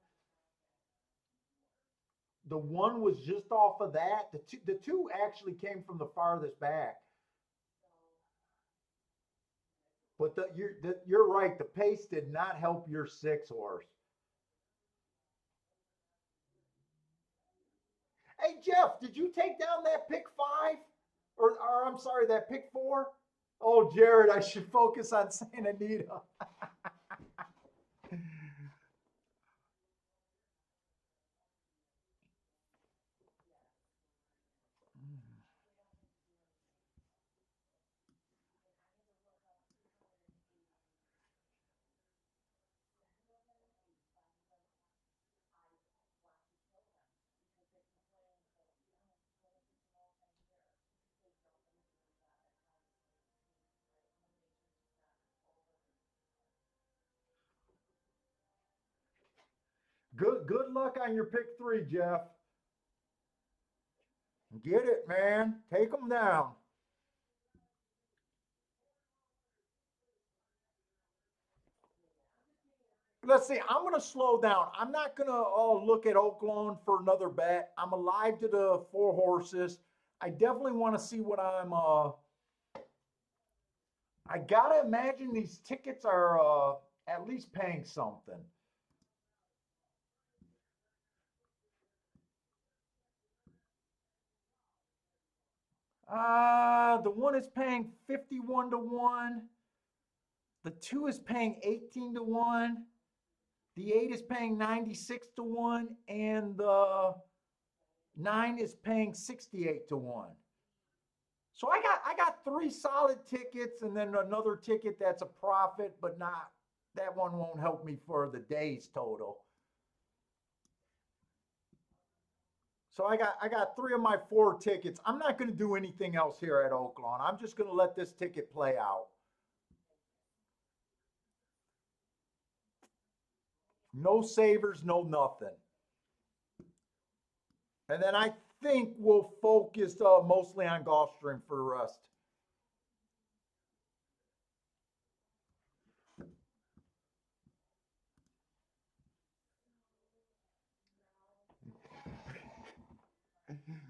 The one was just off of that. The two actually came from the farthest back. But you're right. The pace did not help your six horse. Hey Jeff, did you take down that pick five? Or I'm sorry, that pick four? Oh, Jared, I should focus on Santa Anita. Good luck on your pick three, Jeff. Get it, man. Take them down. Let's see. I'm going to slow down. I'm not going to look at Oaklawn for another bet. I'm alive to the four horses. I definitely want to see what I'm. I gotta imagine these tickets are at least paying something. The one is paying 51 to 1. The two is paying 18 to 1. The eight is paying 96 to 1. And the nine is paying 68 to 1. So I got three solid tickets and then another ticket that's a profit, but not that one won't help me for the day's total. So I got three of my four tickets. I'm not going to do anything else here at Oaklawn. I'm just going to let this ticket play out. No savers, no nothing. And then I think we'll focus mostly on Gulfstream for the rest.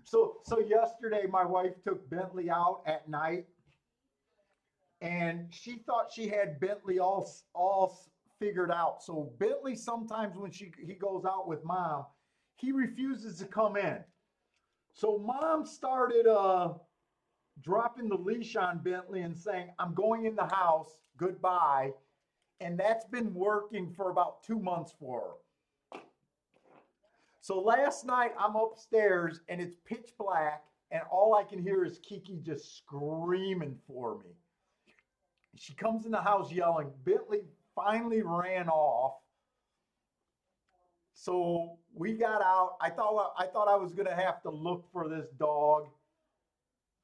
So yesterday my wife took Bentley out at night, and she thought she had Bentley all figured out. So Bentley sometimes when he goes out with mom, he refuses to come in. So mom started dropping the leash on Bentley and saying, "I'm going in the house. Goodbye." And that's been working for about 2 months for her. So last night I'm upstairs and it's pitch black, and all I can hear is Kiki just screaming for me. She comes in the house yelling. Bentley finally ran off. So we got out. I thought I was gonna have to look for this dog,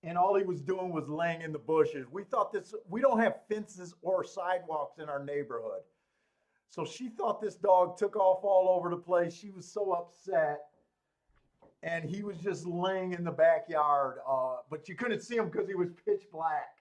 and all he was doing was laying in the bushes. We don't have fences or sidewalks in our neighborhood. So she thought this dog took off all over the place. She was so upset. And he was just laying in the backyard, but you couldn't see him because he was pitch black.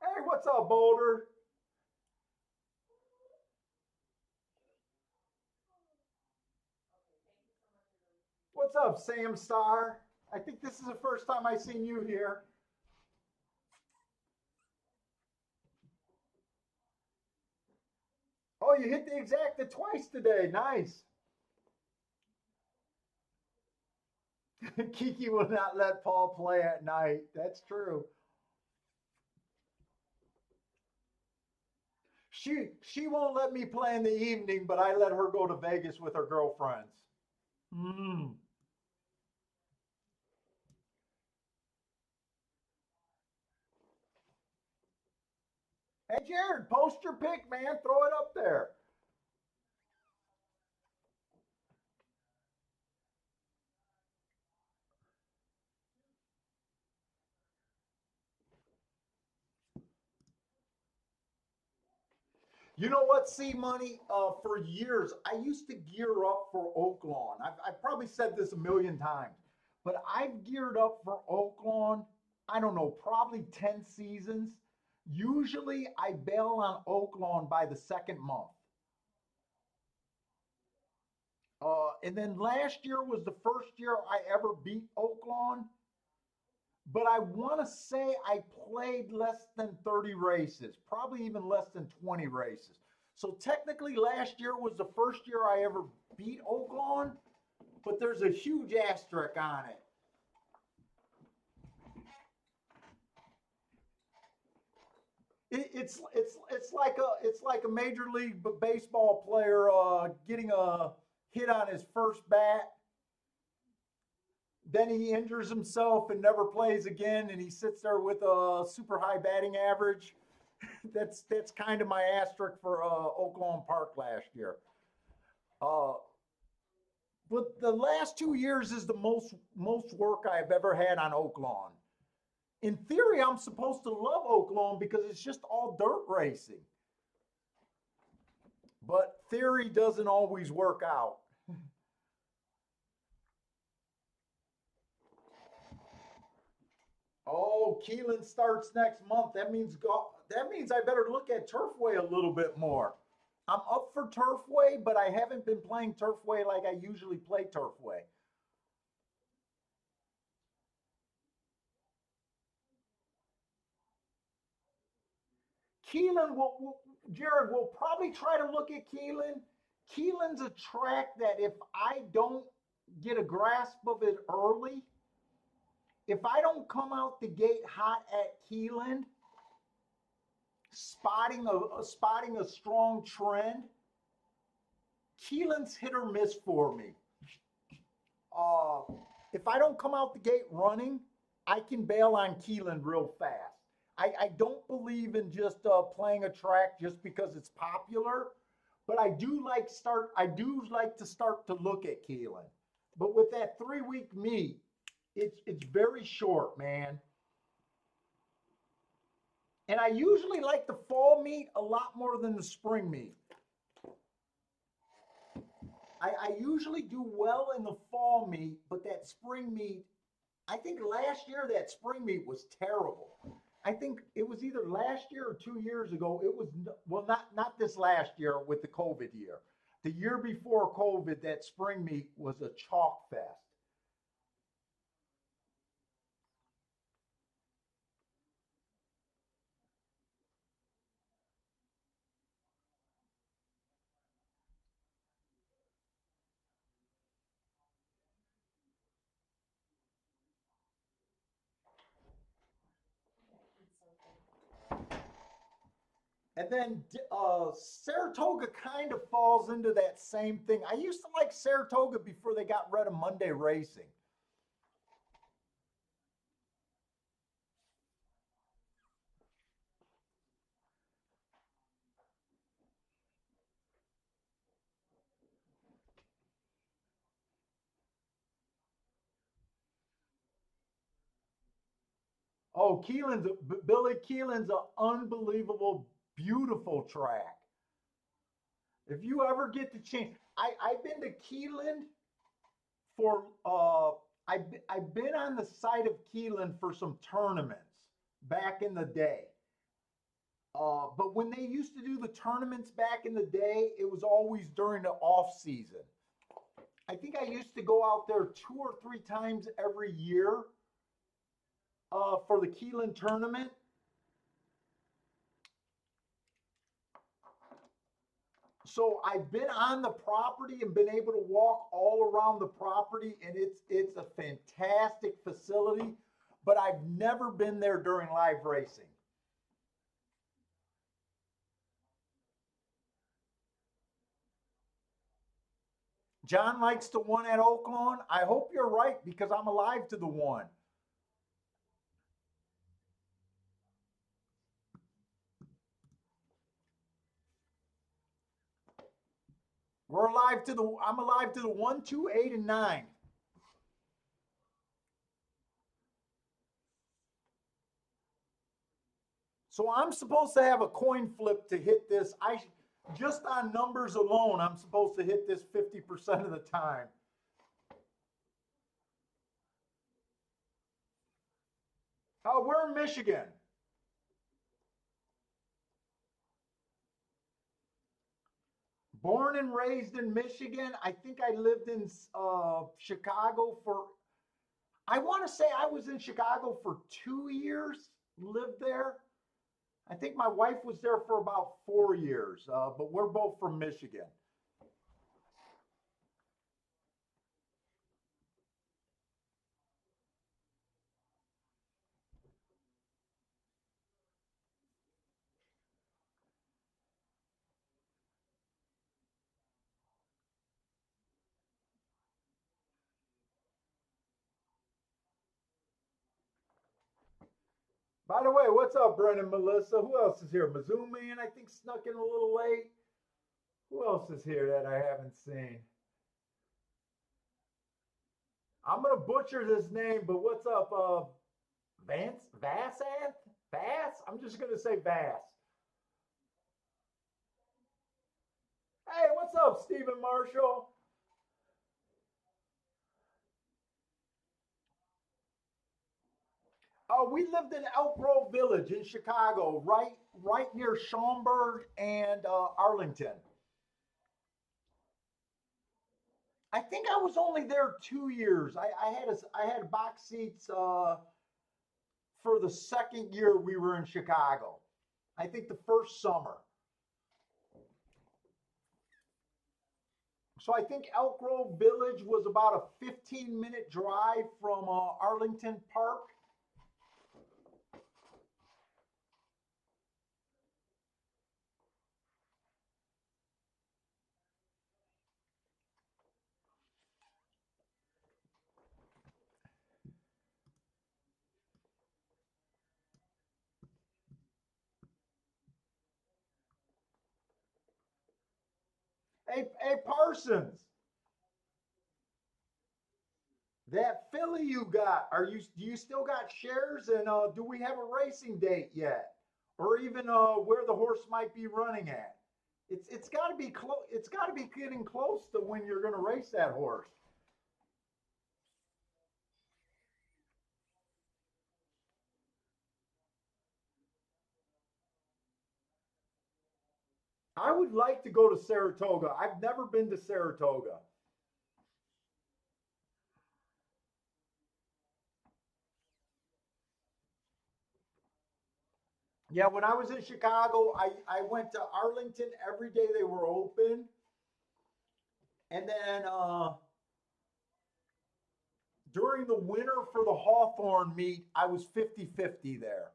Hey, what's up, Boulder? What's up, Sam Star? I think this is the first time I've seen you here. Oh, you hit the exacta twice today. Nice. Kiki will not let Paul play at night. That's true. She won't let me play in the evening, but I let her go to Vegas with her girlfriends. Mm. Hey Jared, post your pic, man. Throw it up there. You know what, C Money? For years, I used to gear up for Oaklawn. I've probably said this a million times, but I've geared up for Oaklawn, I don't know, probably 10 seasons. Usually I bail on Oaklawn by the second month. And then last year was the first year I ever beat Oaklawn, but I want to say I played less than 30 races, probably even less than 20 races. So technically, last year was the first year I ever beat Oaklawn, but there's a huge asterisk on it. It's like a major league baseball player getting a hit on his first bat, then he injures himself and never plays again, and he sits there with a super high batting average. That's kind of my asterisk for Oaklawn Park last year. Uh, but the last 2 years is the most work I've ever had on Oaklawn. In theory, I'm supposed to love Oaklawn because it's just all dirt racing. But theory doesn't always work out. Oh, Keelan starts next month. That means I better look at Turfway a little bit more. I'm up for Turfway, but I haven't been playing Turfway like I usually play Turfway. Jared, we'll probably try to look at Keelan. Keelan's a track that if I don't get a grasp of it early, if I don't come out the gate hot at Keelan, spotting a strong trend, Keelan's hit or miss for me. Uh, if I don't come out the gate running, I can bail on Keelan real fast. I don't believe in just playing a track just because it's popular, but I do like to start to look at Keelan. But with that 3 week meet, it's very short, man. And I usually like the fall meet a lot more than the spring meet. I usually do well in the fall meet, but that spring meet, I think last year that spring meet was terrible. I think it was either last year or 2 years ago. It was well, not this last year with the COVID year. The year before COVID, that spring meet was a chalk fest. And then Saratoga kind of falls into that same thing. I used to like Saratoga before they got rid of Monday racing. Oh, Billy Keelan's an unbelievable, beautiful track. If you ever get the chance, I've been to Keelan for I've been on the site of Keelan for some tournaments back in the day. But when they used to do the tournaments back in the day, it was always during the off season. I think I used to go out there 2 or 3 times every year for the Keelan tournament. So I've been on the property and been able to walk all around the property, and it's a fantastic facility, but I've never been there during live racing. John likes the one at Oaklawn. I hope you're right because I'm alive to the one. We're alive to the I'm alive to the 1, 2, 8, and 9. So I'm supposed to have a coin flip to hit this. I just on numbers alone, I'm supposed to hit this 50% of the time. Oh, we're in Michigan. Born and raised in Michigan. I think I lived in Chicago for, I want to say I was in Chicago for 2 years, lived there. I think my wife was there for about 4 years, but we're both from Michigan. By the way, what's up, Brennan, Melissa? Who else is here? Mizzou Man, I think, snuck in a little late. Who else is here that I haven't seen? I'm gonna butcher this name, but what's up, Vance Vassanth? Vass? I'm just gonna say Vass. Hey, what's up, Stephen Marshall? We lived in Elk Grove Village in Chicago, right near Schaumburg and Arlington. I think I was only there 2 years. I had box seats for the second year we were in Chicago. I think the first summer. So I think Elk Grove Village was about a 15-minute drive from Arlington Park. Hey, Parsons, that filly you got, do you still got shares? And do we have a racing date yet, or even where the horse might be running at? It's got to be close. It's got to be getting close to when you're going to race that horse. I would like to go to Saratoga. I've never been to Saratoga. Yeah, when I was in Chicago, I went to Arlington every day they were open. And then during the winter for the Hawthorne meet, I was 50-50 there.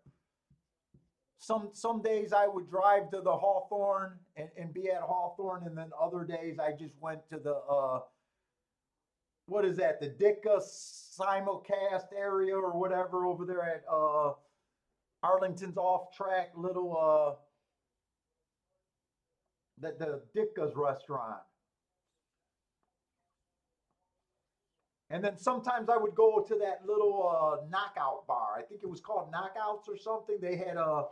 Some days I would drive to the Hawthorne and be at Hawthorne, and then other days I just went to the what is that, the Ditka simulcast area or whatever over there at Arlington's off track little the Ditka's restaurant. And then sometimes I would go to that little knockout bar. I think it was called Knockouts or something. They had a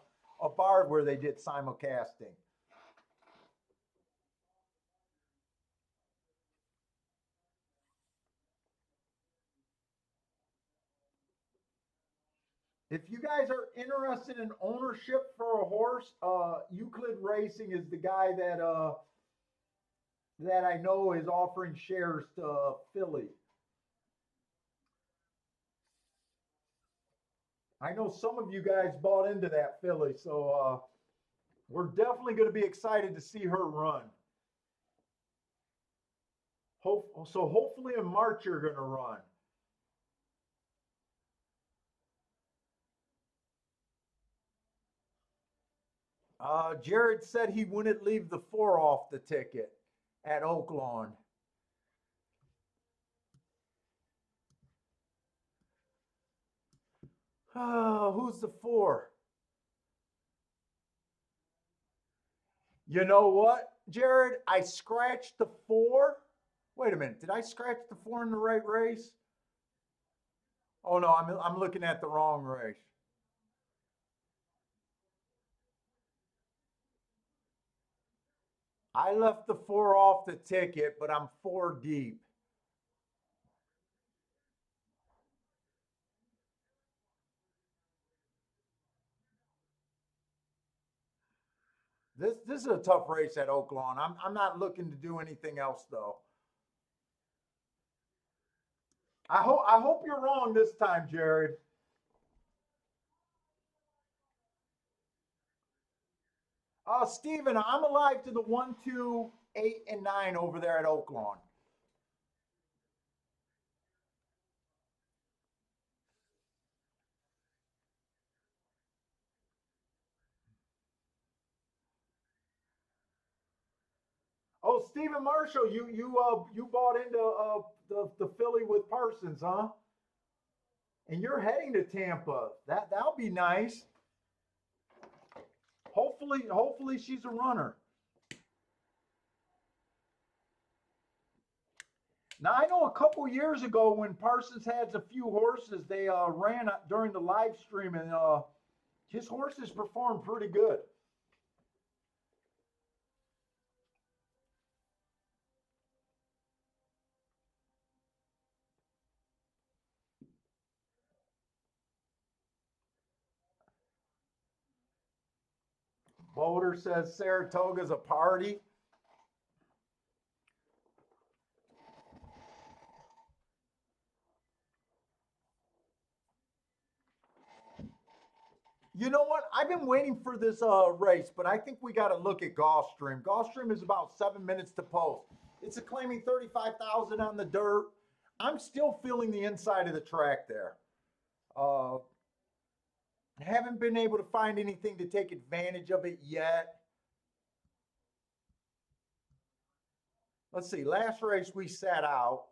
bar where they did simulcasting. If you guys are interested in ownership for a horse, Euclid Racing is the guy that I know is offering shares to Philly. I know some of you guys bought into that Philly, so we're definitely going to be excited to see her run. So hopefully in March you're going to run. Jared said he wouldn't leave the 4 off the ticket at Oaklawn. Oh, who's the 4? You know what, Jared? I scratched the 4. Wait a minute. Did I scratch the 4 in the right race? Oh no, I'm looking at the wrong race. I left the 4 off the ticket, but I'm 4 deep. This is a tough race at Oaklawn. I'm not looking to do anything else though. I hope you're wrong this time, Jared. Steven, I'm alive to the 1, 2, 8, and 9 over there at Oaklawn. Oh, Stephen Marshall, you bought into the Philly with Parsons, huh? And you're heading to Tampa. That'll be nice. Hopefully she's a runner. Now I know a couple years ago when Parsons had a few horses, they ran during the live stream, and his horses performed pretty good. Boulder says Saratoga's a party. You know what? I've been waiting for this race, but I think we got to look at Gulfstream. Gulfstream is about 7 minutes to post. It's a claiming 35,000 on the dirt. I'm still feeling the inside of the track there. Uh, haven't been able to find anything to take advantage of it yet. Let's see. Last race we sat out,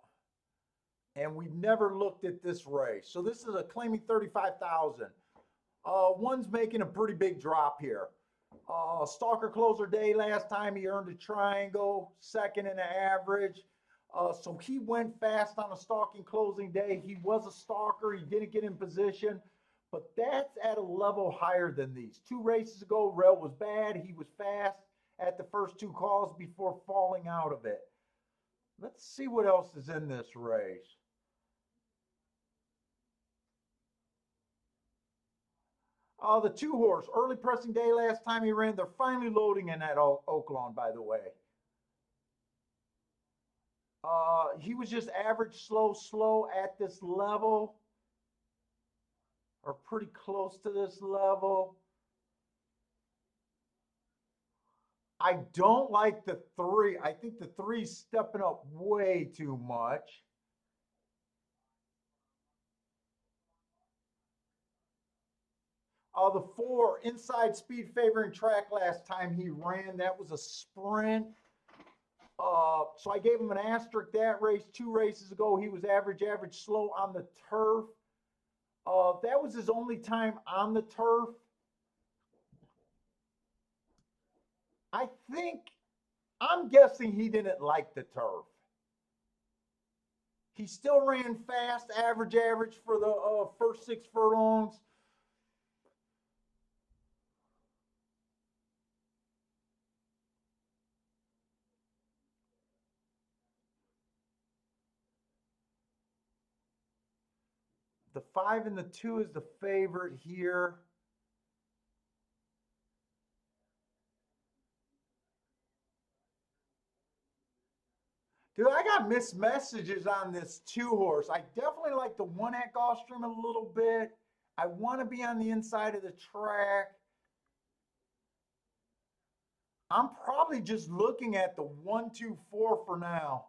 and we've never looked at this race. So this is a claiming 35,000. One's making a pretty big drop here. Stalker closer day last time, he earned a triangle, second in the average. So he went fast on a stalking closing day. He was a stalker. He didn't get in position, but that's at a level higher than these. 2 races ago, Rail was bad. He was fast at the first 2 calls before falling out of it. Let's see what else is in this race. The 2 horse, early pressing day last time he ran. They're finally loading in at Oaklawn, by the way. He was just average, slow at this level, or pretty close to this level. I don't like the 3. I think the 3's stepping up way too much. The 4, inside speed favoring track last time he ran. That was a sprint. So I gave him an asterisk that race. 2 races ago, he was average, slow on the turf. That was his only time on the turf. I think, I'm guessing he didn't like the turf. He still ran fast, average for the first 6 furlongs. The 5 and the 2 is the favorite here. Dude, I got mixed messages on this 2 horse. I definitely like the 1 at Gulfstream a little bit. I want to be on the inside of the track. I'm probably just looking at the 1, 2, 4 for now.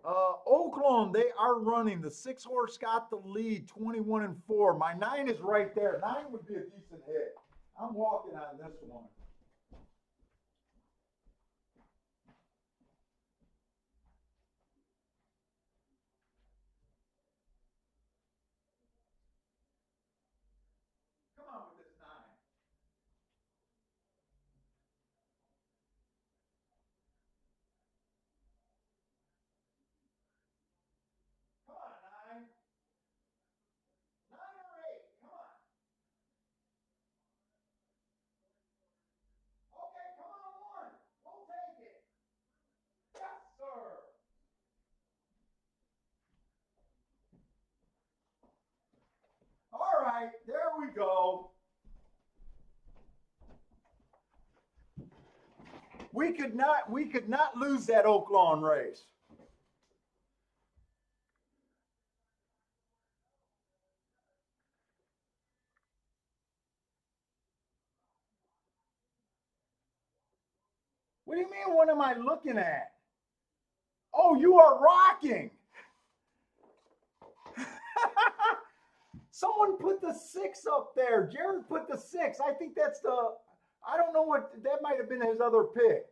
Oaklawn, they are running. The 6-horse got the lead, 21-4. My 9 is right there. 9 would be a decent hit. I'm walking on this one. Come on with this 9. Come on, 9. 9 or 8. Come on. Okay, come on, 1. We'll take it. Yes, sir. All right, there we go. We could not lose that Oaklawn race. What do you mean? What am I looking at? Oh, you are rocking. Someone put the 6 up there. Jared put the 6. I think that's the. I don't know what that might have been his other pick.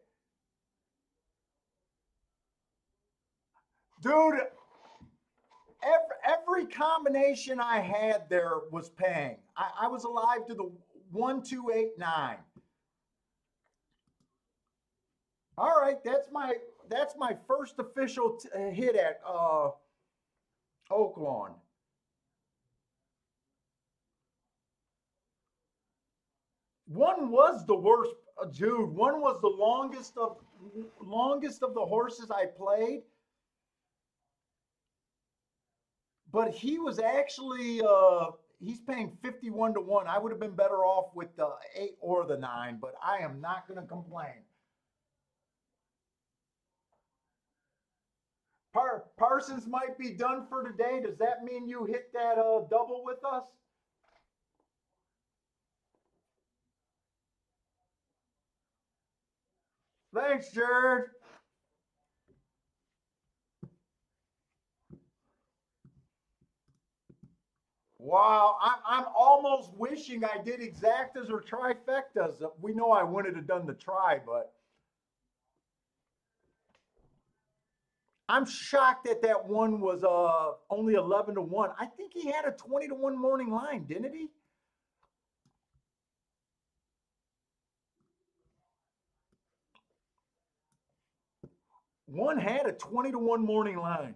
Dude, every combination I had there was paying. I was alive to the 1, 2, 8, 9. All right, that's my first official hit at Oaklawn. One was the worst, Jude. One was the longest of the horses I played, but he was actually he's paying 51-1. I would have been better off with the 8 or the 9, but I am not going to complain. Parsons might be done for today. Does that mean you hit that double with us? Thanks, Jared. Wow, I'm almost wishing I did exactas or trifectas. We know I wanted to done the try, but I'm shocked that that one was only 11-1. I think he had a 20-1 morning line, didn't he? One had a 20-1 morning line.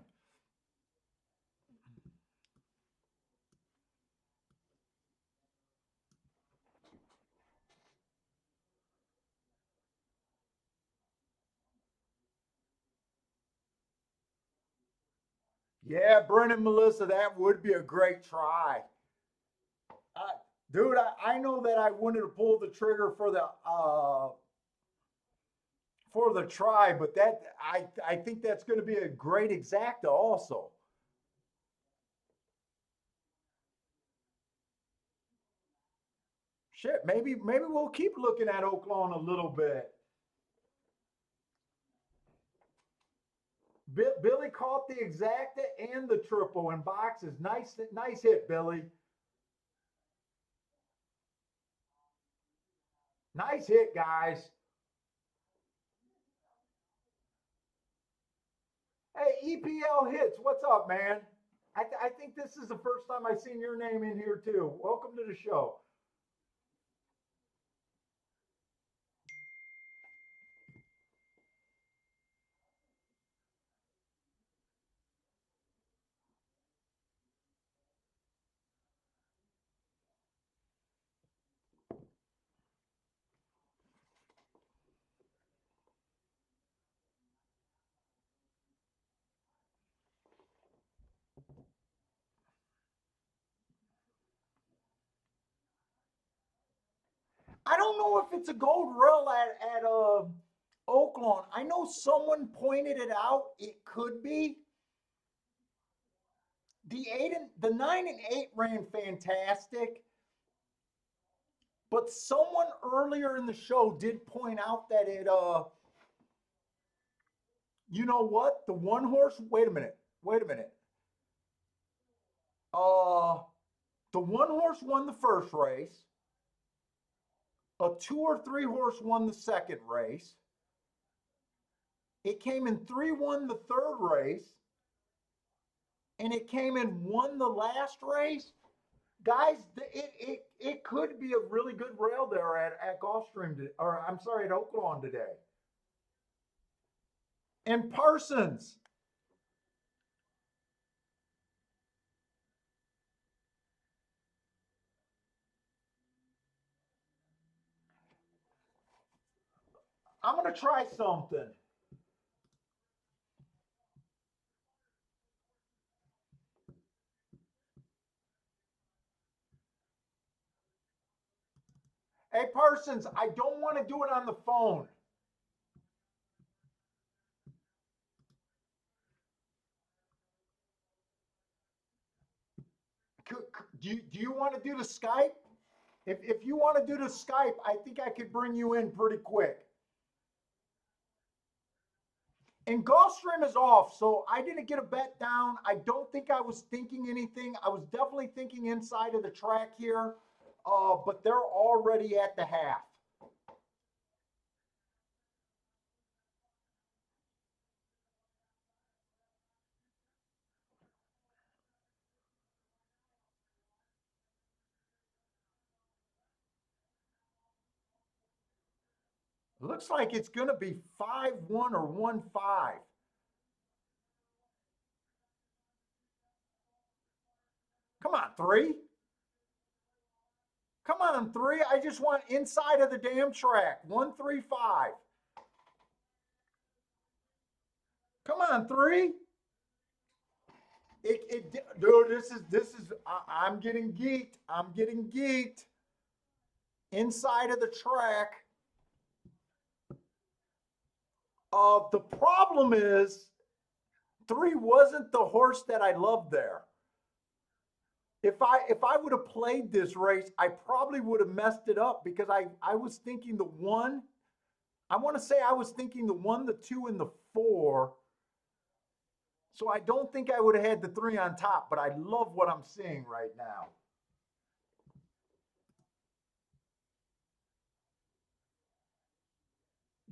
Yeah, Brennan, Melissa, that would be a great try. Uh, Dude, I know that I wanted to pull the trigger for the try, but I think that's going to be a great exacta also. Shit, maybe we'll keep looking at Oaklawn a little bit. Billy caught the exacta and the triple in boxes. Nice hit, Billy. Nice hit, guys. Hey, EPL hits. What's up, man? I think this is the first time I've seen your name in here too. Welcome to the show. I don't know if it's a gold rail at Oaklawn. I know someone pointed it out. It could be the 9 and 8 ran fantastic, but someone earlier in the show did point out that You know what? The one horse, wait a minute. Wait a minute. Uh, the one horse won the first race. A two or three horse won the second race. It came in 3-1 the third race. And it came in won the last race. Guys, it could be a really good rail there at Gulfstream, or I'm sorry, at Oaklawn today. And Parsons, I'm going to try something. Hey, Parsons, I don't want to do it on the phone. Do you want to do the Skype? If you want to do the Skype, I think I could bring you in pretty quick. And Gulfstream is off, so I didn't get a bet down. I don't think I was thinking anything. I was definitely thinking inside of the track here, but they're already at the half. Looks like it's going to be 5-1 or 1-5. Come on, 3. Come on, 3. I just want inside of the damn track. 1-3-5. Come on, 3. Dude, this is. I'm getting geeked. I'm getting geeked. Inside of the track. The problem is 3 wasn't the horse that I loved there. If I would have played this race, I probably would have messed it up because I was thinking the 1. I want to say I was thinking the 1, the 2, and the 4. So I don't think I would have had the 3 on top, but I love what I'm seeing right now.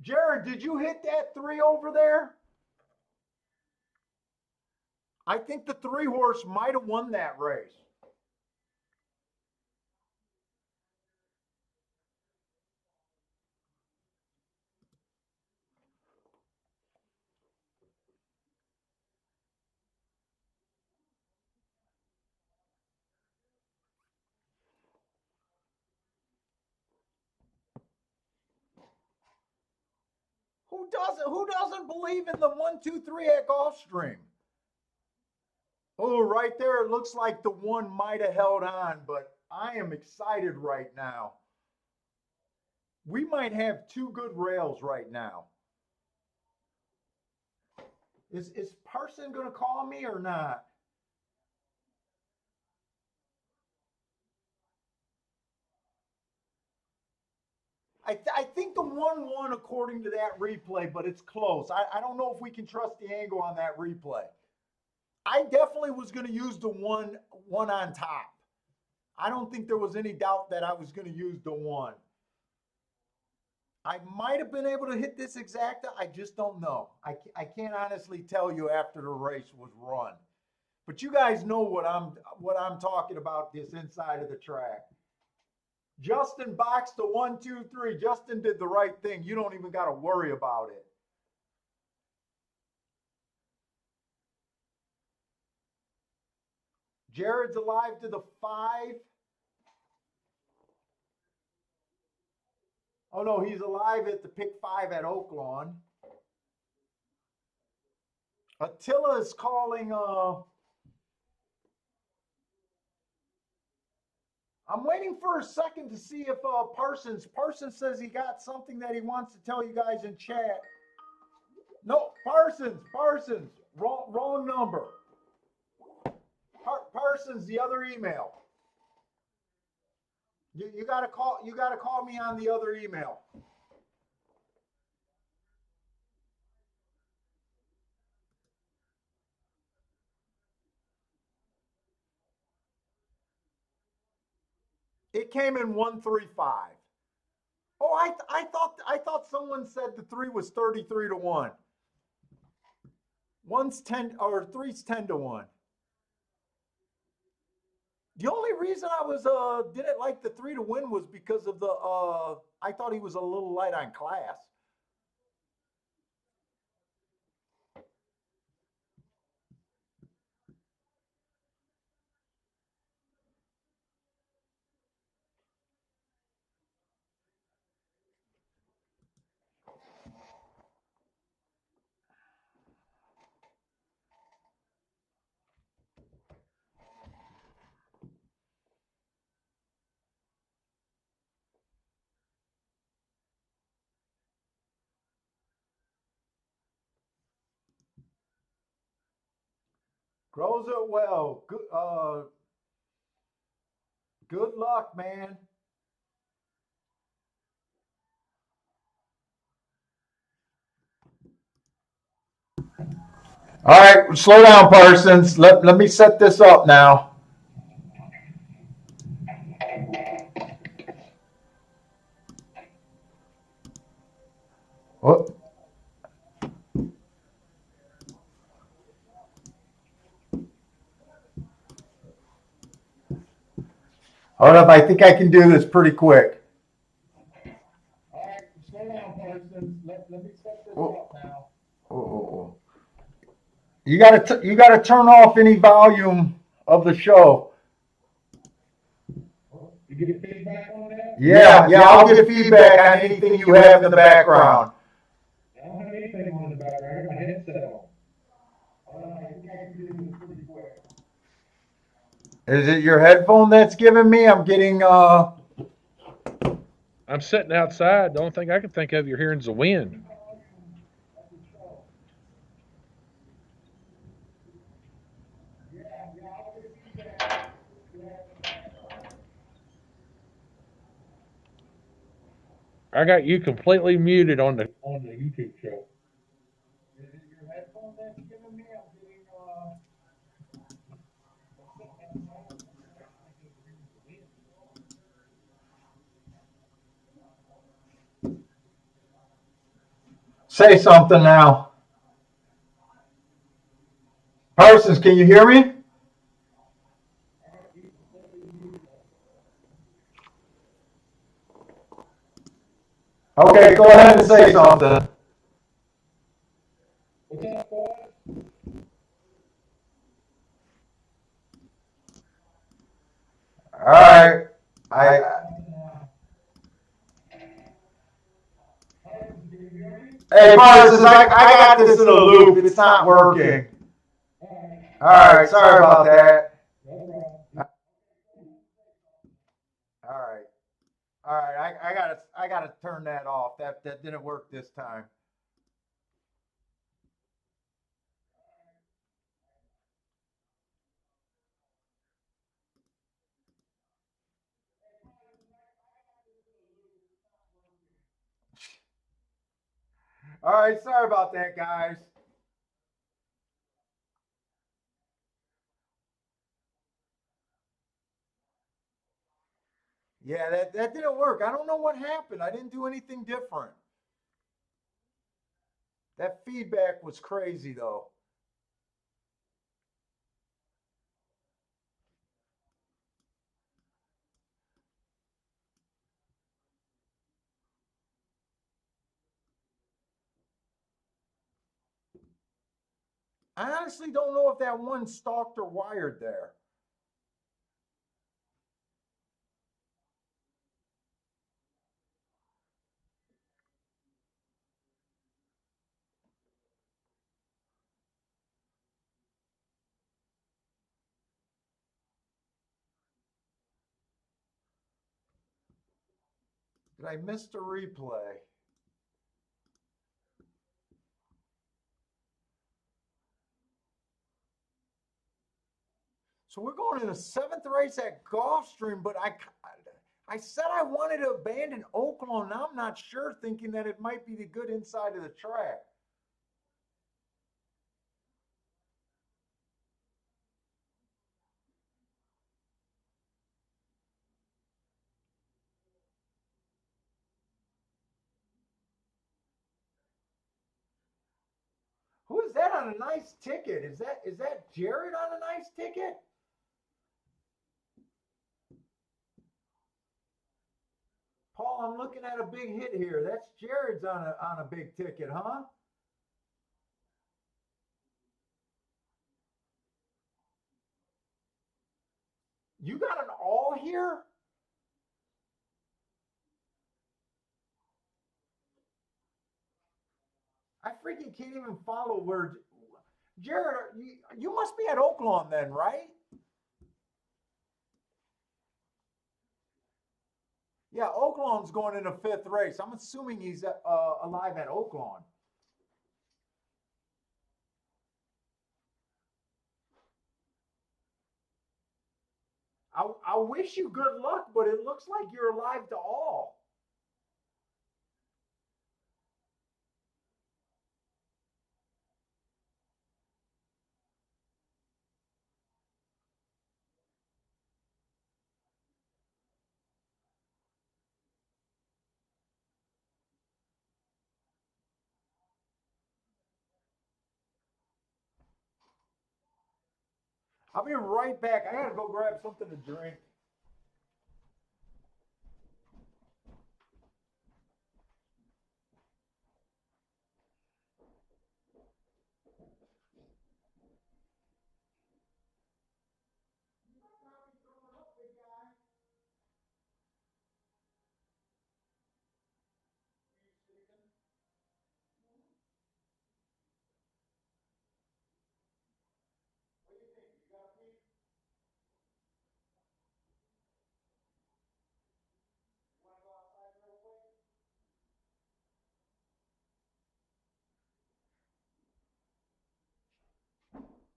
Jared, did you hit that 3 over there? I think the 3 horse might have won that race. Who doesn't believe in the 1-2-3 at Gulfstream? Oh, right there, it looks like the 1 might have held on, but I am excited right now. We might have 2 good rails right now. Is Parson going to call me or not? I think the 1-1 according to that replay, but it's close. I don't know if we can trust the angle on that replay. I definitely was going to use the 1 on top. I don't think there was any doubt that I was going to use the 1. I might have been able to hit this exacta. I just don't know. I can't honestly tell you after the race was run. But you guys know what I'm talking about this inside of the track. Justin boxed the 1-2-3. Justin did the right thing. You don't even got to worry about it. Jared's alive to the 5. Oh no, he's alive at the pick 5 at Oaklawn. Attila is calling. I'm waiting for a second to see if Parsons says he got something that he wants to tell you guys in chat. No, Parsons, wrong number. Parsons, the other email. You gotta call me on the other email. It came in 135. Oh, I thought someone said the 3 was 33 to 1. One's 10 or 3's 10 to 1. The only reason I was didn't like the 3 to win was because of the I thought he was a little light on class. Grows it well. Good luck, man. All right, slow down, Parsons. Let me set this up now. Oh, hold up, I think I can do this pretty quick. All right, slow down, Parsons. Let me set this up now. Oh. You gotta turn off any volume of the show. You get feedback on that? Yeah, I'll get feedback on anything you have in the background. I don't have anything on the background. I got my headset on. I think I can do this pretty quick. Is it your headphone that's giving me? I'm getting I'm sitting outside. The only thing I can think of you're hearing is the wind. I got you completely muted on the YouTube show. Is it your headphone that's giving me? I'm getting say something now. Parsons, can you hear me? Okay, go ahead and say something. All right. I Hey, Parsons, I got this in a loop. It's not working. All right, sorry about that. All right. All right, I gotta turn that off. That didn't work this time. All right, sorry about that, guys. Yeah, that didn't work. I don't know what happened. I didn't do anything different. That feedback was crazy though. I honestly don't know if that one stalked or wired there. Did I miss the replay? So we're going to the seventh race at Gulfstream, but I said I wanted to abandon Oaklawn. Now I'm not sure, thinking that it might be the good inside of the track. that on a nice ticket? Is that Jared on a nice ticket? Paul, I'm looking at a big hit here. That's Jared's on a big ticket, huh? You got an all here? I freaking can't even follow where Jared. You must be at Oaklawn then, right? Yeah, Oaklawn's going in a fifth race. I'm assuming he's alive at Oaklawn. I wish you good luck, but it looks like you're alive to all. I'll be right back. I gotta go grab something to drink.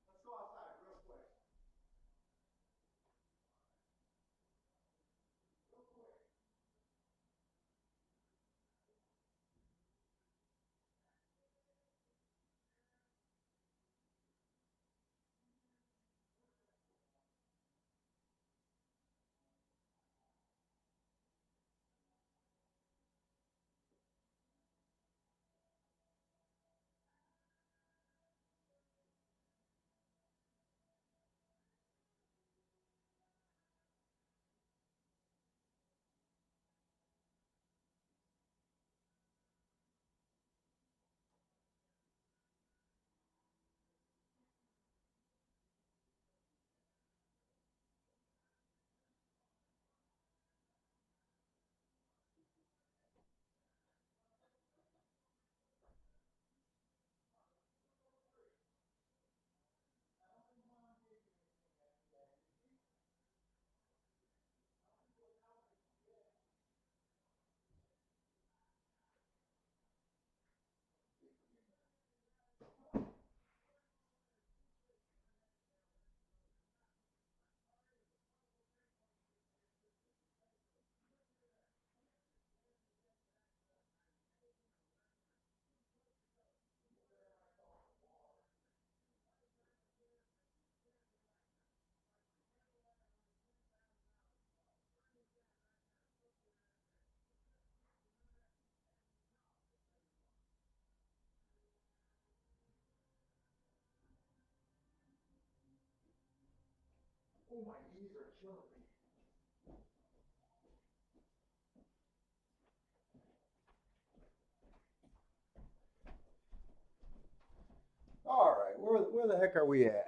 Let's go outside real quick. Oh, my knees are killing me. All right, where the heck are we at?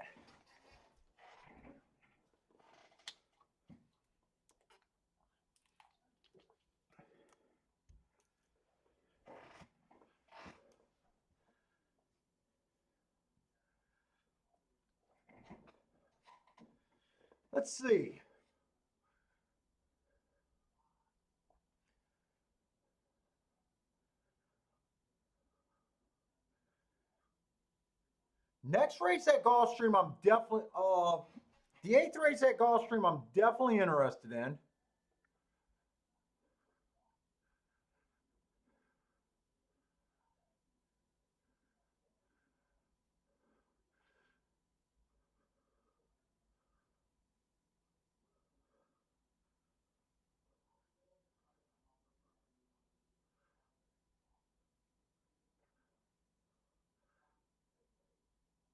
Let's see. Next race at Gulfstream, I'm definitely the eighth race at Gulfstream, I'm definitely interested in.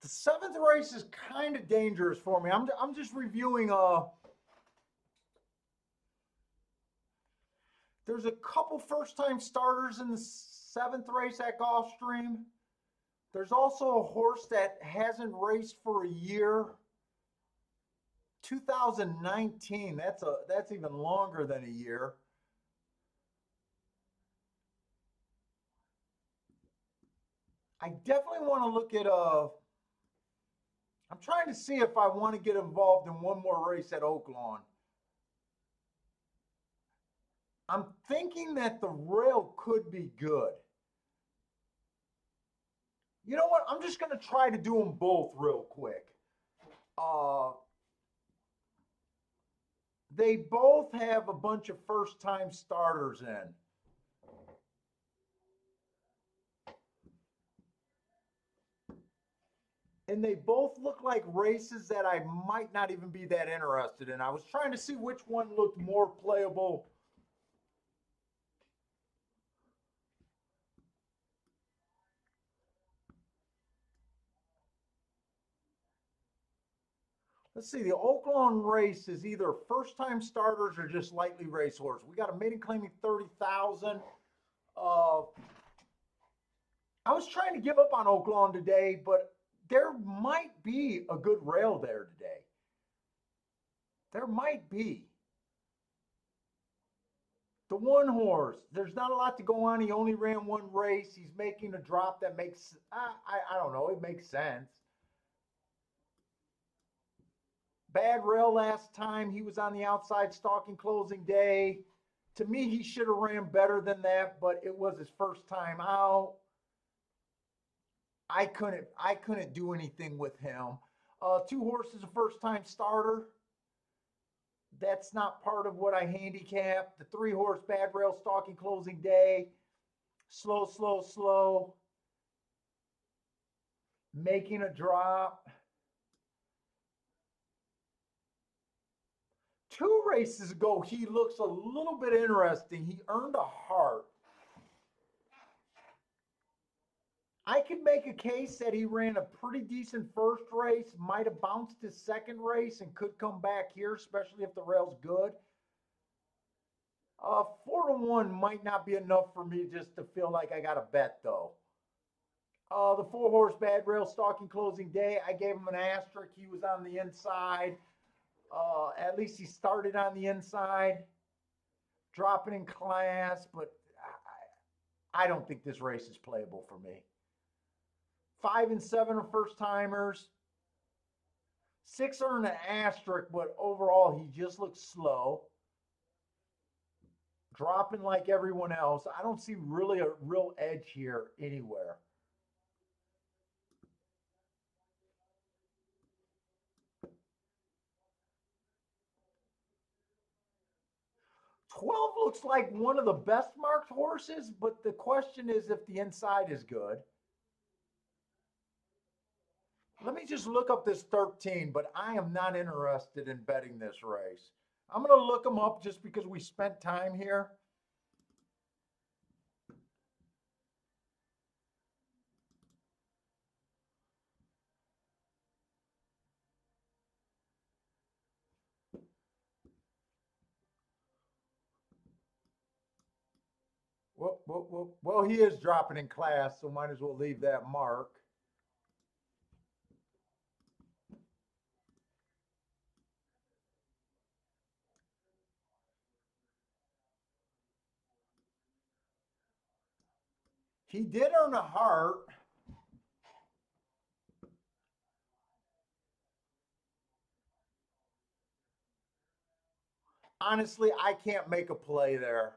The seventh race is kind of dangerous for me. I'm just reviewing. There's a couple first-time starters in the seventh race at Gulfstream. There's also a horse that hasn't raced for a year. 2019. That's even longer than a year. I definitely want to look at I'm trying to see if I want to get involved in one more race at Oaklawn. I'm thinking that the rail could be good. You know what? I'm just going to try to do them both real quick. They both have a bunch of first-time starters in. And they both look like races that I might not even be that interested in. I was trying to see which one looked more playable. Let's see, the Oaklawn race is either first-time starters or just lightly racehorse. We got a maiden claiming 30,000. I was trying to give up on Oaklawn today, but there might be a good rail there today. There might be. The one horse, there's not a lot to go on. He only ran one race. He's making a drop that makes, I don't know, it makes sense. Bad rail last time. He was on the outside stalking closing day. To me, he should have ran better than that, but it was his first time out. I couldn't do anything with him. Two horses, a first time starter. That's not part of what I handicap. The three horse bad rail stalking closing day. Slow, slow, slow. Making a drop. 2 races ago, he looks a little bit interesting. He earned a heart. I could make a case that he ran a pretty decent first race, might have bounced his second race, and could come back here, especially if the rail's good. 4-1 might not be enough for me just to feel like I got a bet, though. The 4-horse bad rail stalking closing day, I gave him an asterisk. He was on the inside. At least he started on the inside, dropping in class, but I don't think this race is playable for me. 5 and 7 are first timers. 6 are an asterisk, but overall he just looks slow. Dropping like everyone else. I don't see really a real edge here anywhere. $12 looks like one of the best marked horses, but the question is if the inside is good. Let me just look up this 13, but I am not interested in betting this race. I'm going to look them up just because we spent time here. Whoop, whoop, whoop. Well, he is dropping in class, so might as well leave that mark. He did earn a heart. Honestly, I can't make a play there.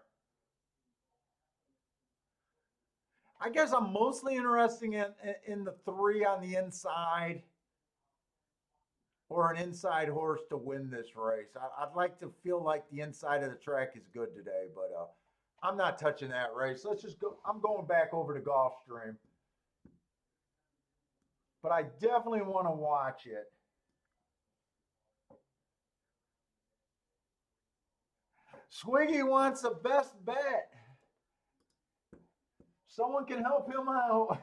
I guess I'm mostly interested in the 3 on the inside or an inside horse to win this race. I'd like to feel like the inside of the track is good today, but I'm not touching that race. Let's just go. I'm going back over to Gulfstream. But I definitely want to watch it. Swiggy wants a best bet. Someone can help him out.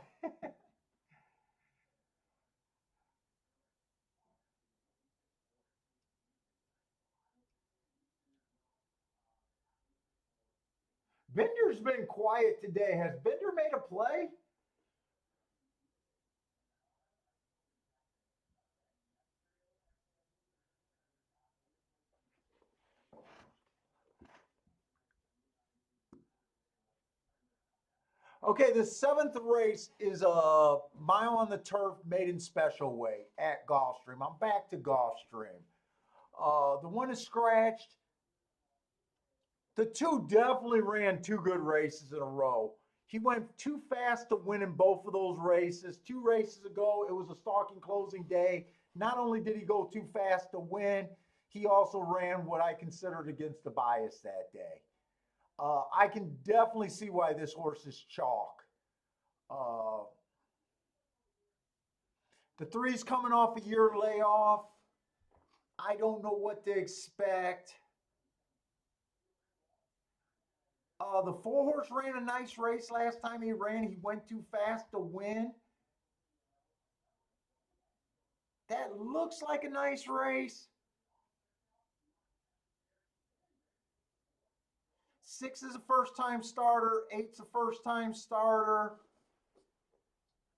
Bender's been quiet today. Has Bender made a play? Okay, the seventh race is a mile on the turf maiden special weight at Gulfstream. I'm back to Gulfstream. The one is scratched. The two definitely ran two good races in a row. He went too fast to win in both of those races. 2 races ago, it was a stalking closing day. Not only did he go too fast to win, he also ran what I considered against the bias that day. I can definitely see why this horse is chalk. Uh, the three's coming off a year layoff. I don't know what to expect. The four horse ran a nice race last time he ran. He went too fast to win. That looks like a nice race. 6 is a first time starter. 8's a first time starter.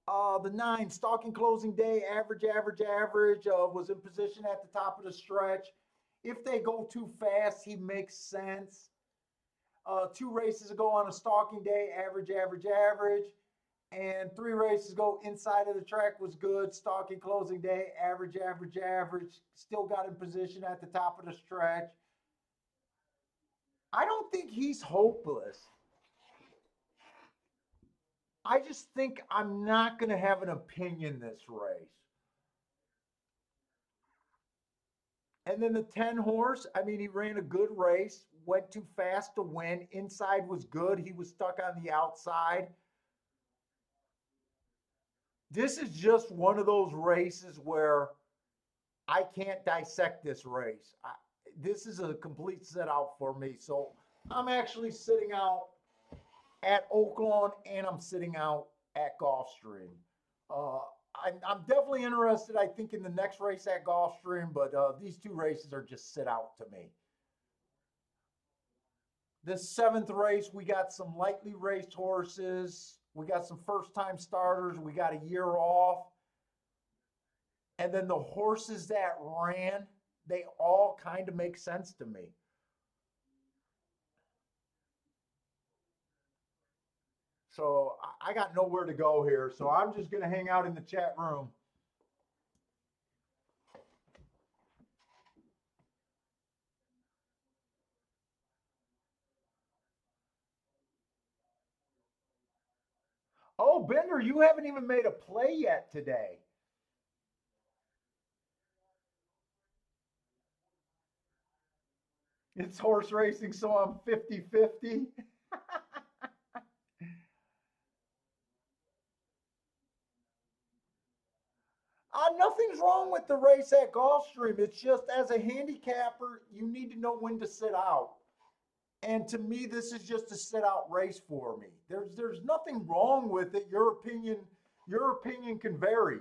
The 9, stalking closing day, average, was in position at the top of the stretch. If they go too fast, he makes sense. 2 races ago on a stalking day, average. And 3 races ago, inside of the track was good. Stalking closing day, average. Still got in position at the top of the stretch. I don't think he's hopeless. I just think I'm not going to have an opinion this race. And then the 10 horse, I mean, he ran a good race, went too fast to win. Inside was good. He was stuck on the outside. This is just one of those races where I can't dissect this race. This is a complete set out for me. So I'm actually sitting out at Oaklawn and I'm sitting out at Gulfstream. Uh, I'm definitely interested, I think, in the next race at Gulfstream, but these 2 races are just sit out to me. This seventh race, we got some lightly raced horses. We got some first time starters. We got a year off. And then the horses that ran, they all kind of make sense to me. So I got nowhere to go here. So I'm just going to hang out in the chat room. Oh, Bender, you haven't even made a play yet today. It's horse racing, so I'm 50-50. Nothing's wrong with the race at Gulfstream. It's just as a handicapper, you need to know when to sit out. And to me, this is just a sit out race for me. There's nothing wrong with it. Your opinion can vary.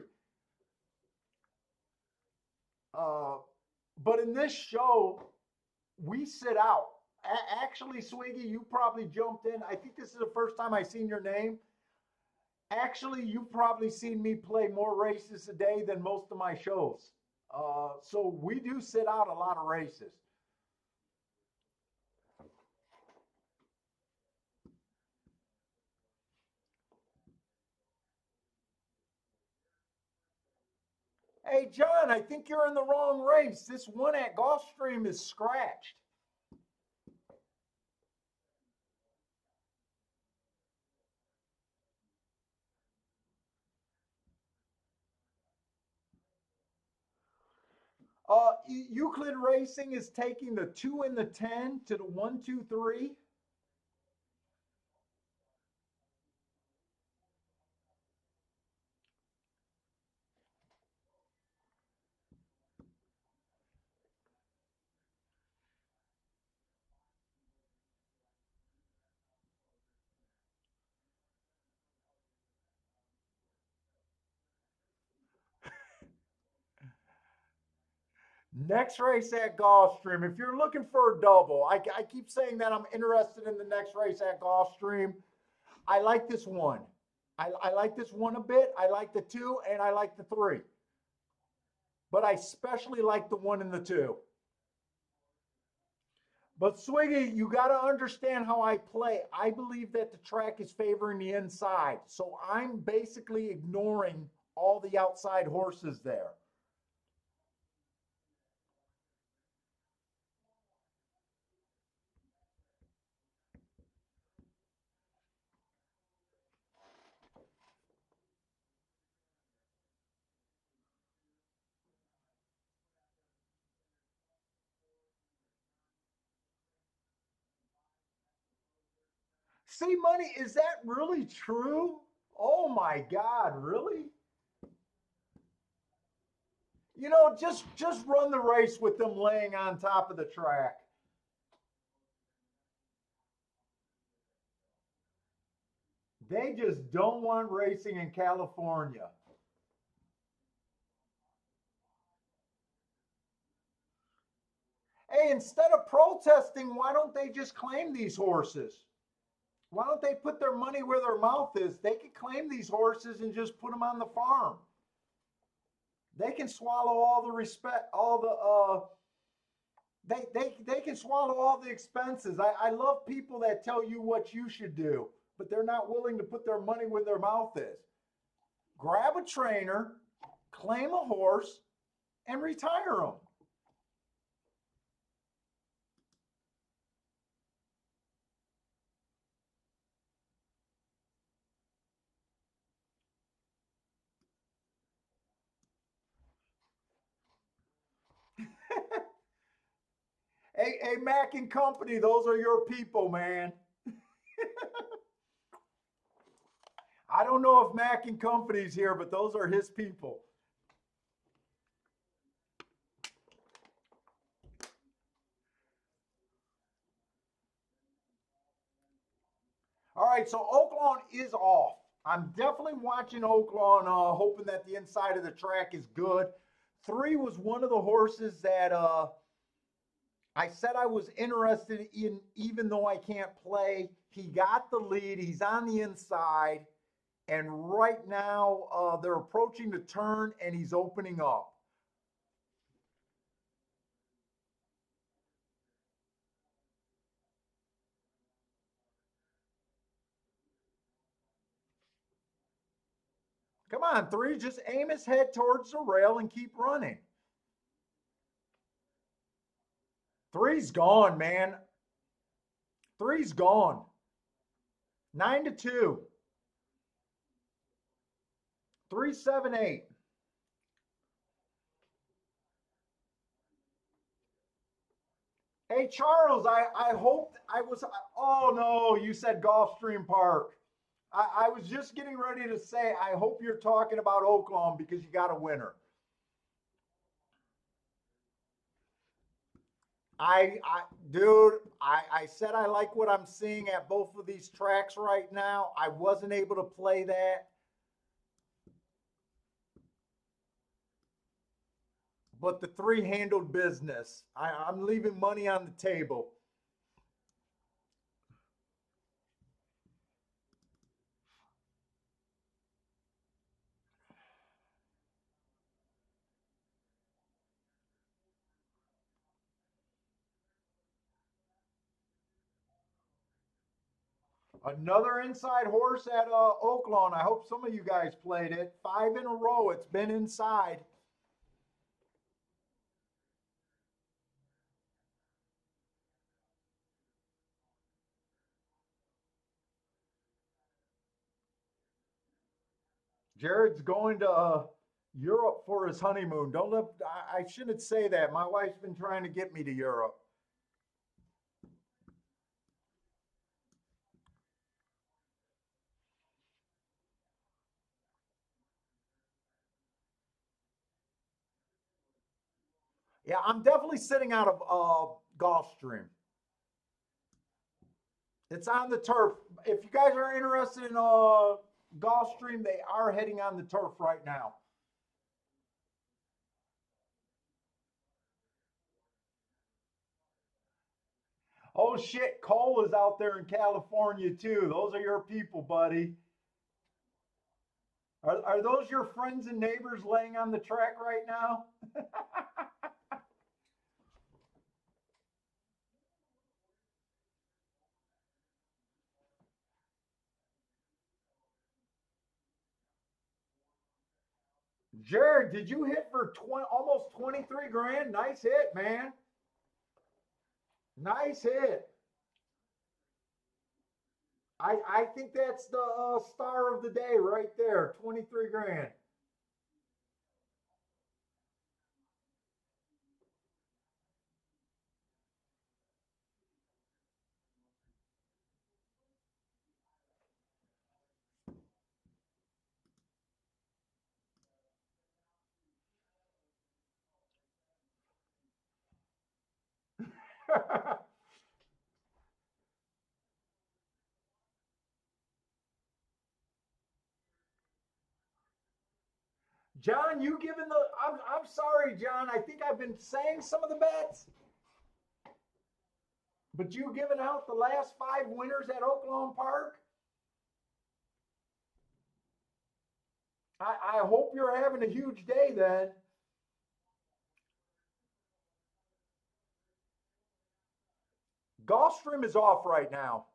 Uh, but in this show, we sit out. Actually, Swiggy, you probably jumped in. I think this is the first time I've seen your name. Actually, you've probably seen me play more races a day than most of my shows. So we do sit out a lot of races. Hey, John, I think you're in the wrong race. This one at Gulfstream is scratched. Euclid Racing is taking the 2 and the 10 to the 1, 2, 3. Next race at Gulfstream. If you're looking for a double, I keep saying that I'm interested in the next race at Gulfstream. I like this one. I like this one a bit. I like the two and I like the three. But I especially like the one and the two. But Swiggy, you got to understand how I play. I believe that the track is favoring the inside. So I'm basically ignoring all the outside horses there. See, money, is that really true? Oh my God, really? You know, just run the race with them laying on top of the track. They just don't want racing in California. Hey, instead of protesting, why don't they just claim these horses? Why don't they put their money where their mouth is? They could claim these horses and just put them on the farm. They can swallow all the respect, all the they can swallow all the expenses. I love people that tell you what you should do, but they're not willing to put their money where their mouth is. Grab a trainer, claim a horse, and retire them. Hey, Mac and Company, those are your people, man. I don't know if Mac and Company's here, but those are his people. All right, so Oaklawn is off. I'm definitely watching Oaklawn, hoping that the inside of the track is good. Three was one of the horses that I said I was interested in, even though I can't play. He got the lead. He's on the inside. And right now, they're approaching the turn and he's opening up. Come on, three, just aim his head towards the rail and keep running. Three's gone, man. Three's gone. 9-2. 3-7-8. Hey, Charles, I hoped I was. Oh, no, you said Gulfstream Park. I was just getting ready to say, I hope you're talking about Oaklawn because you got a winner. Dude, I said I like what I'm seeing at both of these tracks right now. I wasn't able to play that, but the three handled business. I'm leaving money on the table. Another inside horse at Oaklawn. I hope some of you guys played it. 5 in a row. It's been inside. Jared's going to Europe for his honeymoon. Don't let, I shouldn't say that. My wife's been trying to get me to Europe. Yeah, I'm definitely sitting out of Gulfstream. It's on the turf. If you guys are interested in Gulfstream, they are heading on the turf right now. shit, Cole is out there in California too. Those are your people, buddy. Are those your friends and neighbors laying on the track right now? Jared, did you hit for 20, almost 23 grand? Nice hit, man. Nice hit. I think that's the star of the day right there. 23 grand. John, you giving the I'm sorry, John. I think I've been saying some of the bets, but you giving out the last five winners at Oaklawn Park? I hope you're having a huge day then. Gulfstream is off right now.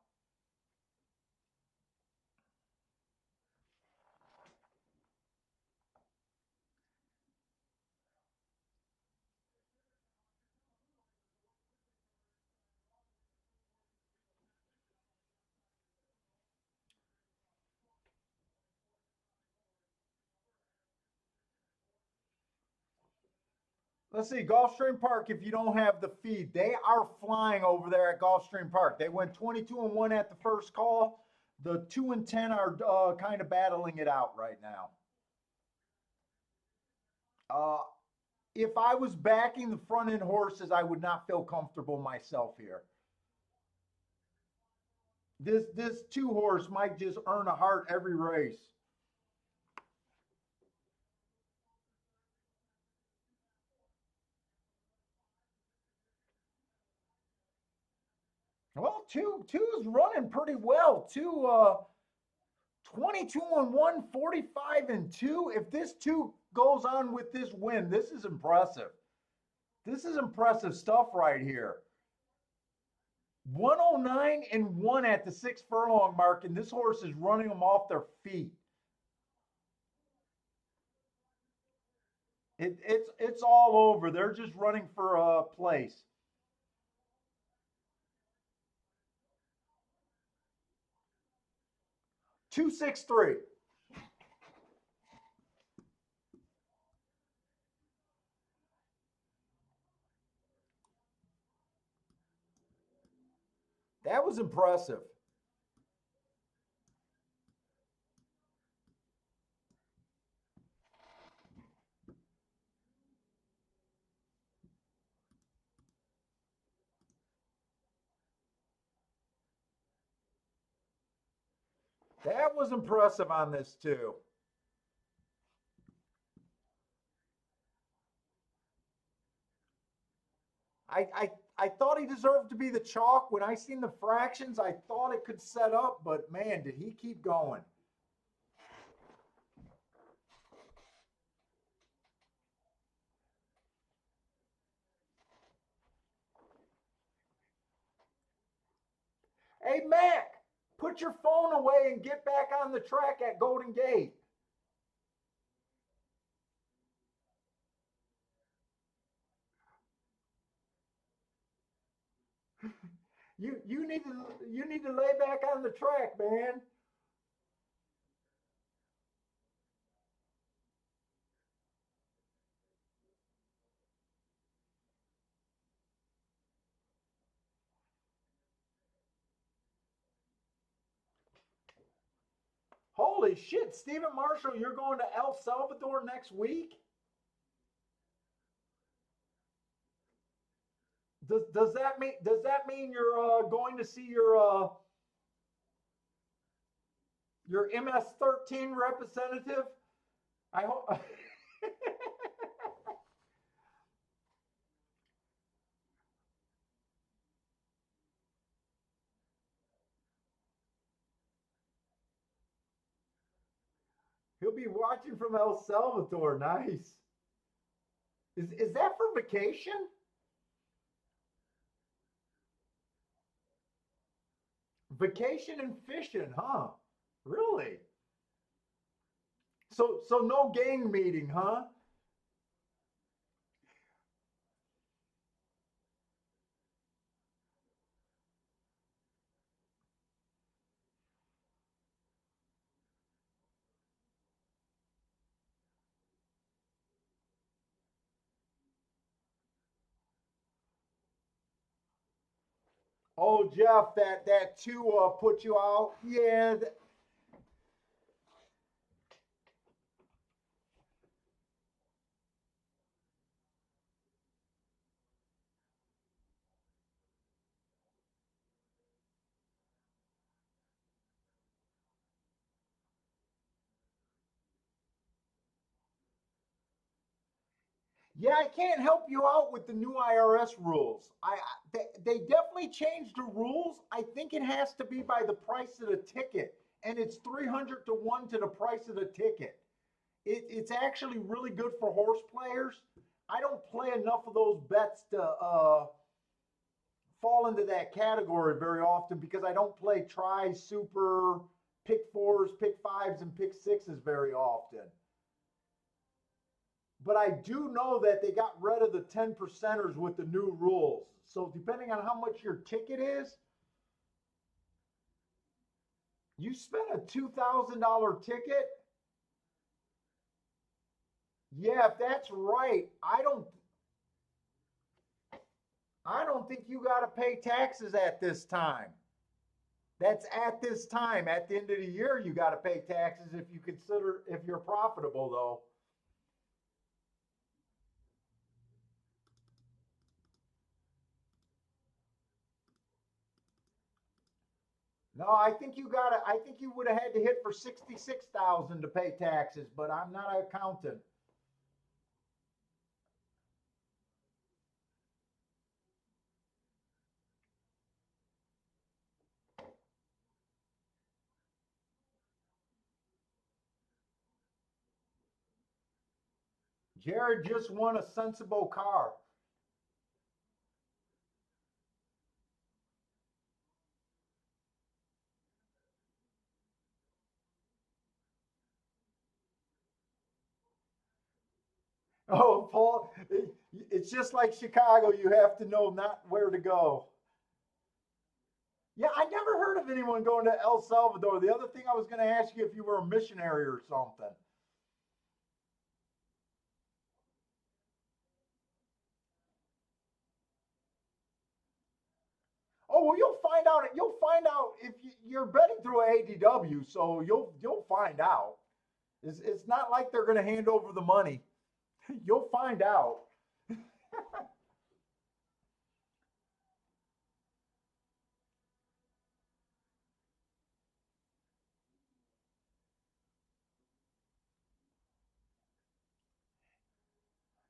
Let's see, Gulfstream Park, if you don't have the feed, they are flying over there at Gulfstream Park. They went 22-1 at the first call. The 2-10 are kind of battling it out right now. Uh, if I was backing the front end horses, I would not feel comfortable myself here. This two horse might just earn a heart every race. Well, two is running pretty well. 22-1, 45-2. If this two goes on with this win, this is impressive. This is impressive stuff right here. 109-1 at the 6 furlong mark, and this horse is running them off their feet. It's all over. They're just running for a place. 263. That was impressive. That was impressive on this too. I thought he deserved to be the chalk. When I seen the fractions, I thought it could set up, but man, did he keep going. Hey, Mac, put your phone away and get back on the track at Golden Gate. You need to lay back on the track, man. Holy shit, Stephen Marshall, you're going to El Salvador next week? Does that mean you're going to see your MS-13 representative? I hope. You'll be watching from El Salvador. Nice. Is that for vacation? Vacation and fishing, huh? Really? So no gang meeting, huh? Oh, Jeff, that two put you out. Yeah, yeah. I can't help you out with the new IRS rules. They definitely changed the rules. I think it has to be by the price of the ticket, and it's 300 to one to the price of the ticket. It's actually really good for horse players. I don't play enough of those bets to fall into that category very often because I don't play try, super, pick fours, pick fives, and pick sixes very often. But I do know that they got rid of the 10 percenters with the new rules. So depending on how much your ticket is, you spend a $2,000 ticket. Yeah, if that's right, I don't think you got to pay taxes at this time. That's at this time. At the end of the year, you got to pay taxes if you consider if you're profitable, though. No, I think you got to. I think you would have had to hit for 66,000 to pay taxes, but I'm not an accountant. Jared just won a sensible car. Oh, Paul, it's just like Chicago. You have to know not where to go. Yeah, I never heard of anyone going to El Salvador. The other thing I was going to ask you if you were a missionary or something. Oh well, you'll find out. You'll find out if you're betting through ADW, so you'll find out. It's not like they're going to hand over the money. You'll find out.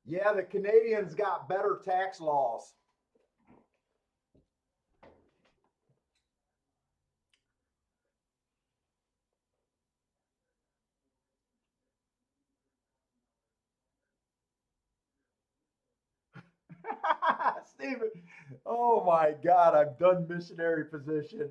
Yeah, the Canadians got better tax laws. Stephen, oh my God, I've done missionary position.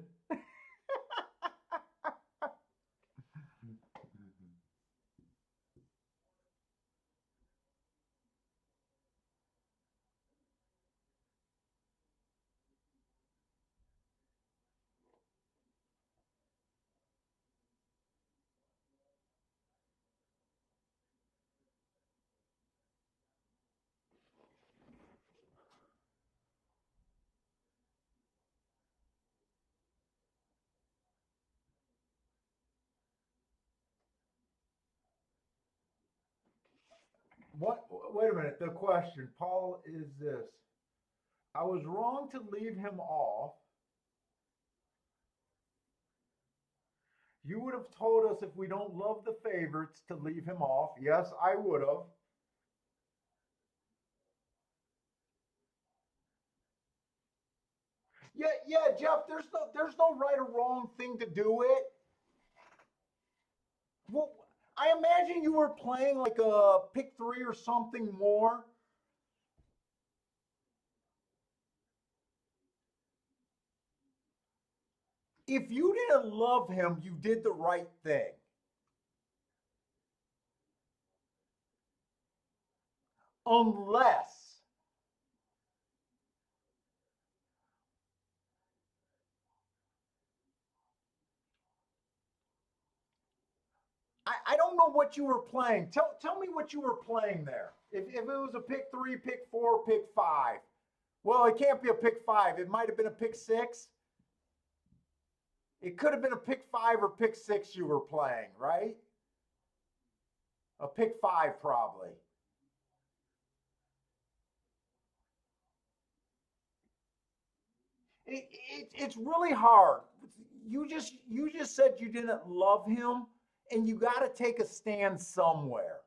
What? Wait a minute. The question, Paul, is this: I was wrong to leave him off. You would have told us if we don't love the favorites to leave him off. Yes, I would have. Yeah, yeah, Jeff. There's no right or wrong thing to do it. Well, I imagine you were playing like a pick three or something more. If you didn't love him, you did the right thing. Unless I don't know what you were playing. Tell me what you were playing there. If it was a pick three, pick four, pick five. Well, it can't be a pick five. It might have been a pick six. It could have been a pick five or pick six you were playing, right? A pick five, probably. It's really hard. You just said you didn't love him, and you got to take a stand somewhere.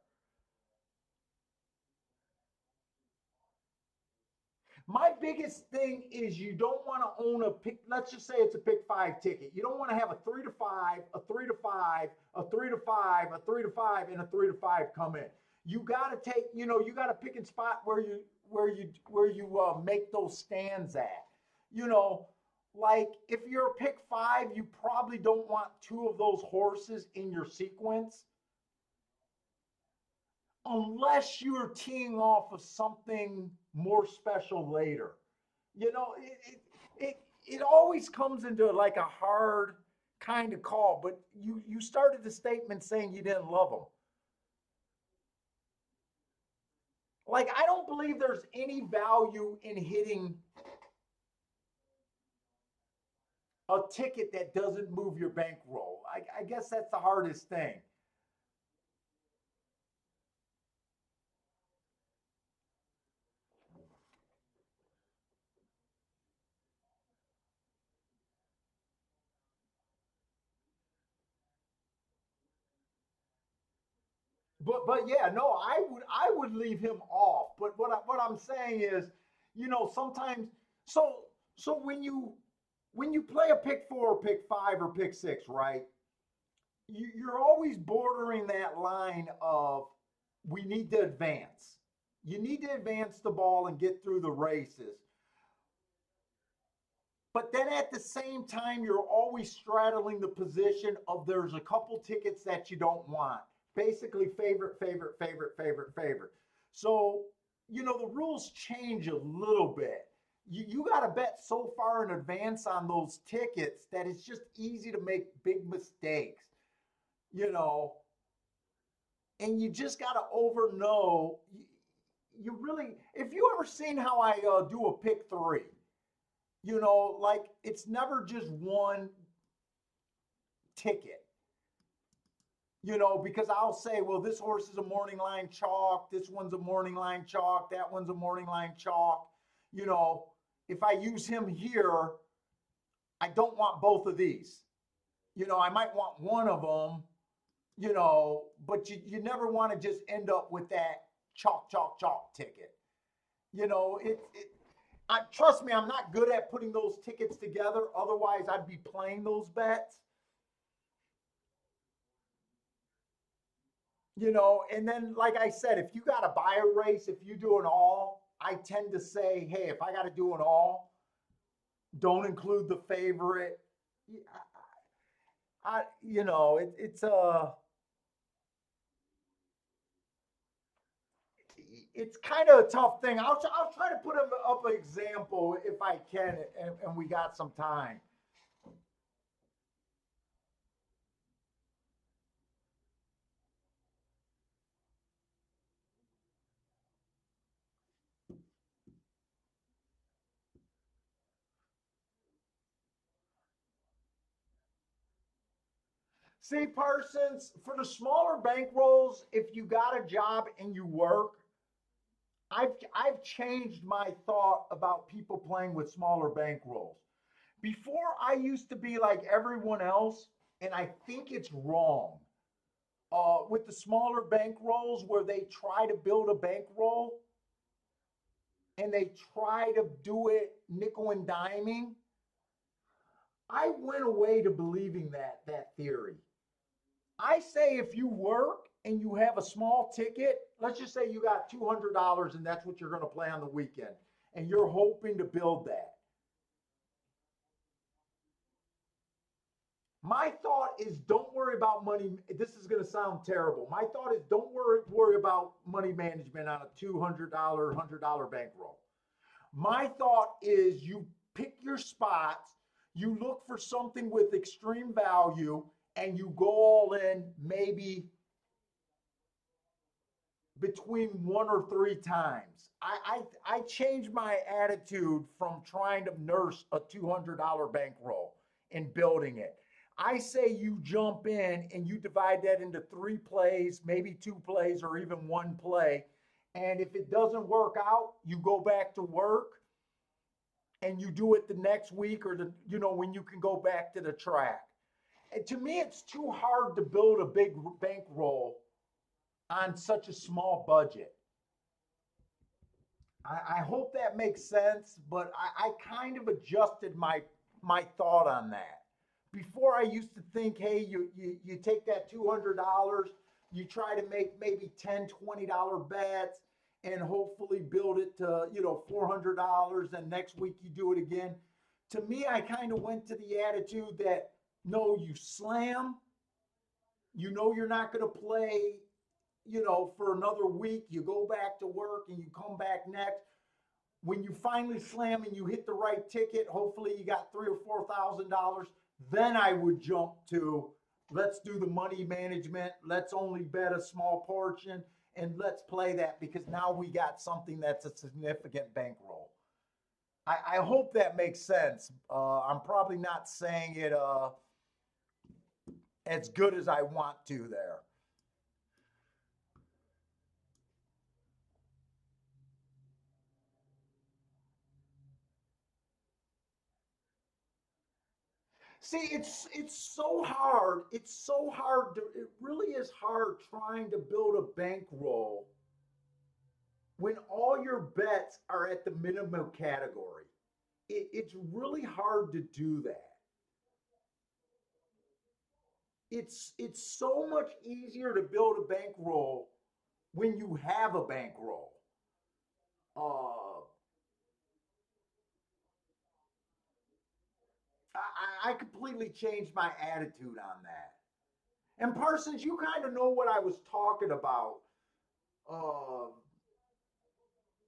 My biggest thing is you don't want to own a pick. Let's just say it's a pick five ticket. You don't want to have a 3 to 5, a 3 to 5, a 3 to 5, a 3 to 5, and a 3 to 5 come in. You got to take, you got to pick a spot where you make those stands at. You know, like if you're a pick five, you probably don't want two of those horses in your sequence unless you're teeing off of something more special later. It always comes into like a hard kind of call, but you started the statement saying you didn't love them. Like I don't believe there's any value in hitting a ticket that doesn't move your bankroll. I guess that's the hardest thing. But yeah, no, I would leave him off. But what I'm saying is, sometimes so so when you play a pick four, pick five, or pick six, right? You're always bordering that line of we need to advance. You need to advance the ball and get through the races. But then at the same time, you're always straddling the position of there's a couple tickets that you don't want. Basically, favorite, favorite, favorite, favorite, favorite. So, the rules change a little bit. You got to bet so far in advance on those tickets that it's just easy to make big mistakes, you know, and you just got to over know. You really, if you ever seen how I do a pick three, like it's never just one ticket, because I'll say, well, this horse is a morning line chalk, this one's a morning line chalk, that one's a morning line chalk. You know, if I use him here, I don't want both of these. I might want one of them, but you never want to just end up with that chalk, chalk, chalk ticket. Trust me, I'm not good at putting those tickets together. Otherwise, I'd be playing those bets. And then like I said, if you got to buy a race, if you do an all, I tend to say, hey, if I got to do an all, don't include the favorite. It's kind of a tough thing. I'll try to put up an example if I can, and we got some time. See, Parsons, for the smaller bankrolls, if you got a job and you work, I've changed my thought about people playing with smaller bankrolls. Before, I used to be like everyone else, and I think it's wrong. With the smaller bankrolls, where they try to build a bankroll and they try to do it nickel and diming, I went away to believing that theory. I say if you work and you have a small ticket, let's just say you got $200 and that's what you're going to play on the weekend, and you're hoping to build that. My thought is don't worry about money. This is going to sound terrible. My thought is don't worry about money management on a $200, $100 bankroll. My thought is you pick your spots, you look for something with extreme value, and you go all in maybe between one or three times. I changed my attitude from trying to nurse a $200 bankroll and building it. I say you jump in and you divide that into three plays, maybe two plays, or even one play. And if it doesn't work out, you go back to work and you do it the next week or when you can go back to the track. And to me, it's too hard to build a big bankroll on such a small budget. I hope that makes sense, but I kind of adjusted my thought on that. Before I used to think, hey, you take that $200, you try to make maybe $10, $20 bets and hopefully build it to, $400, and next week you do it again. To me, I kind of went to the attitude that no, you slam, you're not going to play, for another week, you go back to work and you come back next. When you finally slam and you hit the right ticket, hopefully you got $3,000 or $4,000. Then I would jump to let's do the money management. Let's only bet a small portion and let's play that because now we got something that's a significant bankroll. I hope that makes sense. I'm probably not saying it as good as I want to there. See, it's so hard. It's so hard to, it really is hard trying to build a bankroll when all your bets are at the minimum category. It's really hard to do that. It's so much easier to build a bankroll when you have a bankroll. Uh, I completely changed my attitude on that. And Parsons, you kind of know what I was talking about. Uh,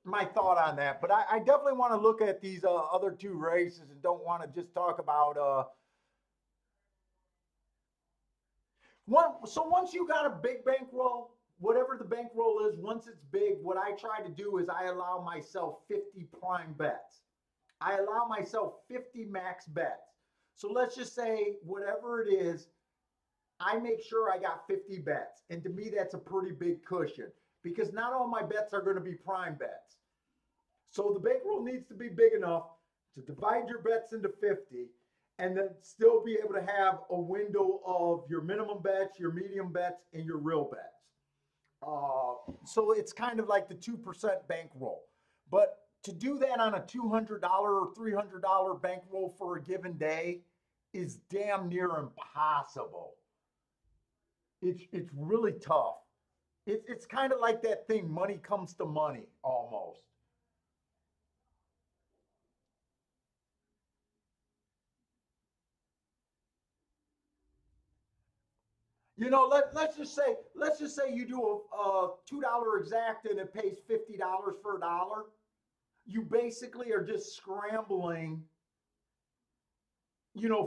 my thought on that, but I definitely want to look at these other two races and don't want to just talk about one. So once you got a big bankroll, whatever the bankroll is, once it's big, what I try to do is I allow myself 50 prime bets. I allow myself 50 max bets. So let's just say whatever it is, I make sure I got 50 bets. And to me, that's a pretty big cushion because not all my bets are going to be prime bets. So the bankroll needs to be big enough to divide your bets into 50 and then still be able to have a window of your minimum bets, your medium bets, and your real bets. So it's kind of like the 2% bankroll. But to do that on a $200 or $300 bankroll for a given day is damn near impossible. It's really tough. It's kind of like that thing, money comes to money almost. Let's just say you do a $2 exact and it pays $50 for a dollar. You basically are just scrambling,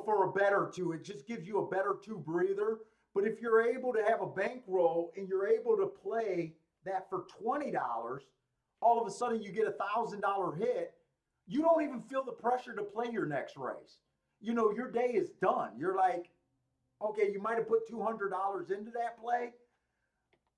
for a bet or two. It just gives you a bet or two breather. But if you're able to have a bankroll and you're able to play that for $20, all of a sudden you get $1,000 hit. You don't even feel the pressure to play your next race. Your day is done. You're like, okay, you might have put $200 into that play.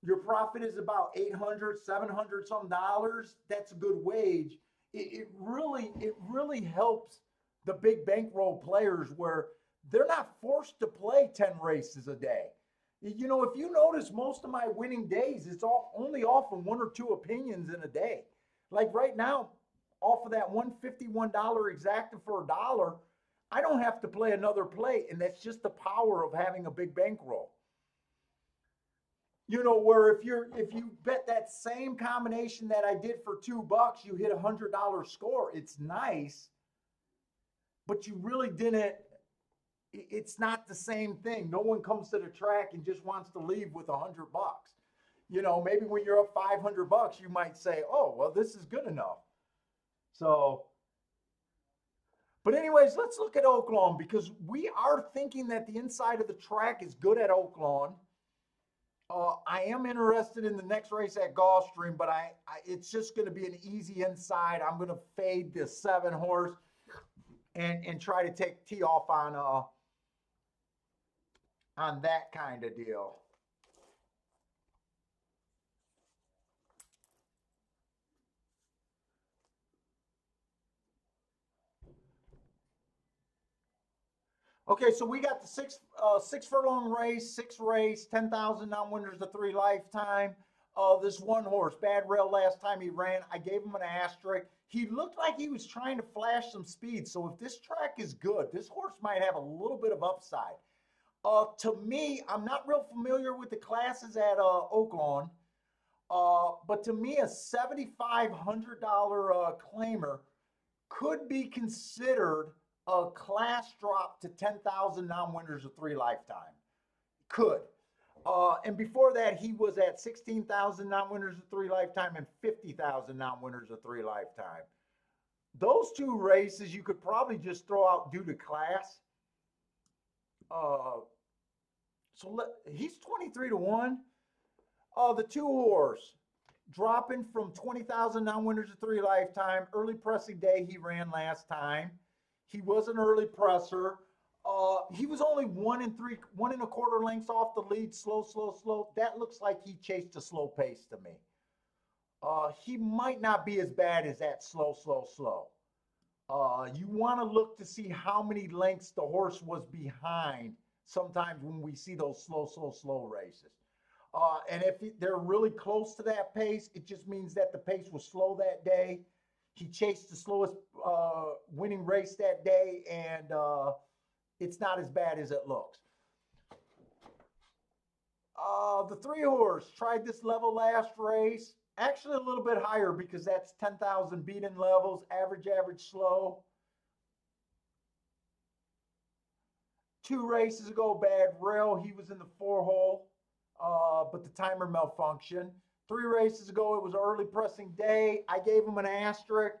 Your profit is about 800, 700 some dollars. That's a good wage. It really helps the big bankroll players where they're not forced to play 10 races a day. If you notice most of my winning days, it's all only off of one or two opinions in a day. Like right now, off of that $151 exacta for a dollar, I don't have to play another play, and that's just the power of having a big bankroll. You know, where if you bet that same combination that I did for $2, you hit $100 score. It's nice, but you really didn't. It's not the same thing. No one comes to the track and just wants to leave with $100. You know, maybe when you're up $500, you might say, "Oh, well, this is good enough." So, but anyways, let's look at Oaklawn because we are thinking that the inside of the track is good at Oaklawn. I am interested in the next race at Gulfstream, but it's just going to be an easy inside. I'm going to fade the 7 horse and try to take tee off on that kind of deal. Okay, so we got the six furlong race, six race, 10,000 non-winners to 3 lifetime. This 1 horse, Bad Rail, last time he ran, I gave him an asterisk. He looked like he was trying to flash some speed. So if this track is good, this horse might have a little bit of upside. To me, I'm not real familiar with the classes at Oaklawn, but to me, a $7,500 claimer could be considered a class drop to 10,000 non-winners of 3 lifetime. Could. And before that, he was at 16,000 non-winners of 3 lifetime and 50,000 non-winners of 3 lifetime. Those 2 races you could probably just throw out due to class. He's 23 to 1. The 2 horse dropping from 20,000 non-winners to 3 lifetime. Early pressing day he ran last time. He was an early presser. He was only 1 1/4 lengths off the lead. Slow. That looks like he chased a slow pace to me. He might not be as bad as that slow. You want to look to see how many lengths the horse was behind sometimes when we see those slow races. And if they're really close to that pace, it just means that the pace was slow that day. He chased the slowest winning race that day, and it's not as bad as it looks. The 3 horse tried this level last race. Actually, a little bit higher because that's 10,000 beaten levels, average slow. 2 races ago, Bad Rail, he was in the 4 hole, but the timer malfunctioned. 3 races ago, it was an early pressing day. I gave him an asterisk.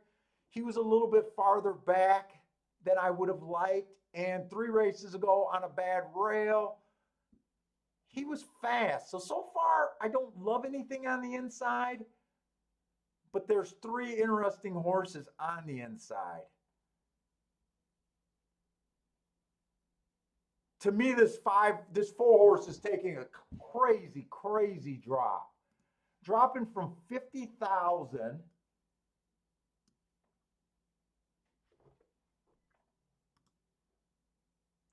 He was a little bit farther back than I would have liked. And 3 races ago on a Bad Rail, he was fast. So far, I don't love anything on the inside, but there's 3 interesting horses on the inside. To me, this 4 horse is taking a crazy drop. Dropping from 50,000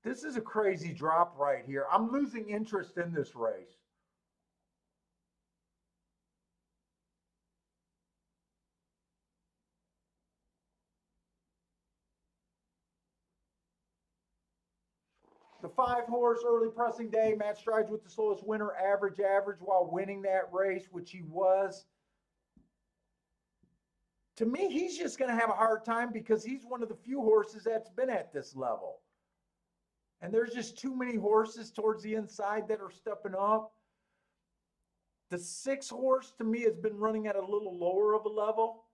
This is a crazy drop right here. I'm losing interest in this race. The 5 horse early pressing day, Matt strides with the slowest winner, average while winning that race, which he was. To me, he's just going to have a hard time because he's one of the few horses that's been at this level. And there's just too many horses towards the inside that are stepping up. The 6 horse to me has been running at a little lower of a level.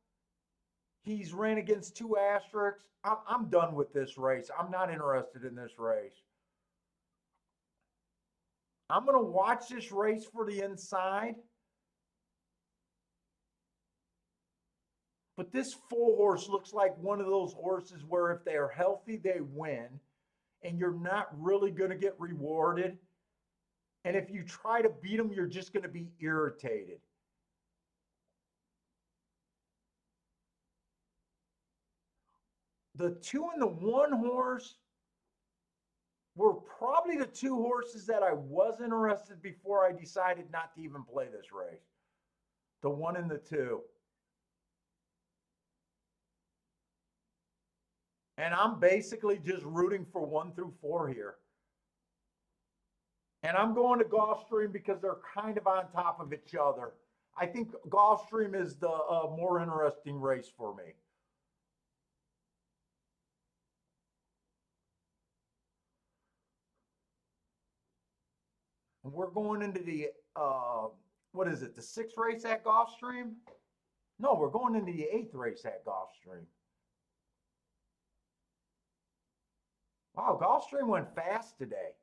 He's ran against 2 asterisks. I'm done with this race. I'm not interested in this race. I'm going to watch this race for the inside. But this 4 horse looks like one of those horses where if they are healthy, they win. And you're not really going to get rewarded. And if you try to beat them, you're just going to be irritated. The 2 and the 1 horse were probably the 2 horses that I was interested before I decided not to even play this race. The 1 and the 2. And I'm basically just rooting for 1 through 4 here. And I'm going to Gulfstream because they're kind of on top of each other. I think Gulfstream is the more interesting race for me. And we're going into the what is it? The sixth race at Gulfstream? No, we're going into the eighth race at Gulfstream. Wow, Gulfstream went fast today.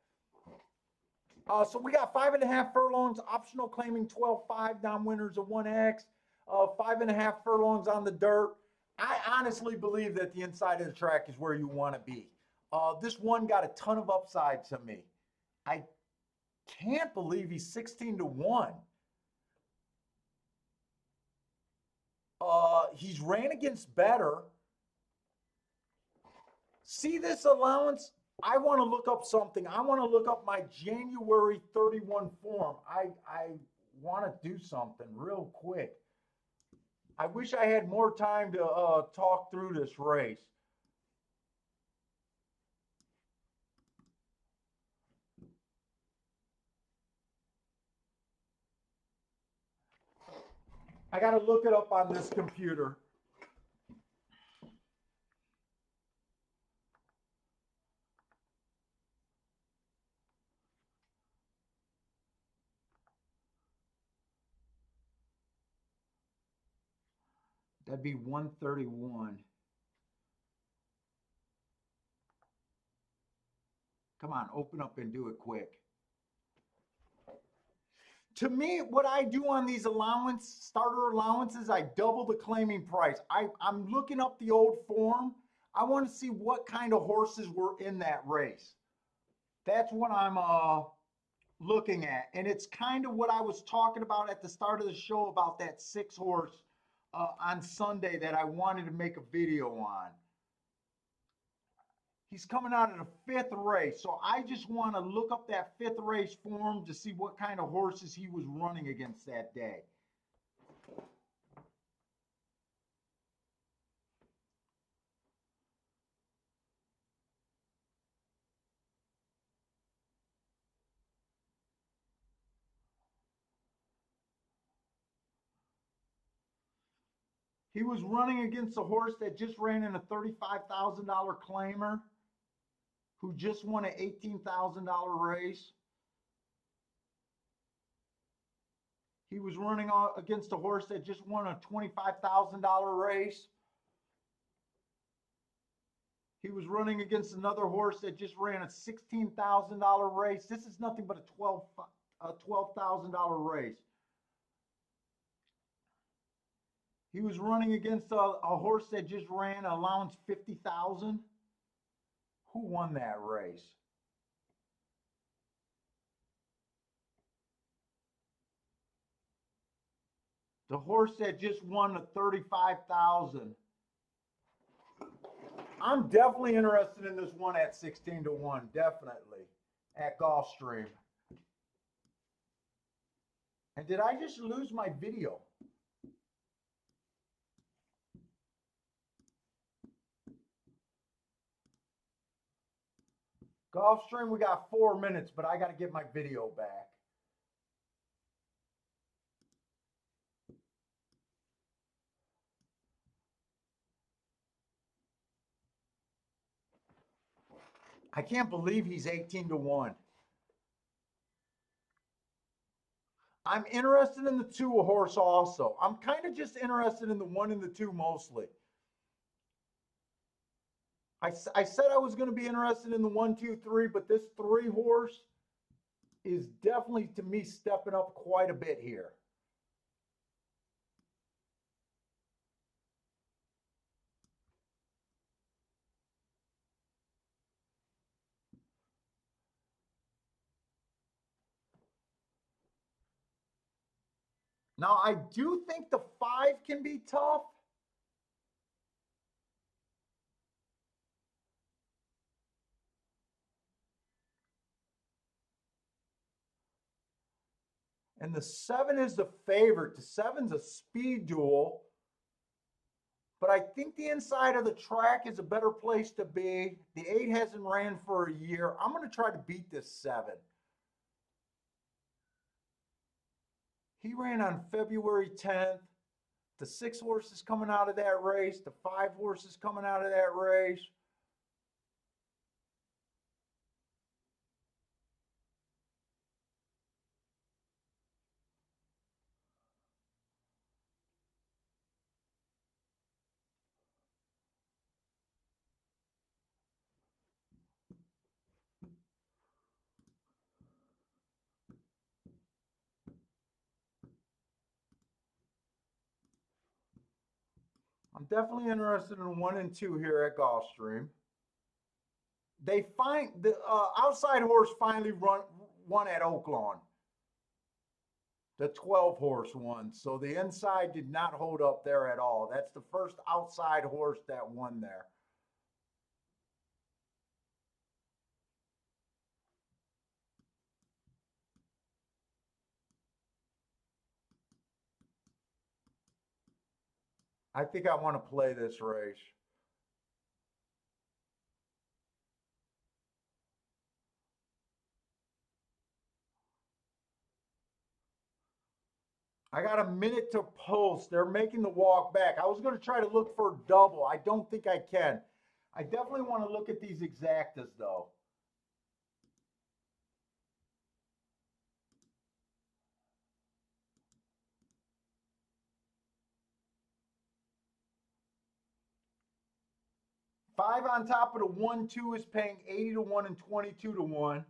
So we got 5.5 furlongs, optional claiming 12.5, non-winners of 1X, 5.5 furlongs on the dirt. I honestly believe that the inside of the track is where you want to be. This one got a ton of upside to me. I can't believe he's 16-1. He's ran against better. See this allowance? I want to look up something. I want to look up my January 31 form. I want to do something real quick. I wish I had more time to talk through this race. I got to look it up on this computer. That'd be 131. Come on, open up and do it quick. To me, what I do on these starter allowances, I double the claiming price. I'm looking up the old form. I want to see what kind of horses were in that race. That's what I'm looking at. And it's kind of what I was talking about at the start of the show about that 6 horse on Sunday that I wanted to make a video on. He's coming out of the 5th race. So I just want to look up that 5th race form to see what kind of horses he was running against that day. He was running against a horse that just ran in a $35,000 claimer, who just won an $18,000 race. He was running against a horse that just won a $25,000 race. He was running against another horse that just ran a $16,000 race. This is nothing but a $12,000 race. He was running against a horse that just ran allowance 50,000. Who won that race? The horse that just won the 35,000. I'm definitely interested in this one at 16-1, definitely, at Gulfstream. And did I just lose my video? Gulfstream, we got 4 minutes, but I got to get my video back. I can't believe he's 18-1. I'm interested in the 2 horse also. I'm kind of just interested in the 1 and the 2 mostly. I said I was going to be interested in the 1, 2, 3, but this 3 horse is definitely, to me, stepping up quite a bit here. Now, I do think the 5 can be tough. And the 7 is the favorite. The 7's a speed duel. But I think the inside of the track is a better place to be. The 8 hasn't ran for a year. I'm going to try to beat this 7. He ran on February 10th. The 6 horses coming out of that race, the 5 horses coming out of that race. I'm definitely interested in 1 and 2 here at Gulfstream. They find the outside horse finally won at Oaklawn. The 12 horse one. So the inside did not hold up there at all. That's the first outside horse that won there. I think I want to play this race. I got a minute to post. They're making the walk back. I was going to try to look for a double. I don't think I can. I definitely want to look at these exactas though. Five on top of the 1-2 is paying 80 to 1 and 22 to 1.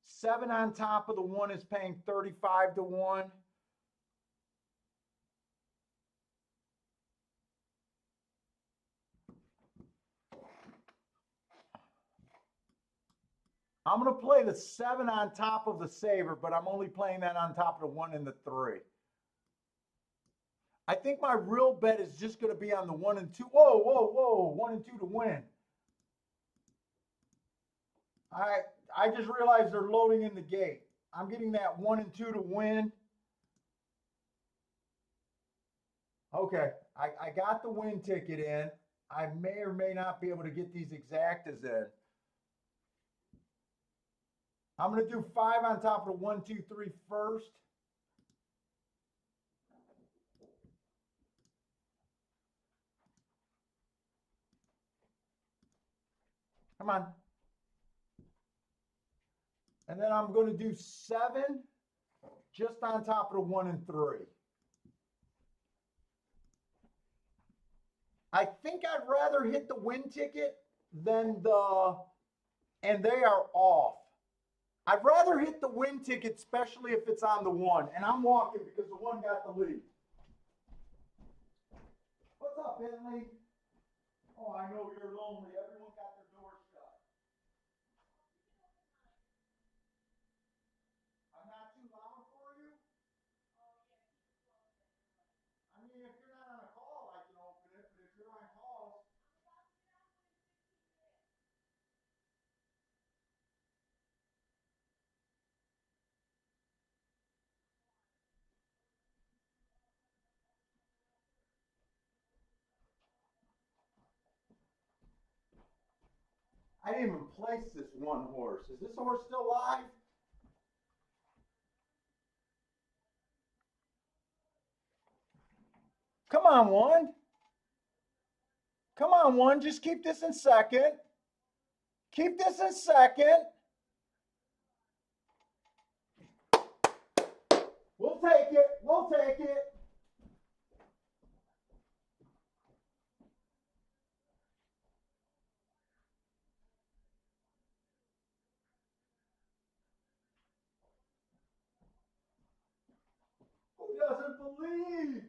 7 on top of the 1 is paying 35 to 1. I'm going to play the 7 on top of the saver, but I'm only playing that on top of the 1 and the 3. I think my real bet is just going to be on the 1 and 2. Whoa, whoa, whoa. 1 and 2 to win. I just realized they're loading in the gate. I'm getting that 1 and 2 to win. Okay, I got the win ticket in. I may or may not be able to get these exactas in. I'm going to do 5 on top of the 1, 2, 3 first. Come on. And then I'm going to do 7 just on top of the 1 and 3. I think I'd rather hit the win ticket than and they are off. I'd rather hit the win ticket, especially if it's on the 1. And I'm walking because the 1 got the lead. What's up, Bentley? Oh, I know you're lonely. Everyone got their doors shut. I'm not too loud for you? I mean, if you're not on a call, I can open it, but if you're on calls, I didn't even place this 1 horse. Is this horse still live? Come on, 1. Come on, 1. Just keep this in second. Keep this in second. We'll take it. We'll take it. Who doesn't believe?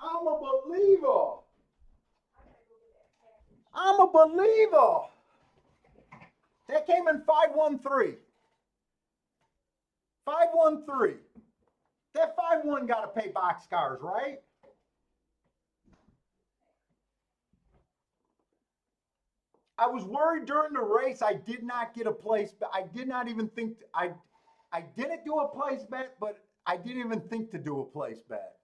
I'm a believer. I'm a believer. That came in 513. 513. That 5-1 got to pay boxcars, right? I was worried during the race I did not get a place, but I did not even think I didn't do a place bet, but I didn't even think to do a place bet.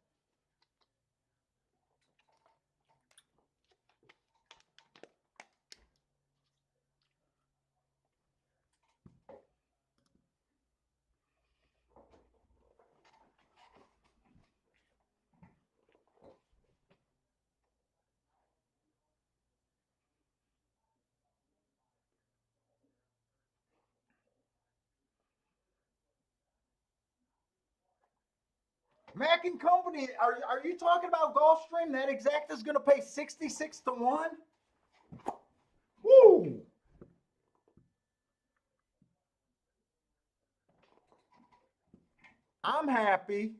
Mac and Company, are you talking about Gulfstream? That exact is going to pay 66 to 1? Woo! I'm happy.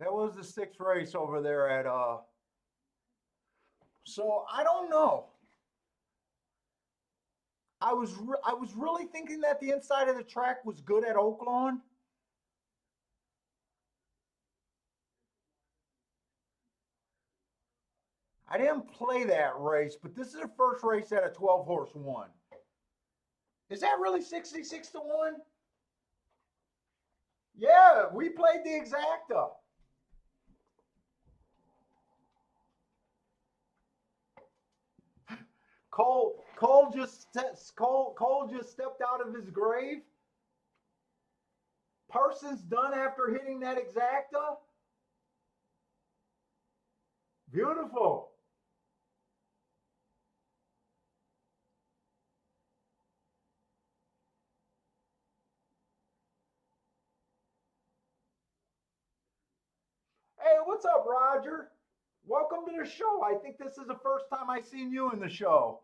That was the sixth race over there at so I don't know. I was really thinking that the inside of the track was good at Oaklawn. I didn't play that race, but this is the first race that a 12 horse won. Is that really 66 to 1? Yeah, we played the exacta. Cole just stepped out of his grave. Parsons done after hitting that exacta. Beautiful. Hey, what's up, Roger? Welcome to the show. I think this is the first time I seen you in the show.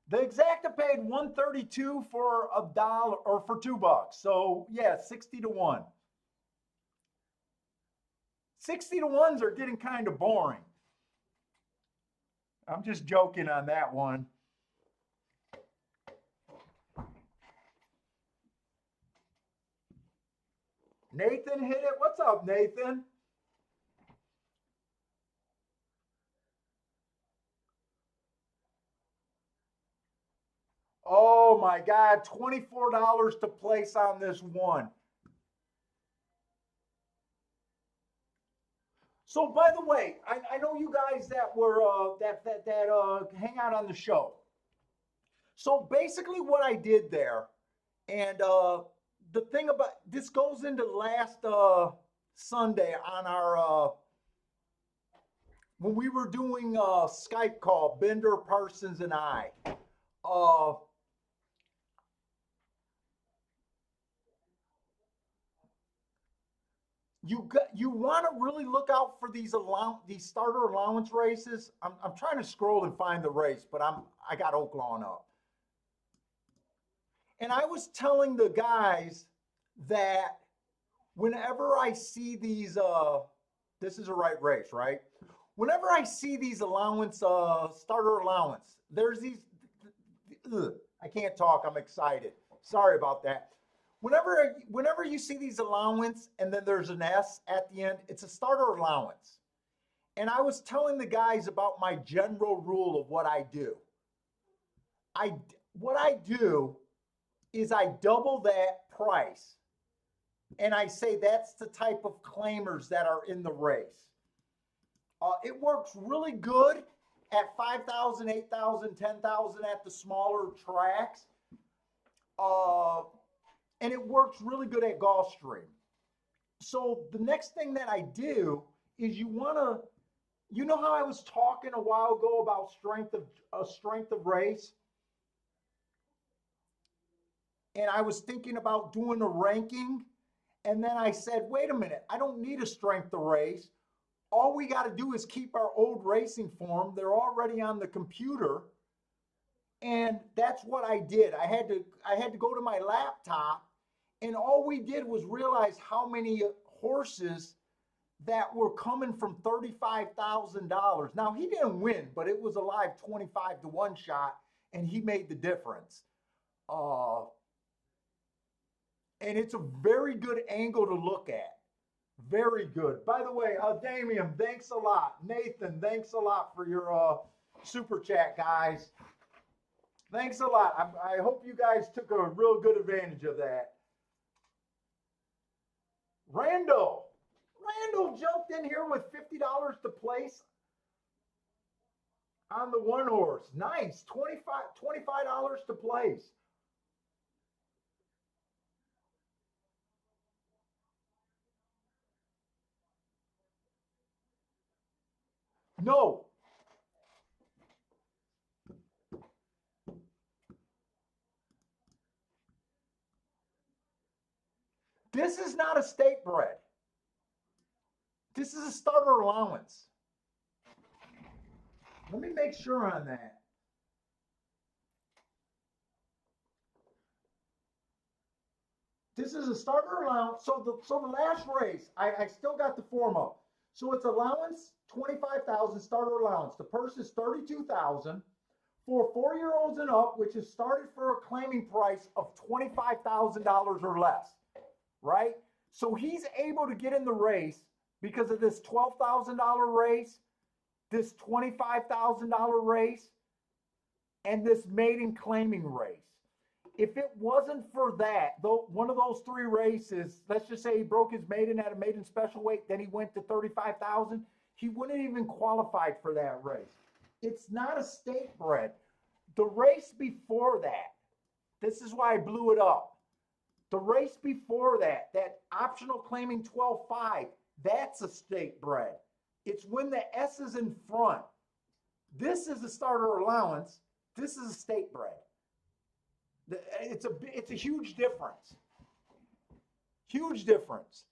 The exacta paid 132 for a dollar or for $2. So yeah, 60 to 1. 60 to 1s are getting kind of boring. I'm just joking on that one. Nathan hit it. What's up, Nathan? Oh my God, $24 to place on this one. So by the way, I know you guys that were that hang out on the show. So basically, what I did there, and the thing about this goes into last Sunday on our when we were doing a Skype call, Bender, Parsons, and I. Uh, you want to really look out for these starter allowance races. I'm trying to scroll and find the race, but I got Oaklawn up. And I was telling the guys that whenever I see these, this is a right race, right? Whenever I see these allowance, starter allowance, there's these, ugh, I can't talk, I'm excited. Sorry about that. Whenever you see these allowance and then there's an S at the end, it's a starter allowance. And I was telling the guys about my general rule of what I do. I what I do is I double that price and I say that's the type of claimers that are in the race. It works really good at 5,000, 8,000, 10,000 at the smaller tracks. Uh, and it works really good at Gulfstream. So the next thing that I do is you know how I was talking a while ago about strength of race, and I was thinking about doing a ranking, and then I said, wait a minute, I don't need a strength of race. All we got to do is keep our old racing form. They're already on the computer. And that's what I did. I had to go to my laptop, and all we did was realize how many horses that were coming from $35,000. Now he didn't win, but it was a live 25 to 1 shot, and he made the difference. Uh, and it's a very good angle to look at. Very good. By the way, Damian, thanks a lot. Nathan, thanks a lot for your super chat, guys. Thanks a lot. I hope you guys took a real good advantage of that. Randall. Randall jumped in here with $50 to place on the one horse. Nice. $25 to place. No. This is not a state bred. This is a starter allowance. Let me make sure on that. This is a starter allowance. So the last race, I still got the form up. So it's allowance 25,000 starter allowance. The purse is 32,000 for 4-year-olds and up, which is started for a claiming price of $25,000 or less, right? So he's able to get in the race because of this $12,000 race, this $25,000 race, and this maiden claiming race. If it wasn't for that, though, one of those 3 races, let's just say he broke his maiden at a maiden special weight, then he went to 35,000, he wouldn't even qualified for that race. It's not a state bred. The race before that, this is why I blew it up. The race before that, that optional claiming 12.5, that's a state bred. It's when the S is in front. This is a starter allowance. This is a state bred. It's a huge difference. Huge difference.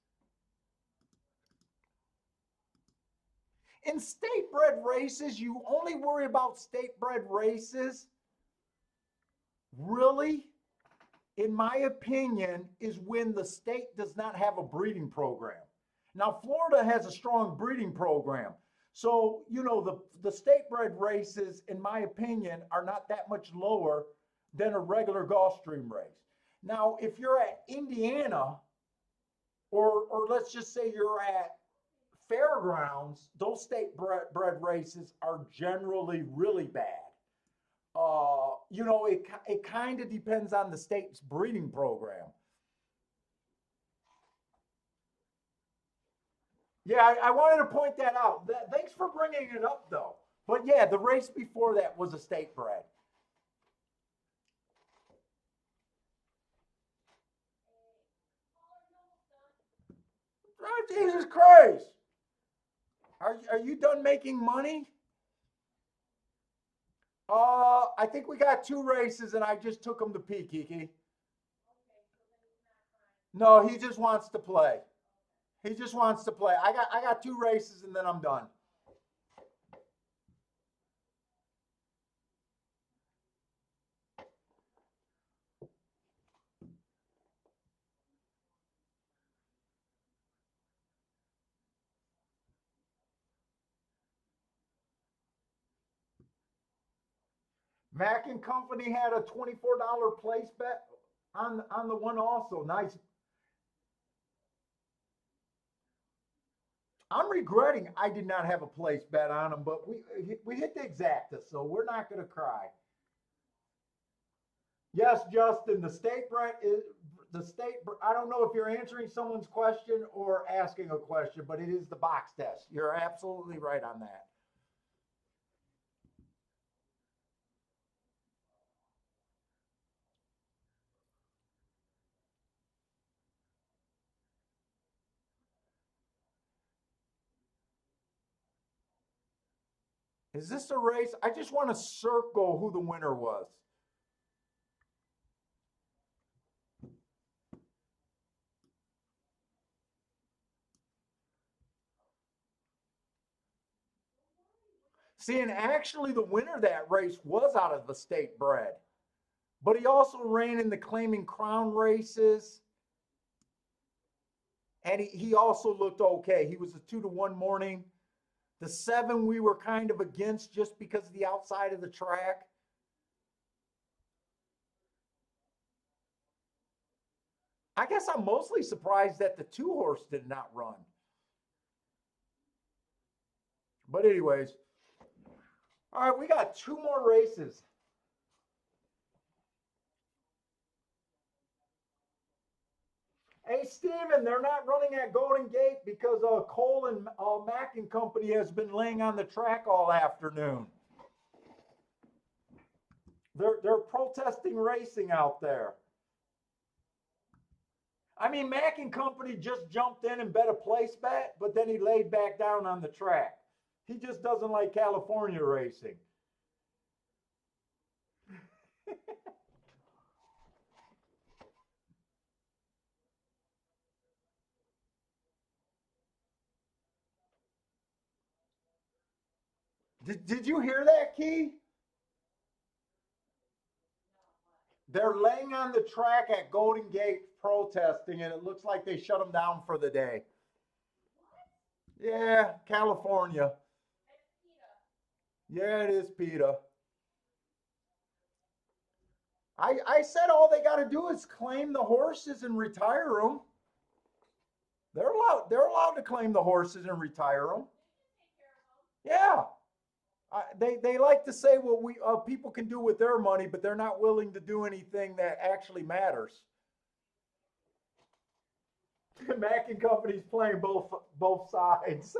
In state bred races, you only worry about state bred races, really, in my opinion, is when the state does not have a breeding program. Now, Florida has a strong breeding program. So, you know, the state bred races, in my opinion, are not that much lower than a regular Gulfstream race. Now, if you're at Indiana, or let's just say you're at fairgrounds, those state bred races are generally really bad. You know, it kind of depends on the state's breeding program. Yeah, I wanted to point that out. Thanks for bringing it up, though. But yeah, the race before that was a state bred. Oh, Jesus Christ. Are you done making money? I think we got 2 races and I just took him to pee, Kiki. No, he just wants to play. He just wants to play. I got 2 races and then I'm done. Mac and Company had a $24 place bet on the one also. Nice. I'm regretting I did not have a place bet on them, but we hit the exacta, so we're not going to cry. Yes, Justin, the state bred is the state. I don't know if you're answering someone's question or asking a question, but it is the box test. You're absolutely right on that. Is this a race? I just want to circle who the winner was. See, and actually, the winner of that race was out of the state bred, but he also ran in the claiming crown races, and he also looked okay. He was a 2-to-1 morning. The 7 we were kind of against just because of the outside of the track. I guess I'm mostly surprised that the 2-horse did not run. But anyways, all right, we got 2 more races. Hey, Steven, they're not running at Golden Gate because Cole and Mack and Company has been laying on the track all afternoon. They're protesting racing out there. I mean, Mack and Company just jumped in and bet a place bet, but then he laid back down on the track. He just doesn't like California racing. Did you hear that, Key? They're laying on the track at Golden Gate protesting, and it looks like they shut them down for the day. Yeah, California. Yeah, it is PETA. I said all they got to do is claim the horses and retire them. They're allowed to claim the horses and retire them. Yeah. They like to say what we people can do with their money, but they're not willing to do anything that actually matters. Mac and Company's playing both sides.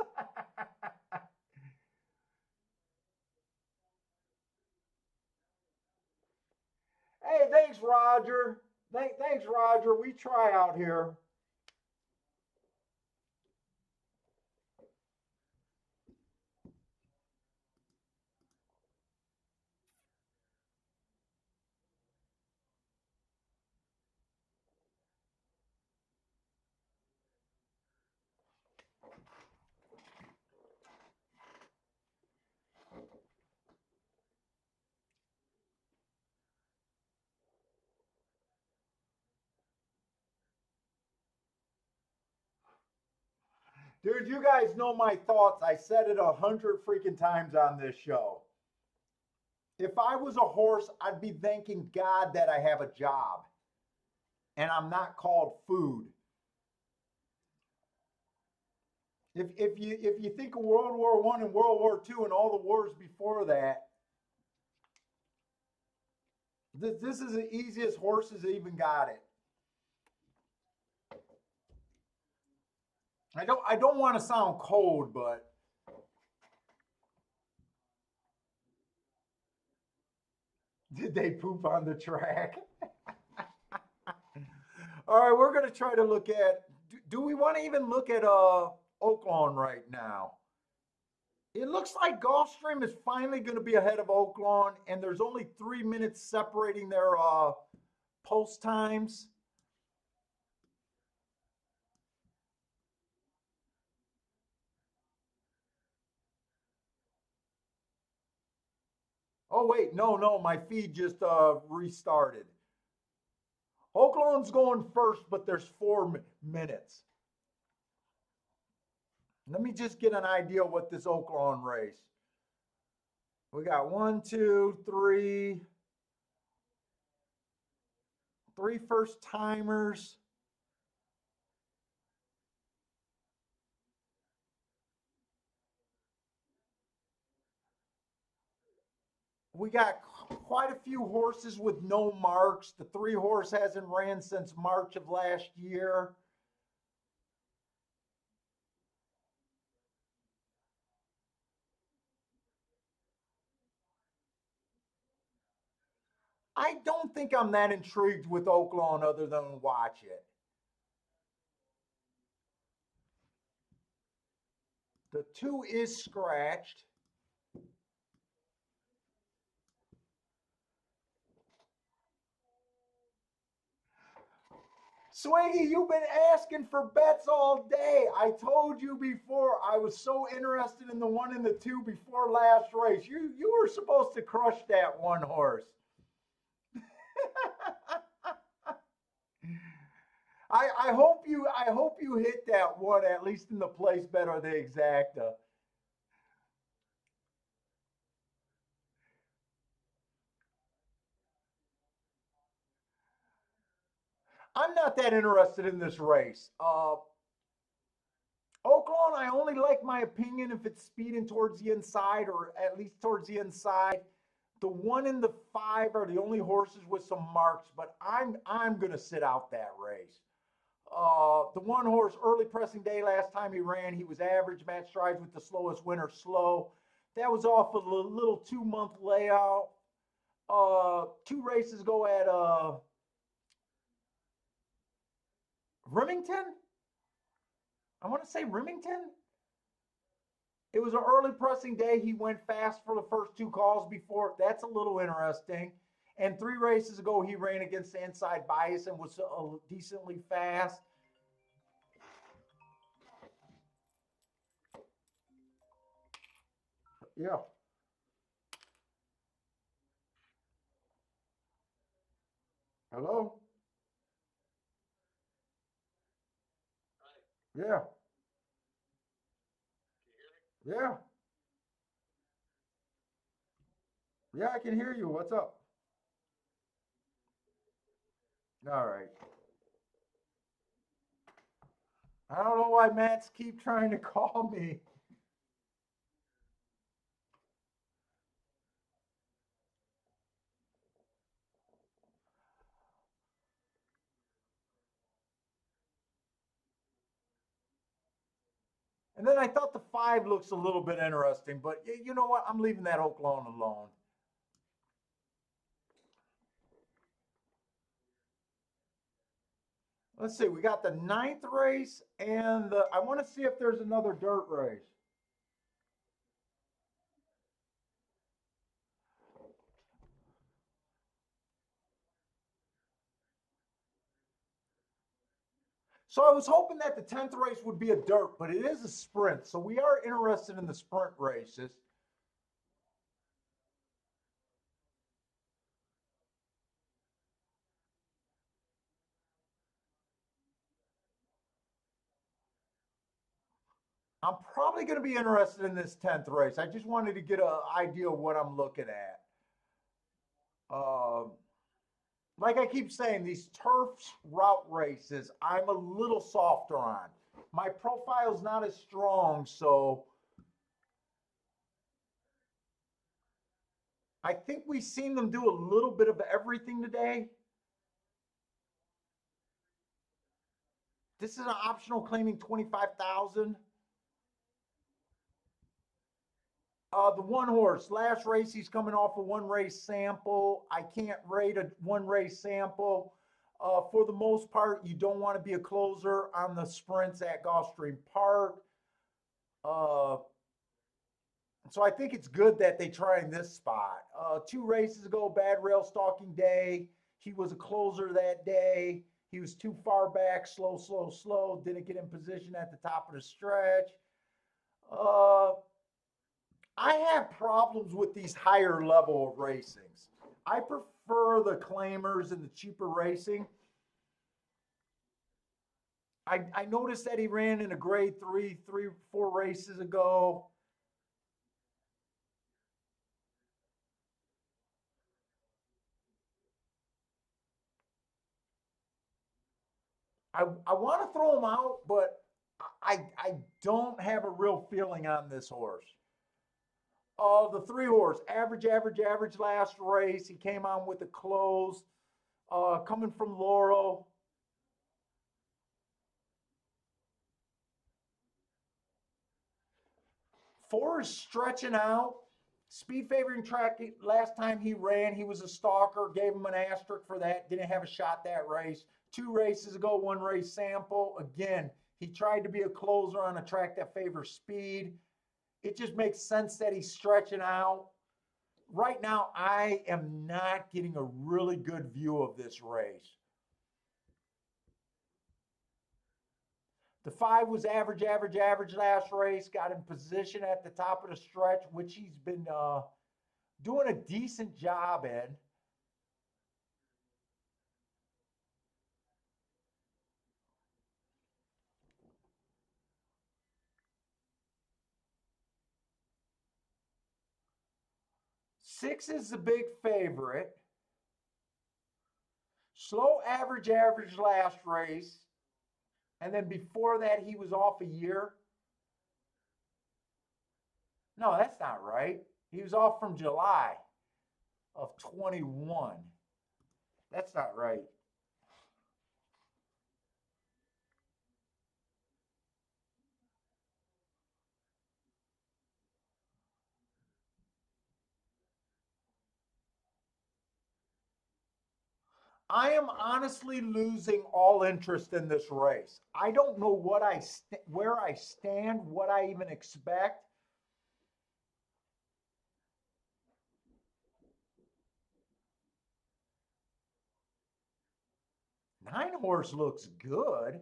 Hey, thanks, Roger. Thanks, Roger. We try out here. Dude, you guys know my thoughts. I said it 100 freaking times on this show. If I was a horse, I'd be thanking God that I have a job and I'm not called food. If you think of World War I and World War II and all the wars before that, this is the easiest horses even got it. I don't want to sound cold, but did they poop on the track? All right, we're gonna try to look at. Do we want to even look at Oaklawn right now? It looks like Gulfstream is finally going to be ahead of Oaklawn, and there's only 3 minutes separating their post times. Oh wait, no, my feed just restarted. Oaklawn's going first, but there's 4 minutes. Let me just get an idea of what this Oaklawn race. We got one, two, three first timers. We got quite a few horses with no marks. The 3 horse hasn't ran since March of last year. I don't think I'm that intrigued with Oaklawn other than watch it. The 2 is scratched. Swiggy, you've been asking for bets all day. I told you before I was so interested in the 1 and the 2 before last race. You were supposed to crush that 1 horse. I hope you hit that 1 at least in the place bet or the exacta. I'm not that interested in this race. Oaklawn, I only like my opinion if it's speeding towards the inside or at least towards the inside. The 1 and the 5 are the only horses with some marks, but I'm gonna sit out that race. The one horse, early pressing day, last time he ran, he was average. Match strides with the slowest winner, slow. That was off of a little 2 month layout. 2 races ago at Remington. I want to say Remington. It was an early pressing day. He went fast for the first 2 calls before. That's a little interesting. And 3 races ago, he ran against the inside bias and was decently fast. Yeah. Hello? Yeah. Yeah. Yeah, I can hear you. What's up? All right. I don't know why Matt's keep trying to call me. And then I thought the 5 looks a little bit interesting, but you know what? I'm leaving that Oaklawn alone. Let's see. We got the 9th race, and I want to see if there's another dirt race. So I was hoping that the 10th race would be a dirt, but it is a sprint. So we are interested in the sprint races. I'm probably going to be interested in this 10th race. I just wanted to get an idea of what I'm looking at. Um, like I keep saying, these turf route races, I'm a little softer on. My profile's not as strong, so I think we've seen them do a little bit of everything today. This is an optional claiming 25,000. The one horse, last race, he's coming off a 1 race sample. I can't rate a 1 race sample. For the most part, you don't want to be a closer on the sprints at Gulfstream Park. Uh, so I think it's good that they try in this spot. 2 races ago, bad rail stalking day. He was a closer that day. He was too far back, slow, slow, slow. Didn't get in position at the top of the stretch. Uh, I have problems with these higher level of racings. I prefer the claimers and the cheaper racing. I noticed that he ran in a grade 4 races ago. I want to throw him out, but I don't have a real feeling on this horse. The 3 horse, average, average, average last race. He came on with a close, coming from Laurel. 4 is stretching out. Speed favoring track. Last time he ran, he was a stalker. Gave him an asterisk for that. Didn't have a shot that race. 2 races ago, 1 race sample. Again, he tried to be a closer on a track that favors speed. It just makes sense that he's stretching out. Right now, I am not getting a really good view of this race. The 5 was average, average, average last race. Got in position at the top of the stretch, which he's been doing a decent job in. Six is the big favorite. Slow average, average last race. And then before that, he was off a year. No, that's not right. He was off from July of 21. That's not right. I am honestly losing all interest in this race. I don't know where I stand, what I even expect. 9 horse looks good.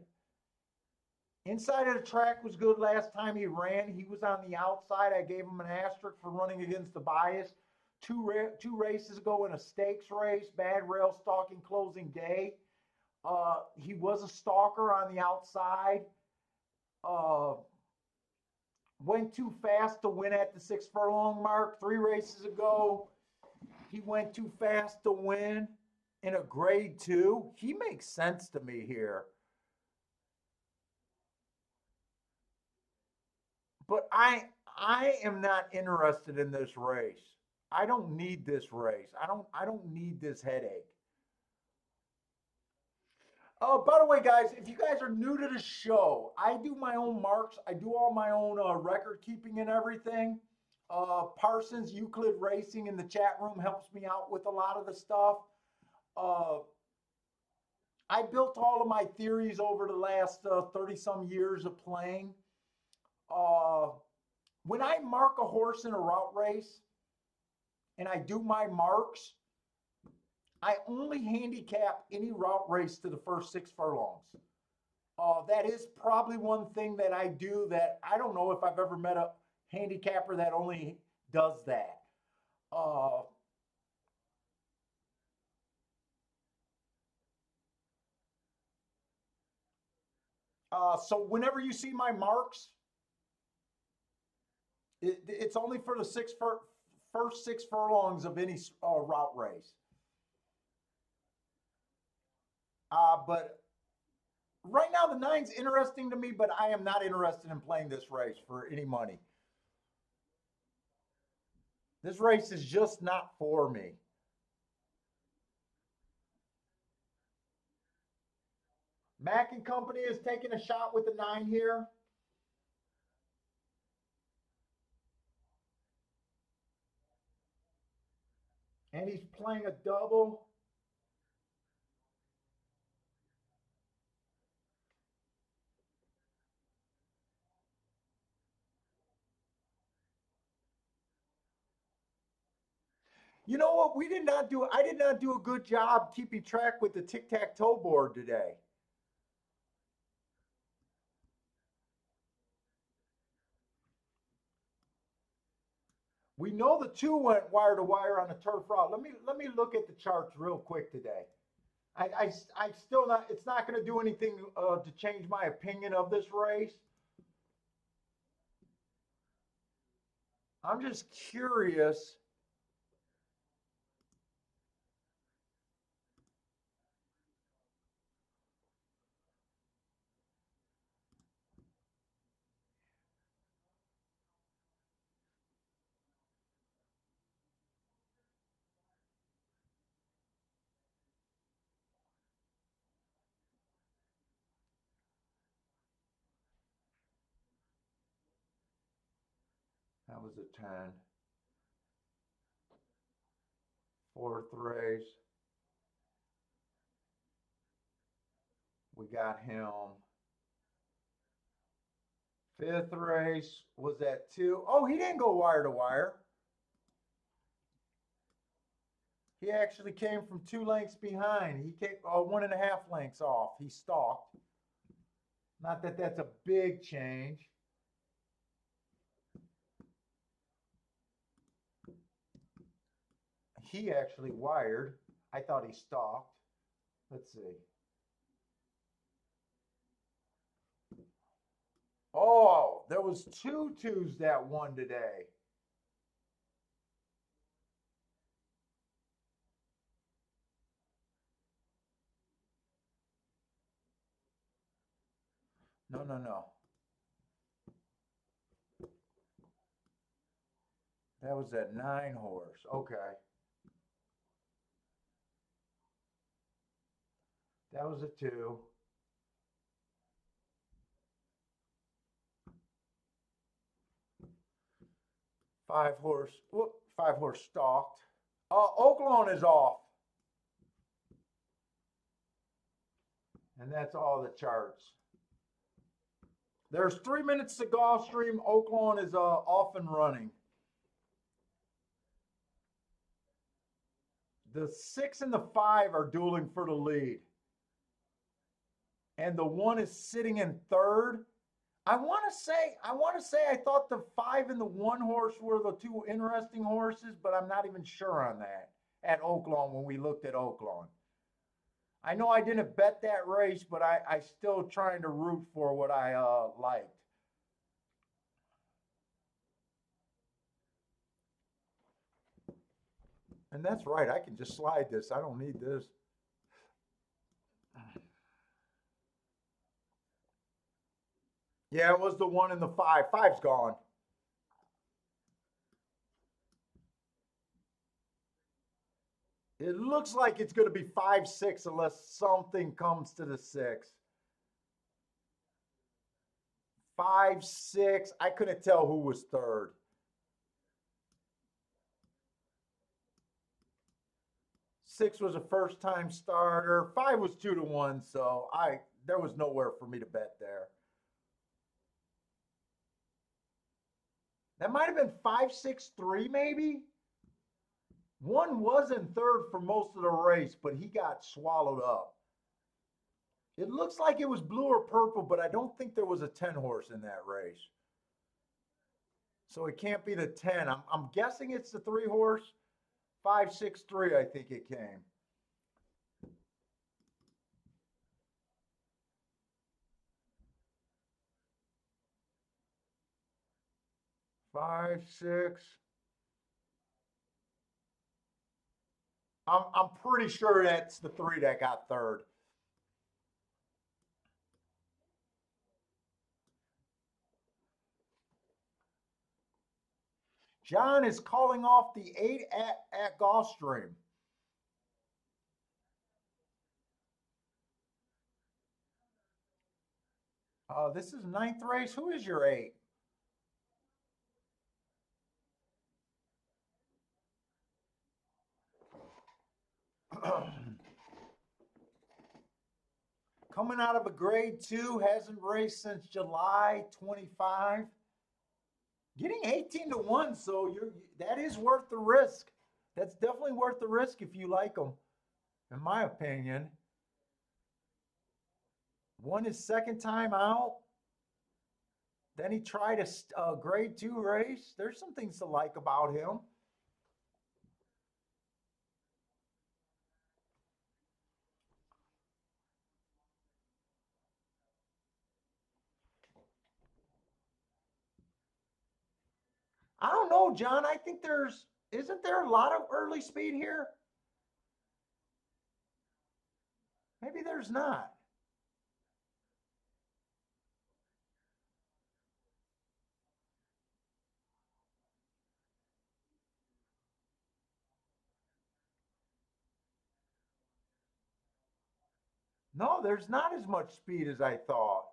Inside of the track was good last time he ran. He was on the outside. I gave him an asterisk for running against the bias. Two races ago in a stakes race, bad rail stalking closing day. He was a stalker on the outside. Uh, went too fast to win at the 6 furlong mark 3 races ago. He went too fast to win in a grade 2. He makes sense to me here. But I am not interested in this race. I don't need this race. I don't need this headache. Oh, by the way, guys, if you guys are new to the show, I do my own marks. I do all my own record keeping and everything. Parsons Euclid Racing in the chat room helps me out with a lot of the stuff. Uh, I built all of my theories over the last 30 some years of playing. Uh, when I mark a horse in a route race and I do my marks, I only handicap any route race to the first 6 furlongs. That is probably one thing that I do that I don't know if I've ever met a handicapper that only does that. Uh, so whenever you see my marks, it's only for the first 6 furlongs of any route race. But right now, the 9's interesting to me, but I am not interested in playing this race for any money. This race is just not for me. Mack and Company is taking a shot with the 9 here. And he's playing a double. You know what? I did not do a good job keeping track with the tic-tac-toe board today. We know the 2 went wire to wire on the turf route. Let me look at the charts real quick today. I still not. It's not going to do anything to change my opinion of this race. I'm just curious. That was a 10. Fourth race. We got him. Fifth race was at 2. Oh, he didn't go wire to wire. He actually came from 2 lengths behind. He came 1.5 lengths off. He stalked. Not that that's a big change. He actually wired. I thought he stalked. Let's see. Oh, there was 2 twos that won today. No, no, no. That was that 9 horse. Okay. That was a 2. 5 horse. Whoop, 5 horse stalked. Oaklawn is off. And that's all the charts. There's 3 minutes to Gulfstream. Oaklawn is off and running. The 6 and the 5 are dueling for the lead. And the 1 is sitting in third. I want to say I thought the 5 and the 1 horse were the two interesting horses, but I'm not even sure on that at Oaklawn when we looked at Oaklawn. I know I didn't bet that race, but I still trying to root for what I liked. And that's right, I can just slide this. I don't need this. Yeah, it was the 1 and the 5. Five's gone. It looks like it's going to be 5-6 unless something comes to the 6. 5-6. I couldn't tell who was third. Six was a first time starter. 5 was 2-1, so there was nowhere for me to bet there. That might have been 5-6-3, maybe. 1 was in third for most of the race, but he got swallowed up. It looks like it was blue or purple, but I don't think there was a 10 horse in that race. So it can't be the 10. I'm guessing it's the 3 horse. 5-6-3, I think it came. Five, 6. I'm pretty sure that's the 3 that got third. John is calling off the 8 at Gulfstream. This is 9th race. Who is your 8? Coming out of a grade 2, hasn't raced since July 25. Getting 18-1, so that is worth the risk. That's definitely worth the risk if you like them, in my opinion. Won his second time out. Then he tried a grade 2 race. There's some things to like about him. I don't know, John. I think isn't there a lot of early speed here? Maybe there's not. No, there's not as much speed as I thought.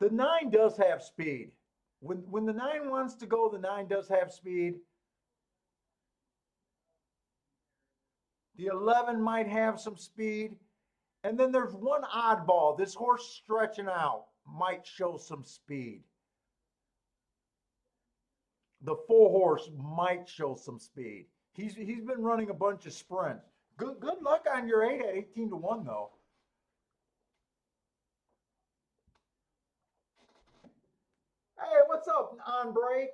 The 9 does have speed. When the 9 wants to go, the 9 does have speed. The 11 might have some speed. And then there's one oddball. This horse stretching out might show some speed. The 4 horse might show some speed. He's been running a bunch of sprints. Good luck on your 8 at 18-1 though. Hey, what's up on break?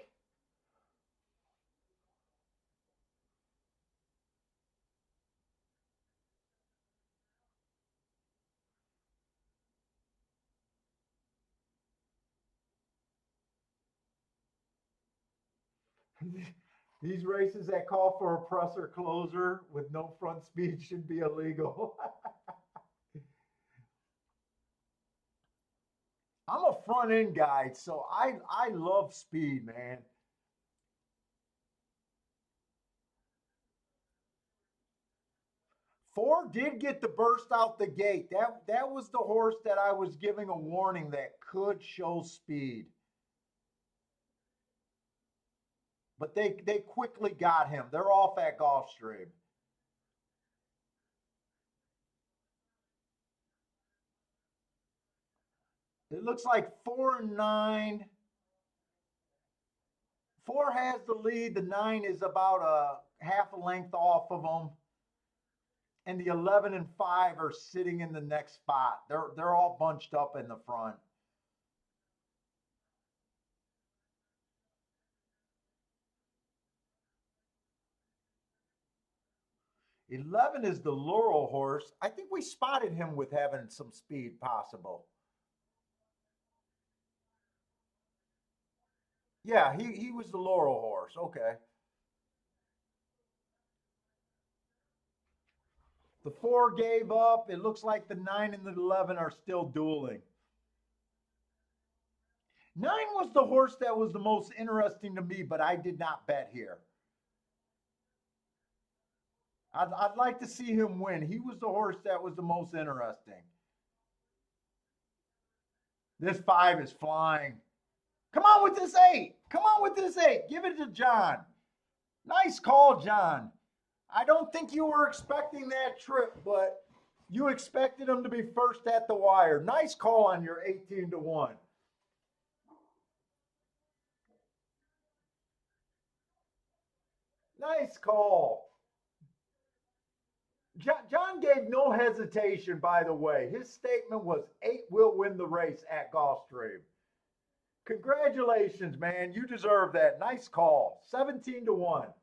These races that call for a presser closer with no front speed should be illegal. I'm a front end guy, so I love speed, man. 4 did get the burst out the gate. That was the horse that I was giving a warning that could show speed. But they quickly got him. They're off at Gulfstream. It looks like 4 and 9. 4 has the lead. The 9 is about a half a length off of them. And the 11 and 5 are sitting in the next spot. They're all bunched up in the front. 11 is the Laurel horse. I think we spotted him with having some speed possible. Yeah, he was the Laurel horse. Okay. The 4 gave up. It looks like the 9 and the 11 are still dueling. 9 was the horse that was the most interesting to me, but I did not bet here. I'd like to see him win. He was the horse that was the most interesting. This 5 is flying. Come on with this 8. Come on with this 8. Give it to John. Nice call, John. I don't think you were expecting that trip, but you expected him to be first at the wire. Nice call on your 18-1. Nice call. John gave no hesitation, by the way. His statement was 8 will win the race at Gulfstream. Congratulations, man. You deserve that. Nice call. 17-1.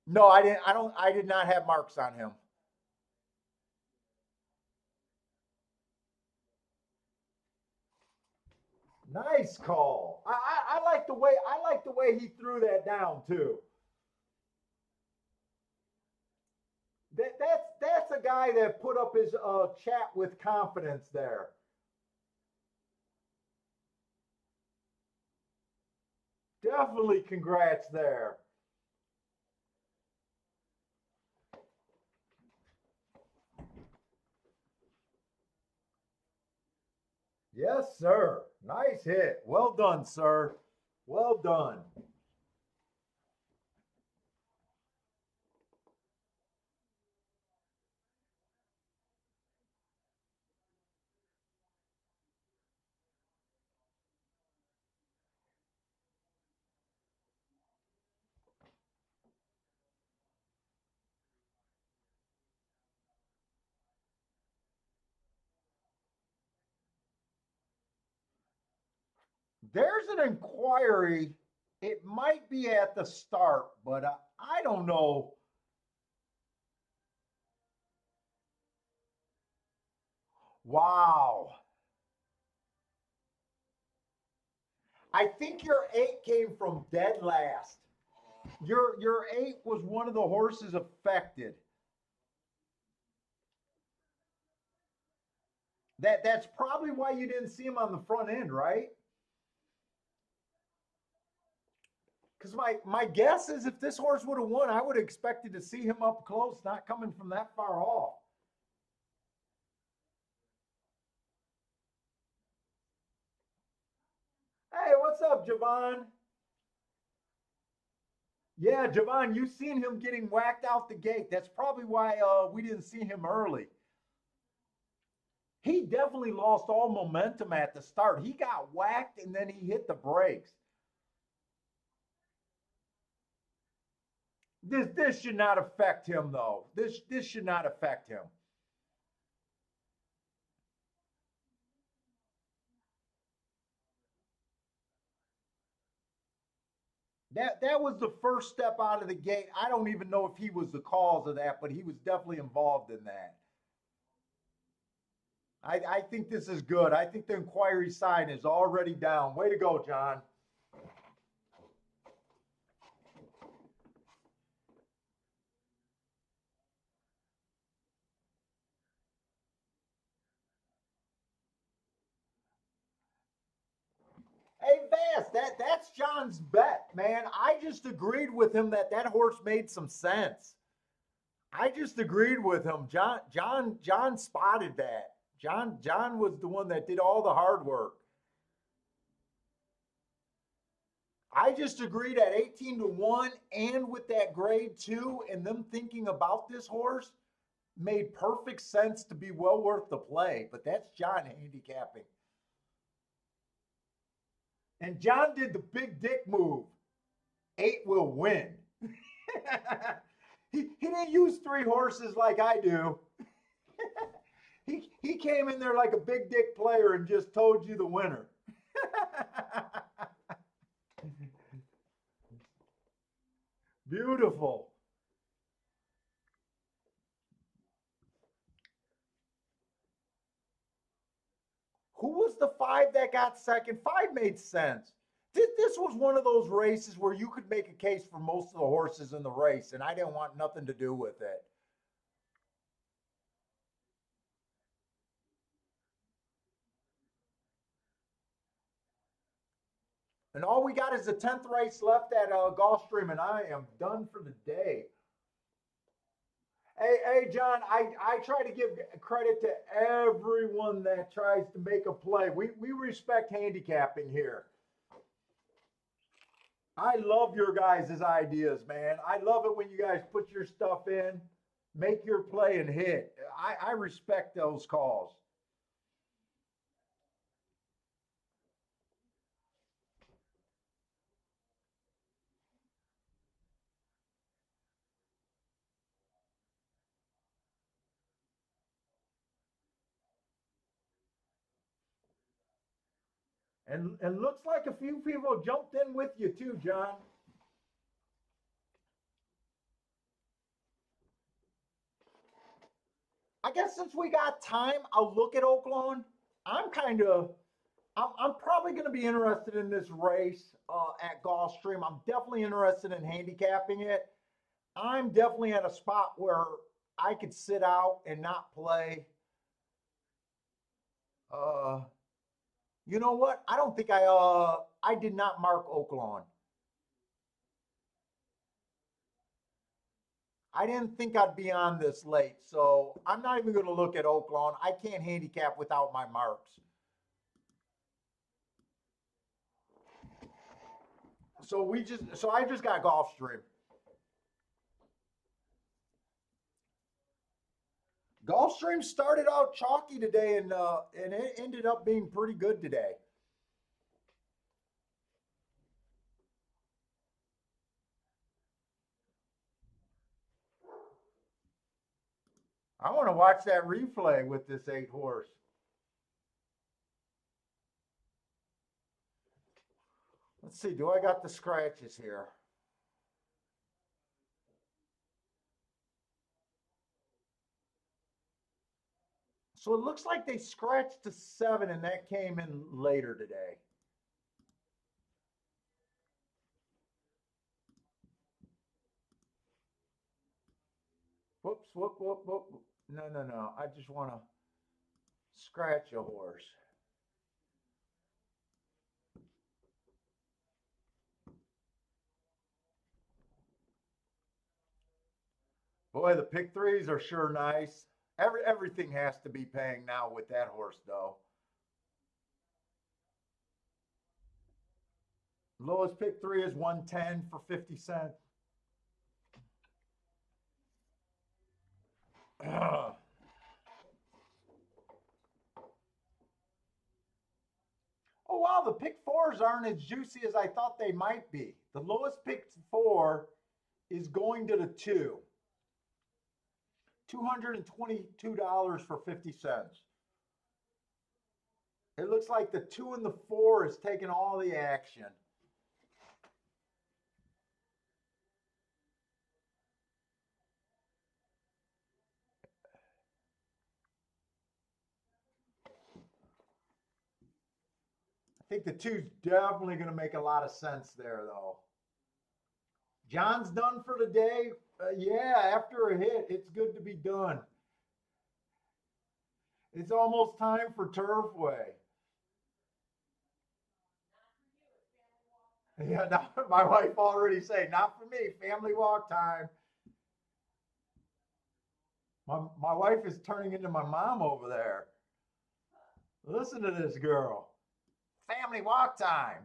No, I didn't. I did not have marks on him. Nice call. I like the way he threw that down too. That's a guy that put up his chat with confidence there. Definitely congrats there. Yes, sir. Nice hit. Well done, sir. Well done. There's an inquiry. It might be at the start, but I don't know. Wow. I think your 8 came from dead last. Your 8 was one of the horses affected. That's probably why you didn't see him on the front end, right? Because my guess is if this horse would have won, I would have expected to see him up close, not coming from that far off. Hey, what's up, Javon? Yeah, Javon, you seen him getting whacked out the gate. That's probably why we didn't see him early. He definitely lost all momentum at the start. He got whacked and then he hit the brakes. This should not affect him though. This should not affect him. That was the first step out of the gate. I don't even know if he was the cause of that, but he was definitely involved in that. I think this is good. I think the inquiry sign is already down. Way to go, John. Hey, Vass, that's John's bet, man. I just agreed with him that that horse made some sense. I just agreed with him. John spotted that. John was the one that did all the hard work. I just agreed at 18-1 and with that grade 2 and them thinking about this horse. made perfect sense to be well worth the play, but that's John handicapping. And John did the big dick move. 8 will win. he didn't use 3 horses like I do. he came in there like a big dick player and just told you the winner. Beautiful. Who was the 5 that got second? 5 made sense. This was one of those races where you could make a case for most of the horses in the race, and I didn't want nothing to do with it. And all we got is the 10th race left at Gulfstream, and I am done for the day. Hey, John, I try to give credit to everyone that tries to make a play. We respect handicapping here. I love your guys' ideas, man. I love it when you guys put your stuff in, make your play and hit. I respect those calls. And looks like a few people jumped in with you too, John. I guess since we got time, I'll look at Oaklawn. I'm kind of, I'm probably going to be interested in this race at Gulfstream. I'm definitely interested in handicapping it. I'm definitely at a spot where I could sit out and not play. Uh, you know what? I don't think I did not mark Oaklawn. I didn't think I'd be on this late, so I'm not even going to look at Oaklawn. I can't handicap without my marks. So I just got Gulfstream. Gulfstream started out chalky today, and it ended up being pretty good today. I want to watch that replay with this 8 horse. Let's see. Do I got the scratches here? So it looks like they scratched to 7, and that came in later today. Whoops, whoop, whoop, whoop. No, no, no. I just want to scratch a horse. Boy, the pick threes are sure nice. Everything has to be paying now with that horse, though. Lowest pick 3 is 110 for 50 cents. Oh wow, the pick 4s aren't as juicy as I thought they might be. The lowest pick 4 is going to the 2. $222 for 50 cents. It looks like the 2 and the 4 is taking all the action. I think the 2's definitely going to make a lot of sense there, though. John's done for the day. Yeah, after a hit, it's good to be done. It's almost time for Turfway. Yeah, my wife already say, not for me, family walk time. My wife is turning into my mom over there. Listen to this girl. Family walk time.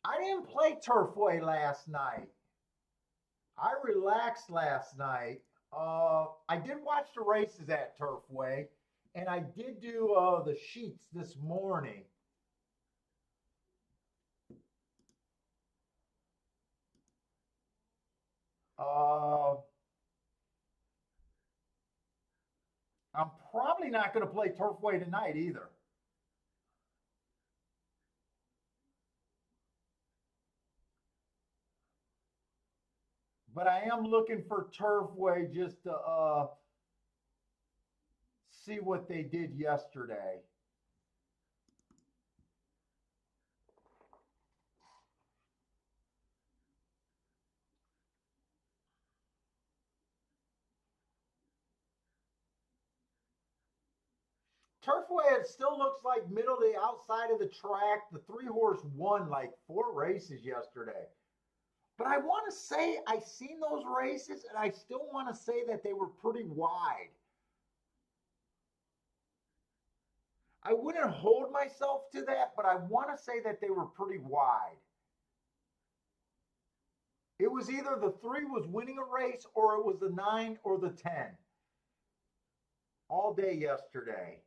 I didn't play Turfway last night. I relaxed last night. I did watch the races at Turfway, and I did do the sheets this morning. Uh, I'm probably not going to play Turfway tonight either. But I am looking for Turfway just to see what they did yesterday. Turfway, it still looks like middle to the outside of the track. The three horse won like 4 races yesterday. But I want to say I seen those races, and I still want to say that they were pretty wide. I wouldn't hold myself to that, but I want to say that they were pretty wide. It was either the three was winning a race, or it was the nine or the 10 all day yesterday.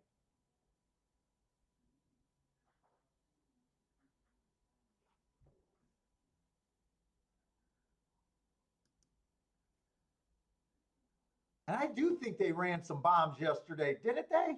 And I do think they ran some bombs yesterday, didn't they?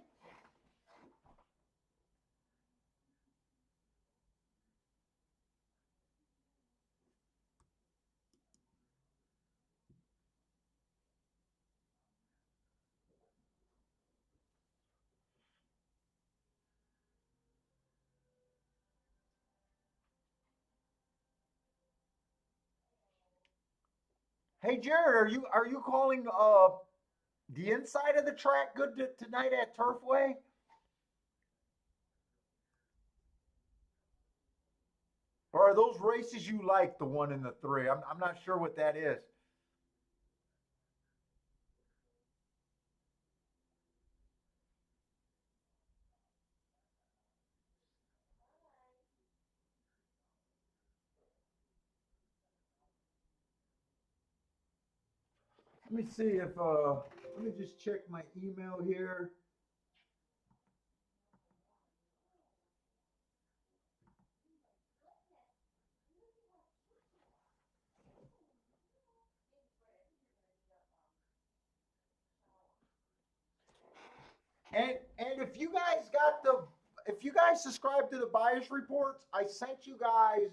Hey Jared, are you calling the inside of the track good tonight at Turfway? Or are those races you like, the one and the three? I'm not sure what that is. Let me see if let me just check my email here. And if you guys subscribe to the bias reports, I sent you guys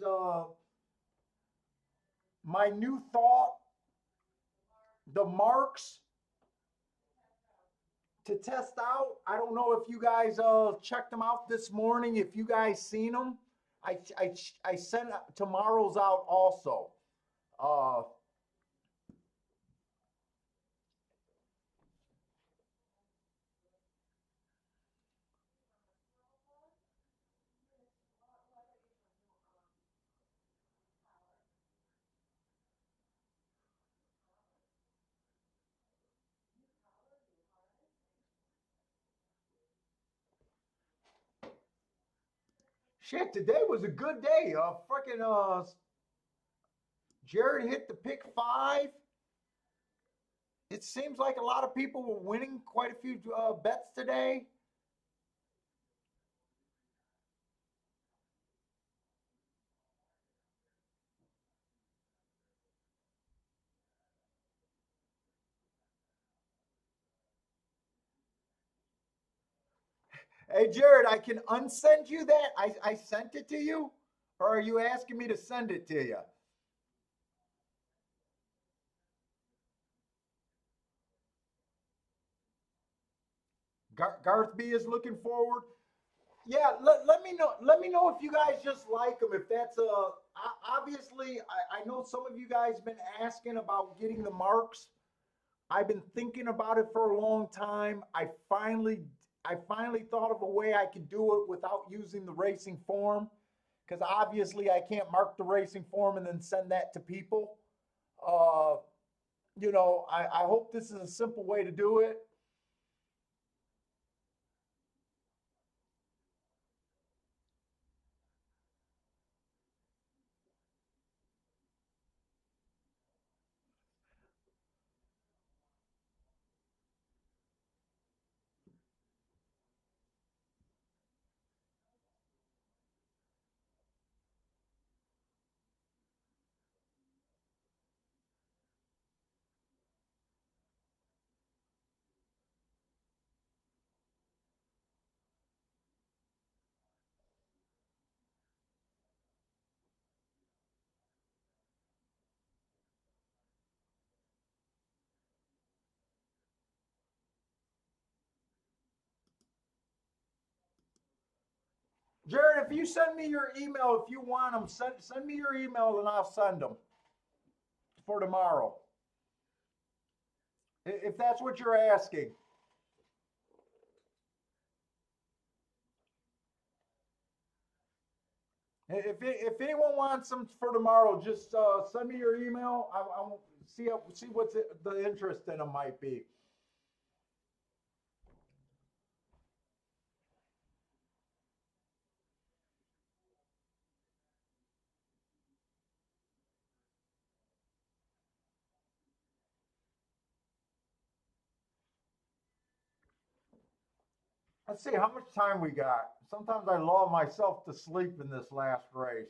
my new thought, the marks to test out. I don't know if you guys checked them out this morning. If you guys seen them, I I I sent tomorrow's out also. Uh, Shit, today was a good day. Fucking Jared hit the pick five. It seems like a lot of people were winning quite a few bets today. Hey, Jared, I can unsend you that. I sent it to you, or are you asking me to send it to you? Garth B is looking forward. Yeah, let me know. Let me know if you guys just like them. If that's obviously, I know some of you guys been asking about getting the marks. I've been thinking about it for a long time. I finally thought of a way I could do it without using the racing form, because obviously I can't mark the racing form and then send that to people. Uh, I hope this is a simple way to do it. if you send me your email, if you want them, send me your email and I'll send them for tomorrow. If that's what you're asking. If anyone wants them for tomorrow, just send me your email. I will see what's the interest in them might be. Let's see how much time we got. Sometimes I lull myself to sleep in this last race.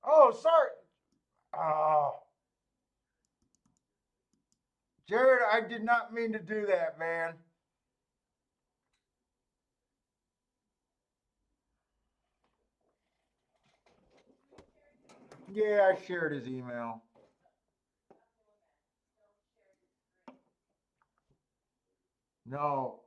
Oh, sorry. Oh, Jared, I did not mean to do that, man. Yeah, I shared his email. No.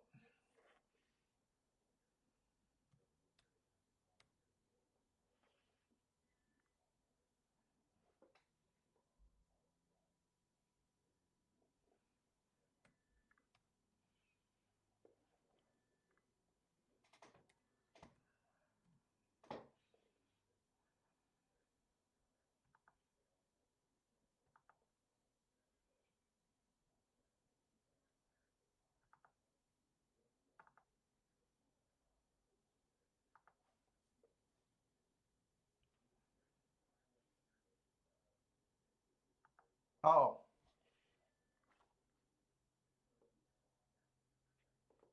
Oh,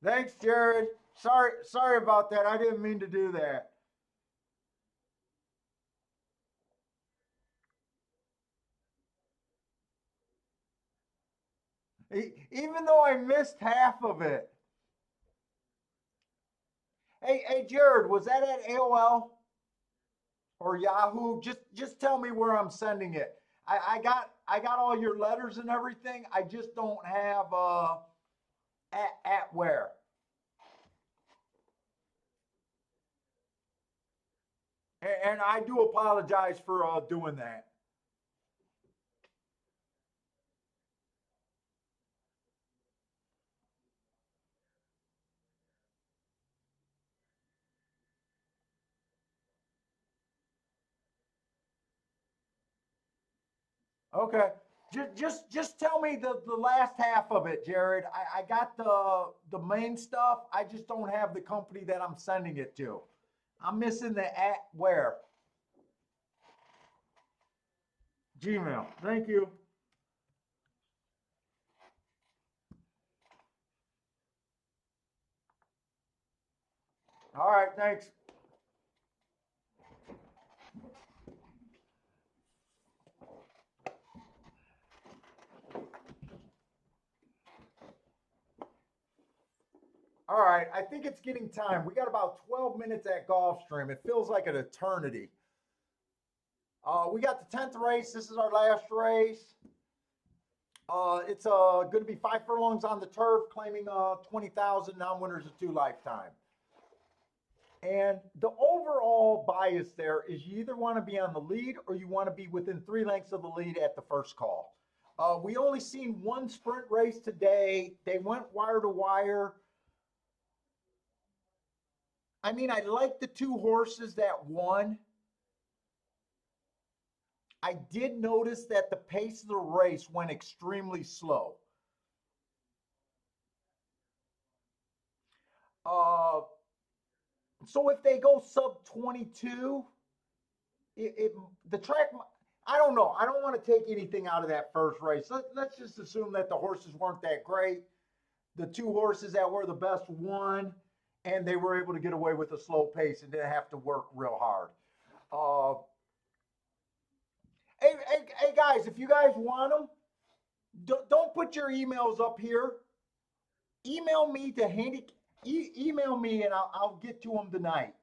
thanks, Jared. Sorry about that. I didn't mean to do that. Even though I missed half of it. Hey, Jared, was that at AOL or Yahoo? Just tell me where I'm sending it. I got all your letters and everything. I just don't have at where. And I do apologize for doing that. Okay. Just tell me the last half of it, Jared. I got the main stuff. I just don't have the company that I'm sending it to. I'm missing the at where. Gmail. Thank you. All right, thanks. All right, I think it's getting time. We got about 12 minutes at Gulfstream. It feels like an eternity. We got the 10th race. This is our last race. It's going to be 5 furlongs on the turf, claiming 20,000 non-winners of 2 lifetime. And the overall bias there is you either want to be on the lead or you want to be within 3 lengths of the lead at the first call. We only seen one sprint race today. They went wire to wire. I mean, I like the 2 horses that won. I did notice that the pace of the race went extremely slow. Uh, so if they go sub 22, the track, I don't know. I don't want to take anything out of that first race. Let's just assume that the horses weren't that great. The 2 horses that were the best won, and they were able to get away with a slow pace and didn't have to work real hard. Uh, Hey guys, if you guys want them, don't put your emails up here. Email me to email me and I'll get to them tonight.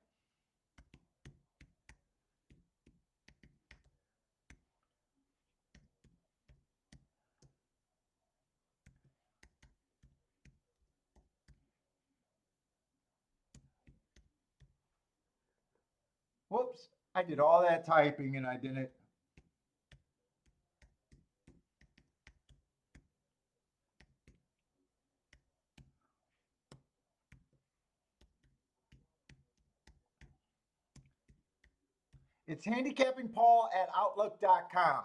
Whoops, I did all that typing and I didn't. It's handicappingpaul at outlook.com.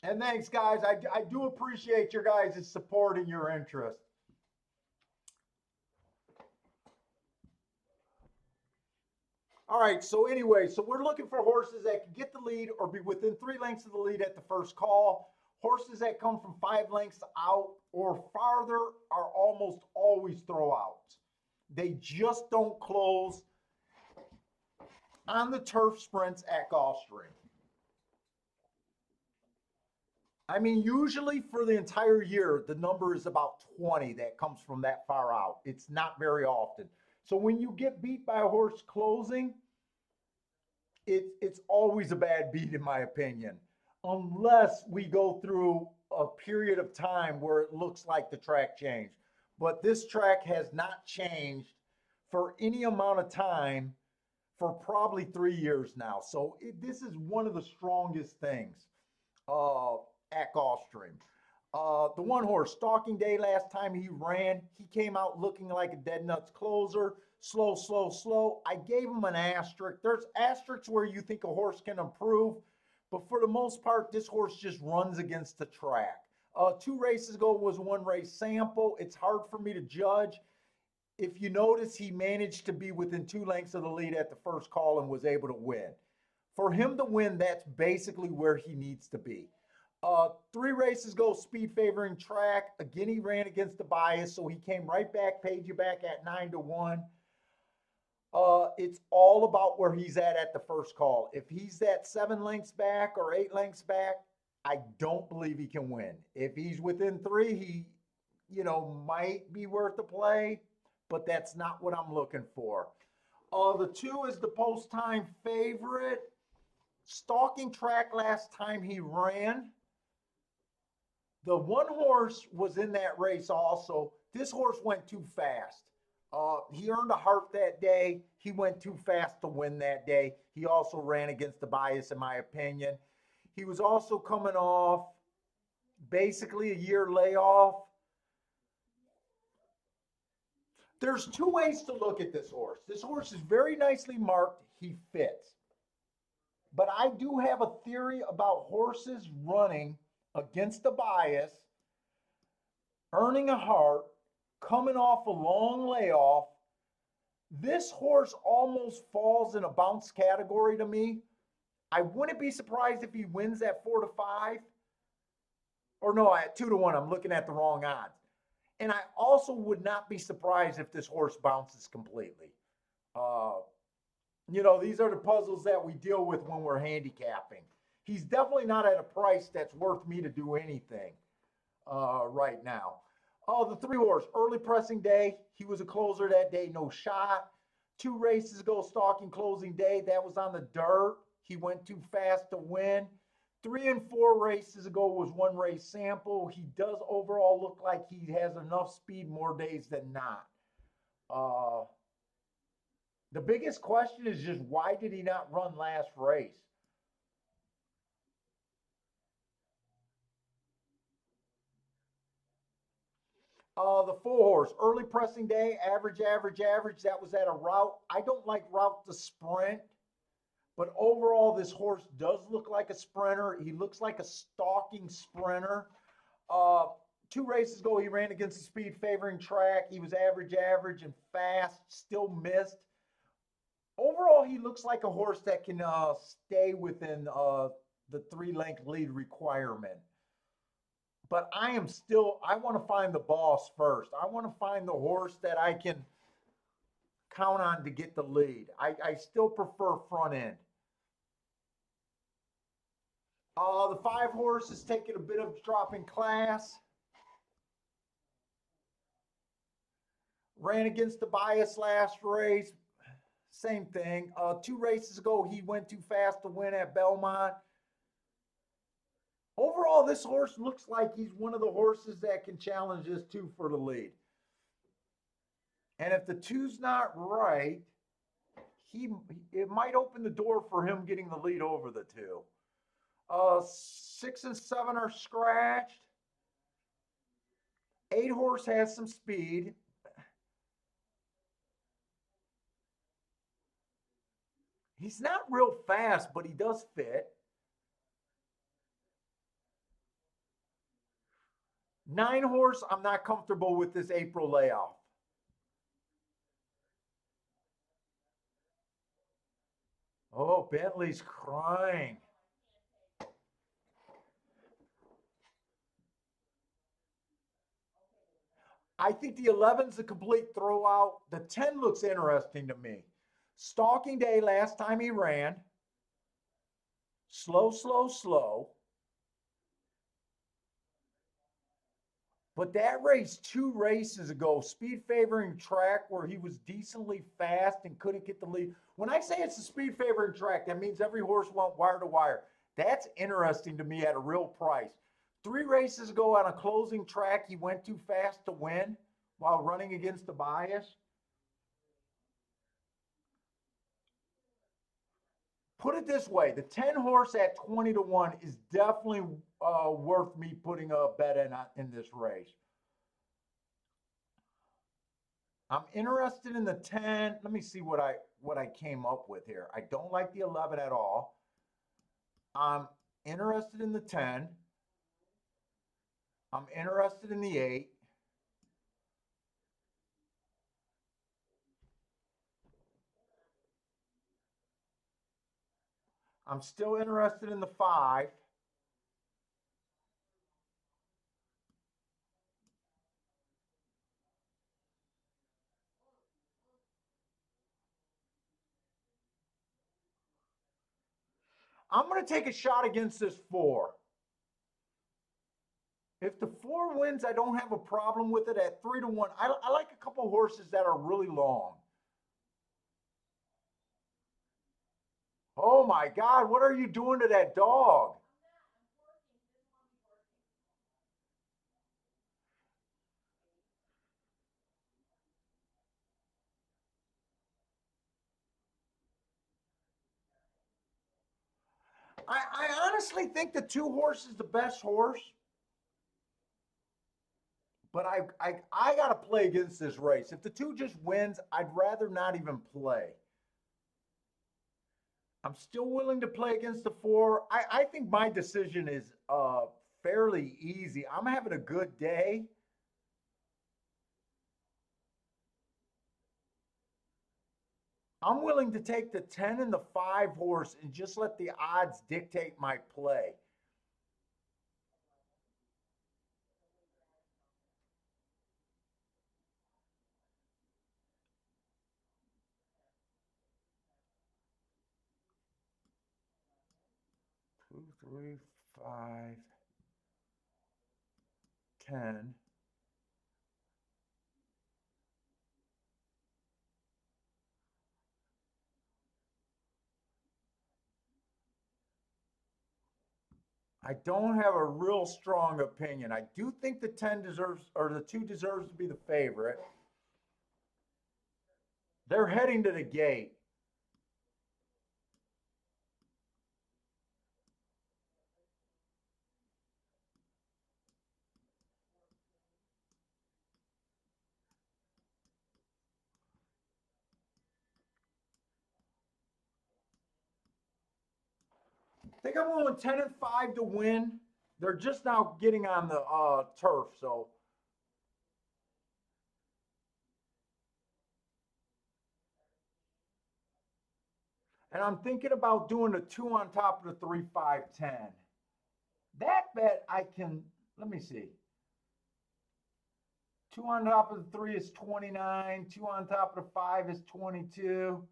And thanks, guys. I do appreciate your guys' support and your interest. All right, so anyway, so we're looking for horses that can get the lead or be within 3 lengths of the lead at the first call. Horses that come from 5 lengths out or farther are almost always throwouts. They just don't close on the turf sprints at Gulfstream. I mean, usually for the entire year, the number is about 20 that comes from that far out. It's not very often. So when you get beat by a horse closing, it's always a bad beat in my opinion, unless we go through a period of time where it looks like the track changed. But this track has not changed for any amount of time for probably 3 years now. So this is one of the strongest things at Gulfstream. The one horse, Stalking Day, last time he ran, he came out looking like a dead nuts closer. Slow, slow, slow. I gave him an asterisk. There's asterisks where you think a horse can improve, but for the most part, this horse just runs against the track. 2 races ago was 1 race sample. It's hard for me to judge. If you notice, he managed to be within 2 lengths of the lead at the first call and was able to win. For him to win, that's basically where he needs to be. 3 races ago, speed favoring track. Again, he ran against the bias, so he came right back, paid you back at 9-1. It's all about where he's at the first call. If he's at 7 lengths back or 8 lengths back, I don't believe he can win. If he's within 3, he, might be worth a play, but that's not what I'm looking for. The 2 is the post-time favorite. Stalking track last time he ran. The one horse was in that race also. This horse went too fast. He earned a heart that day. He went too fast to win that day. He also ran against the bias, in my opinion. He was also coming off basically a year layoff. There's 2 ways to look at this horse. This horse is very nicely marked. He fits. But I do have a theory about horses running against the bias, earning a heart, coming off a long layoff. This horse almost falls in a bounce category to me. I wouldn't be surprised if he wins at 4-5. Or no, at 2-1. I'm looking at the wrong odds. And I also would not be surprised if this horse bounces completely. These are the puzzles that we deal with when we're handicapping. He's definitely not at a price that's worth me to do anything right now. The 3 horse, Early Pressing Day. He was a closer that day, no shot. 2 races ago, Stalking Closing Day. That was on the dirt. He went too fast to win. 3 and 4 races ago was 1 race sample. He does overall look like he has enough speed more days than not. The biggest question is just why did he not run last race? The 4 horse, Early Pressing Day, average, average, average. That was at a route. I don't like route to sprint, but overall, this horse does look like a sprinter. He looks like a stalking sprinter. 2 races ago, he ran against the speed favoring track. He was average, average, and fast, still missed. Overall, he looks like a horse that can stay within the 3-length lead requirement. But I want to find the boss first. I want to find the horse that I can count on to get the lead. I still prefer front end. The 5 horse is taking a bit of a drop in class. Ran against the bias last race. Same thing. 2 races ago, he went too fast to win at Belmont. Overall, this horse looks like he's one of the horses that can challenge this 2 for the lead. And if the 2's not right, it might open the door for him getting the lead over the 2. 6 and 7 are scratched. 8 horse has some speed. He's not real fast, but he does fit. 9 horse, I'm not comfortable with this April layoff. Oh, Bentley's crying. I think the 11's a complete throwout. The 10 looks interesting to me. Stalking Day last time he ran. Slow, slow, slow. But that race 2 races ago, speed favoring track where he was decently fast and couldn't get the lead. When I say it's a speed favoring track, that means every horse went wire to wire. That's interesting to me at a real price. 3 races ago on a closing track, he went too fast to win while running against the bias. Put it this way, the 10 horse at 20 to 1 is definitely worth me putting a bet in this race. I'm interested in the 10. Let me see what I came up with here. I don't like the 11 at all. I'm interested in the 10. I'm interested in the 8. I'm still interested in the 5. I'm going to take a shot against this 4. If the 4 wins, I don't have a problem with it at 3 to 1. I like a couple horses that are really long. Oh my God, what are you doing to that dog? I honestly think the 2 horse is the best horse. But I got to play against this race. If the 2 just wins, I'd rather not even play. I'm still willing to play against the 4. I think my decision is fairly easy. I'm having a good day. I'm willing to take the 10 and the 5 horse and just let the odds dictate my play. Two, three, 5, 10. I don't have a real strong opinion. I do think the 10 deserves, or the 2 deserves to be the favorite. They're heading to the gate. I think I'm going 10 and 5 to win. They're just now getting on the turf, so. And I'm thinking about doing a 2 on top of the 3, 5, 10. That bet I can, let me see. 2 on top of the 3 is 29. 2 on top of the 5 is 22.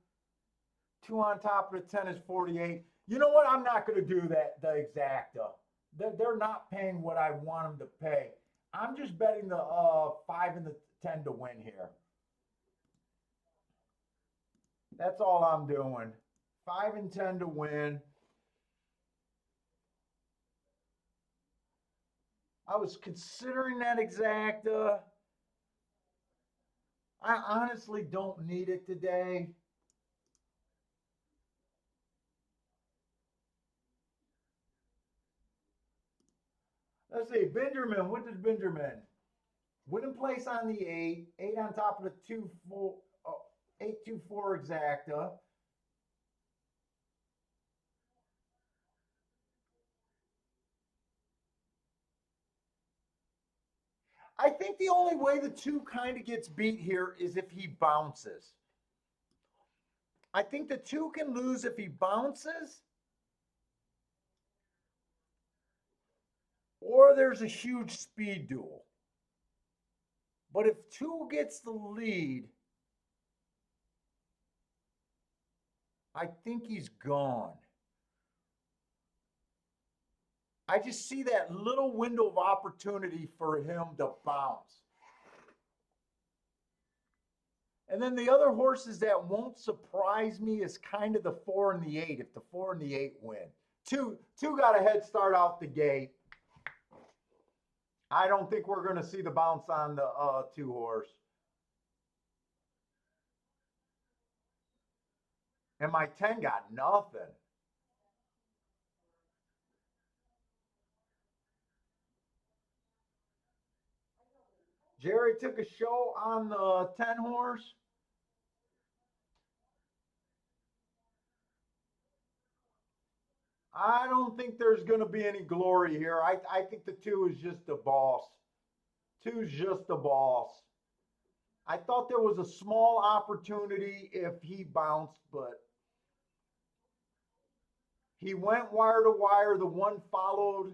2 on top of the 10 is 48. You know what? I'm not going to do that, the exacta. They're not paying what I want them to pay. I'm just betting the 5 and the 10 to win here. That's all I'm doing. 5 and 10 to win. I was considering that exacta. I honestly don't need it today. Let's see, Benjamin, what does Benjamin? Winning place on the 8, 8 on top of the 2, 4, 8, 2, 4 exacta. I think the only way the 2 kind of gets beat here is if he bounces. I think the 2 can lose if he bounces, or there's a huge speed duel. But if 2 gets the lead, I think he's gone. I just see that little window of opportunity for him to bounce. And then the other horses that won't surprise me is kind of the 4 and the 8, if the 4 and the 8 win. Two got a head start out the gate. I don't think we're going to see the bounce on the 2 horse. And my 10 got nothing. Jerry took a show on the 10 horse. I don't think there's going to be any glory here. I think the 2 is just a boss. 2's just a boss. I thought there was a small opportunity if he bounced, but he went wire to wire. The 1 followed,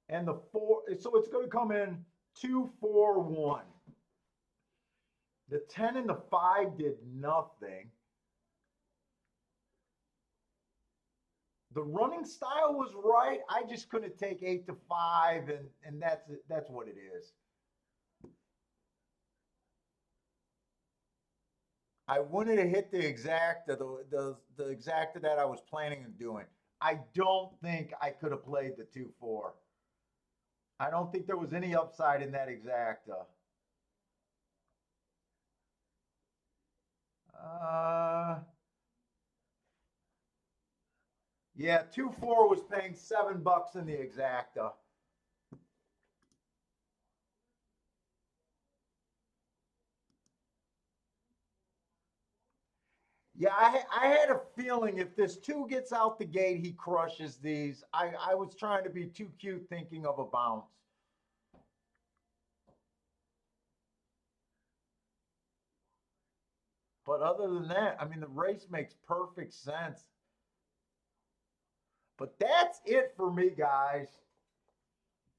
and the 4. So it's going to come in 2, 4, 1. The 10 and the 5 did nothing. The running style was right. I just couldn't take 8 to 5, and that's it. That's what it is. I wanted to hit the exacta, the exacta that I was planning on doing. I don't think I could have played the 2-4. I don't think there was any upside in that exacta. Yeah, 2-4 was paying $7 in the exacta. Yeah, I had a feeling if this 2 gets out the gate, he crushes these. I was trying to be too cute thinking of a bounce. But other than that, I mean, the race makes perfect sense. But that's it for me, guys.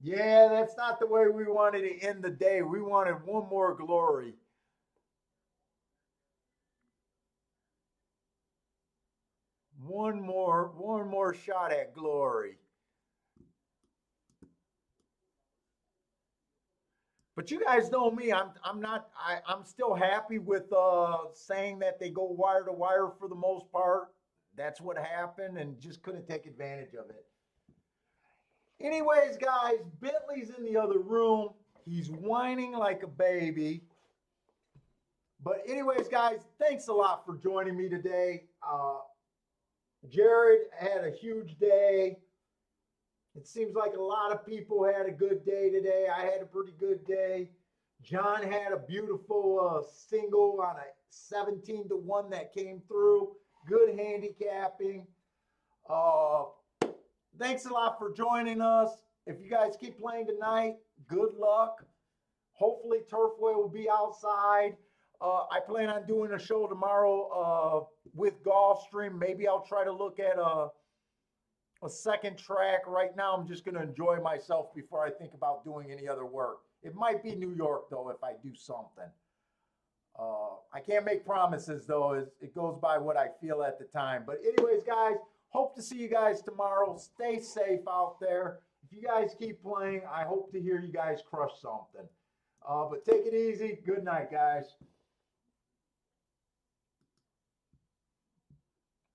Yeah, that's not the way we wanted to end the day. We wanted one more glory. One more shot at glory. But you guys know me. I'm still happy with saying that they go wire to wire for the most part. That's what happened, and just couldn't take advantage of it. Anyways, guys, Bentley's in the other room. He's whining like a baby. But anyways, guys, thanks a lot for joining me today. Jared had a huge day. It seems like a lot of people had a good day today. I had a pretty good day. John had a beautiful single on a 17 to 1 that came through. Good handicapping. Thanks a lot for joining us. If you guys keep playing tonight, good luck. Hopefully Turfway will be outside. I plan on doing a show tomorrow with Gulfstream. Maybe I'll try to look at a second track. Right now, I'm just going to enjoy myself before I think about doing any other work. It might be New York, though, if I do something. I can't make promises, though. It goes by what I feel at the time. But anyways, guys, hope to see you guys tomorrow. Stay safe out there. If you guys keep playing, I hope to hear you guys crush something. But take it easy. Good night, guys.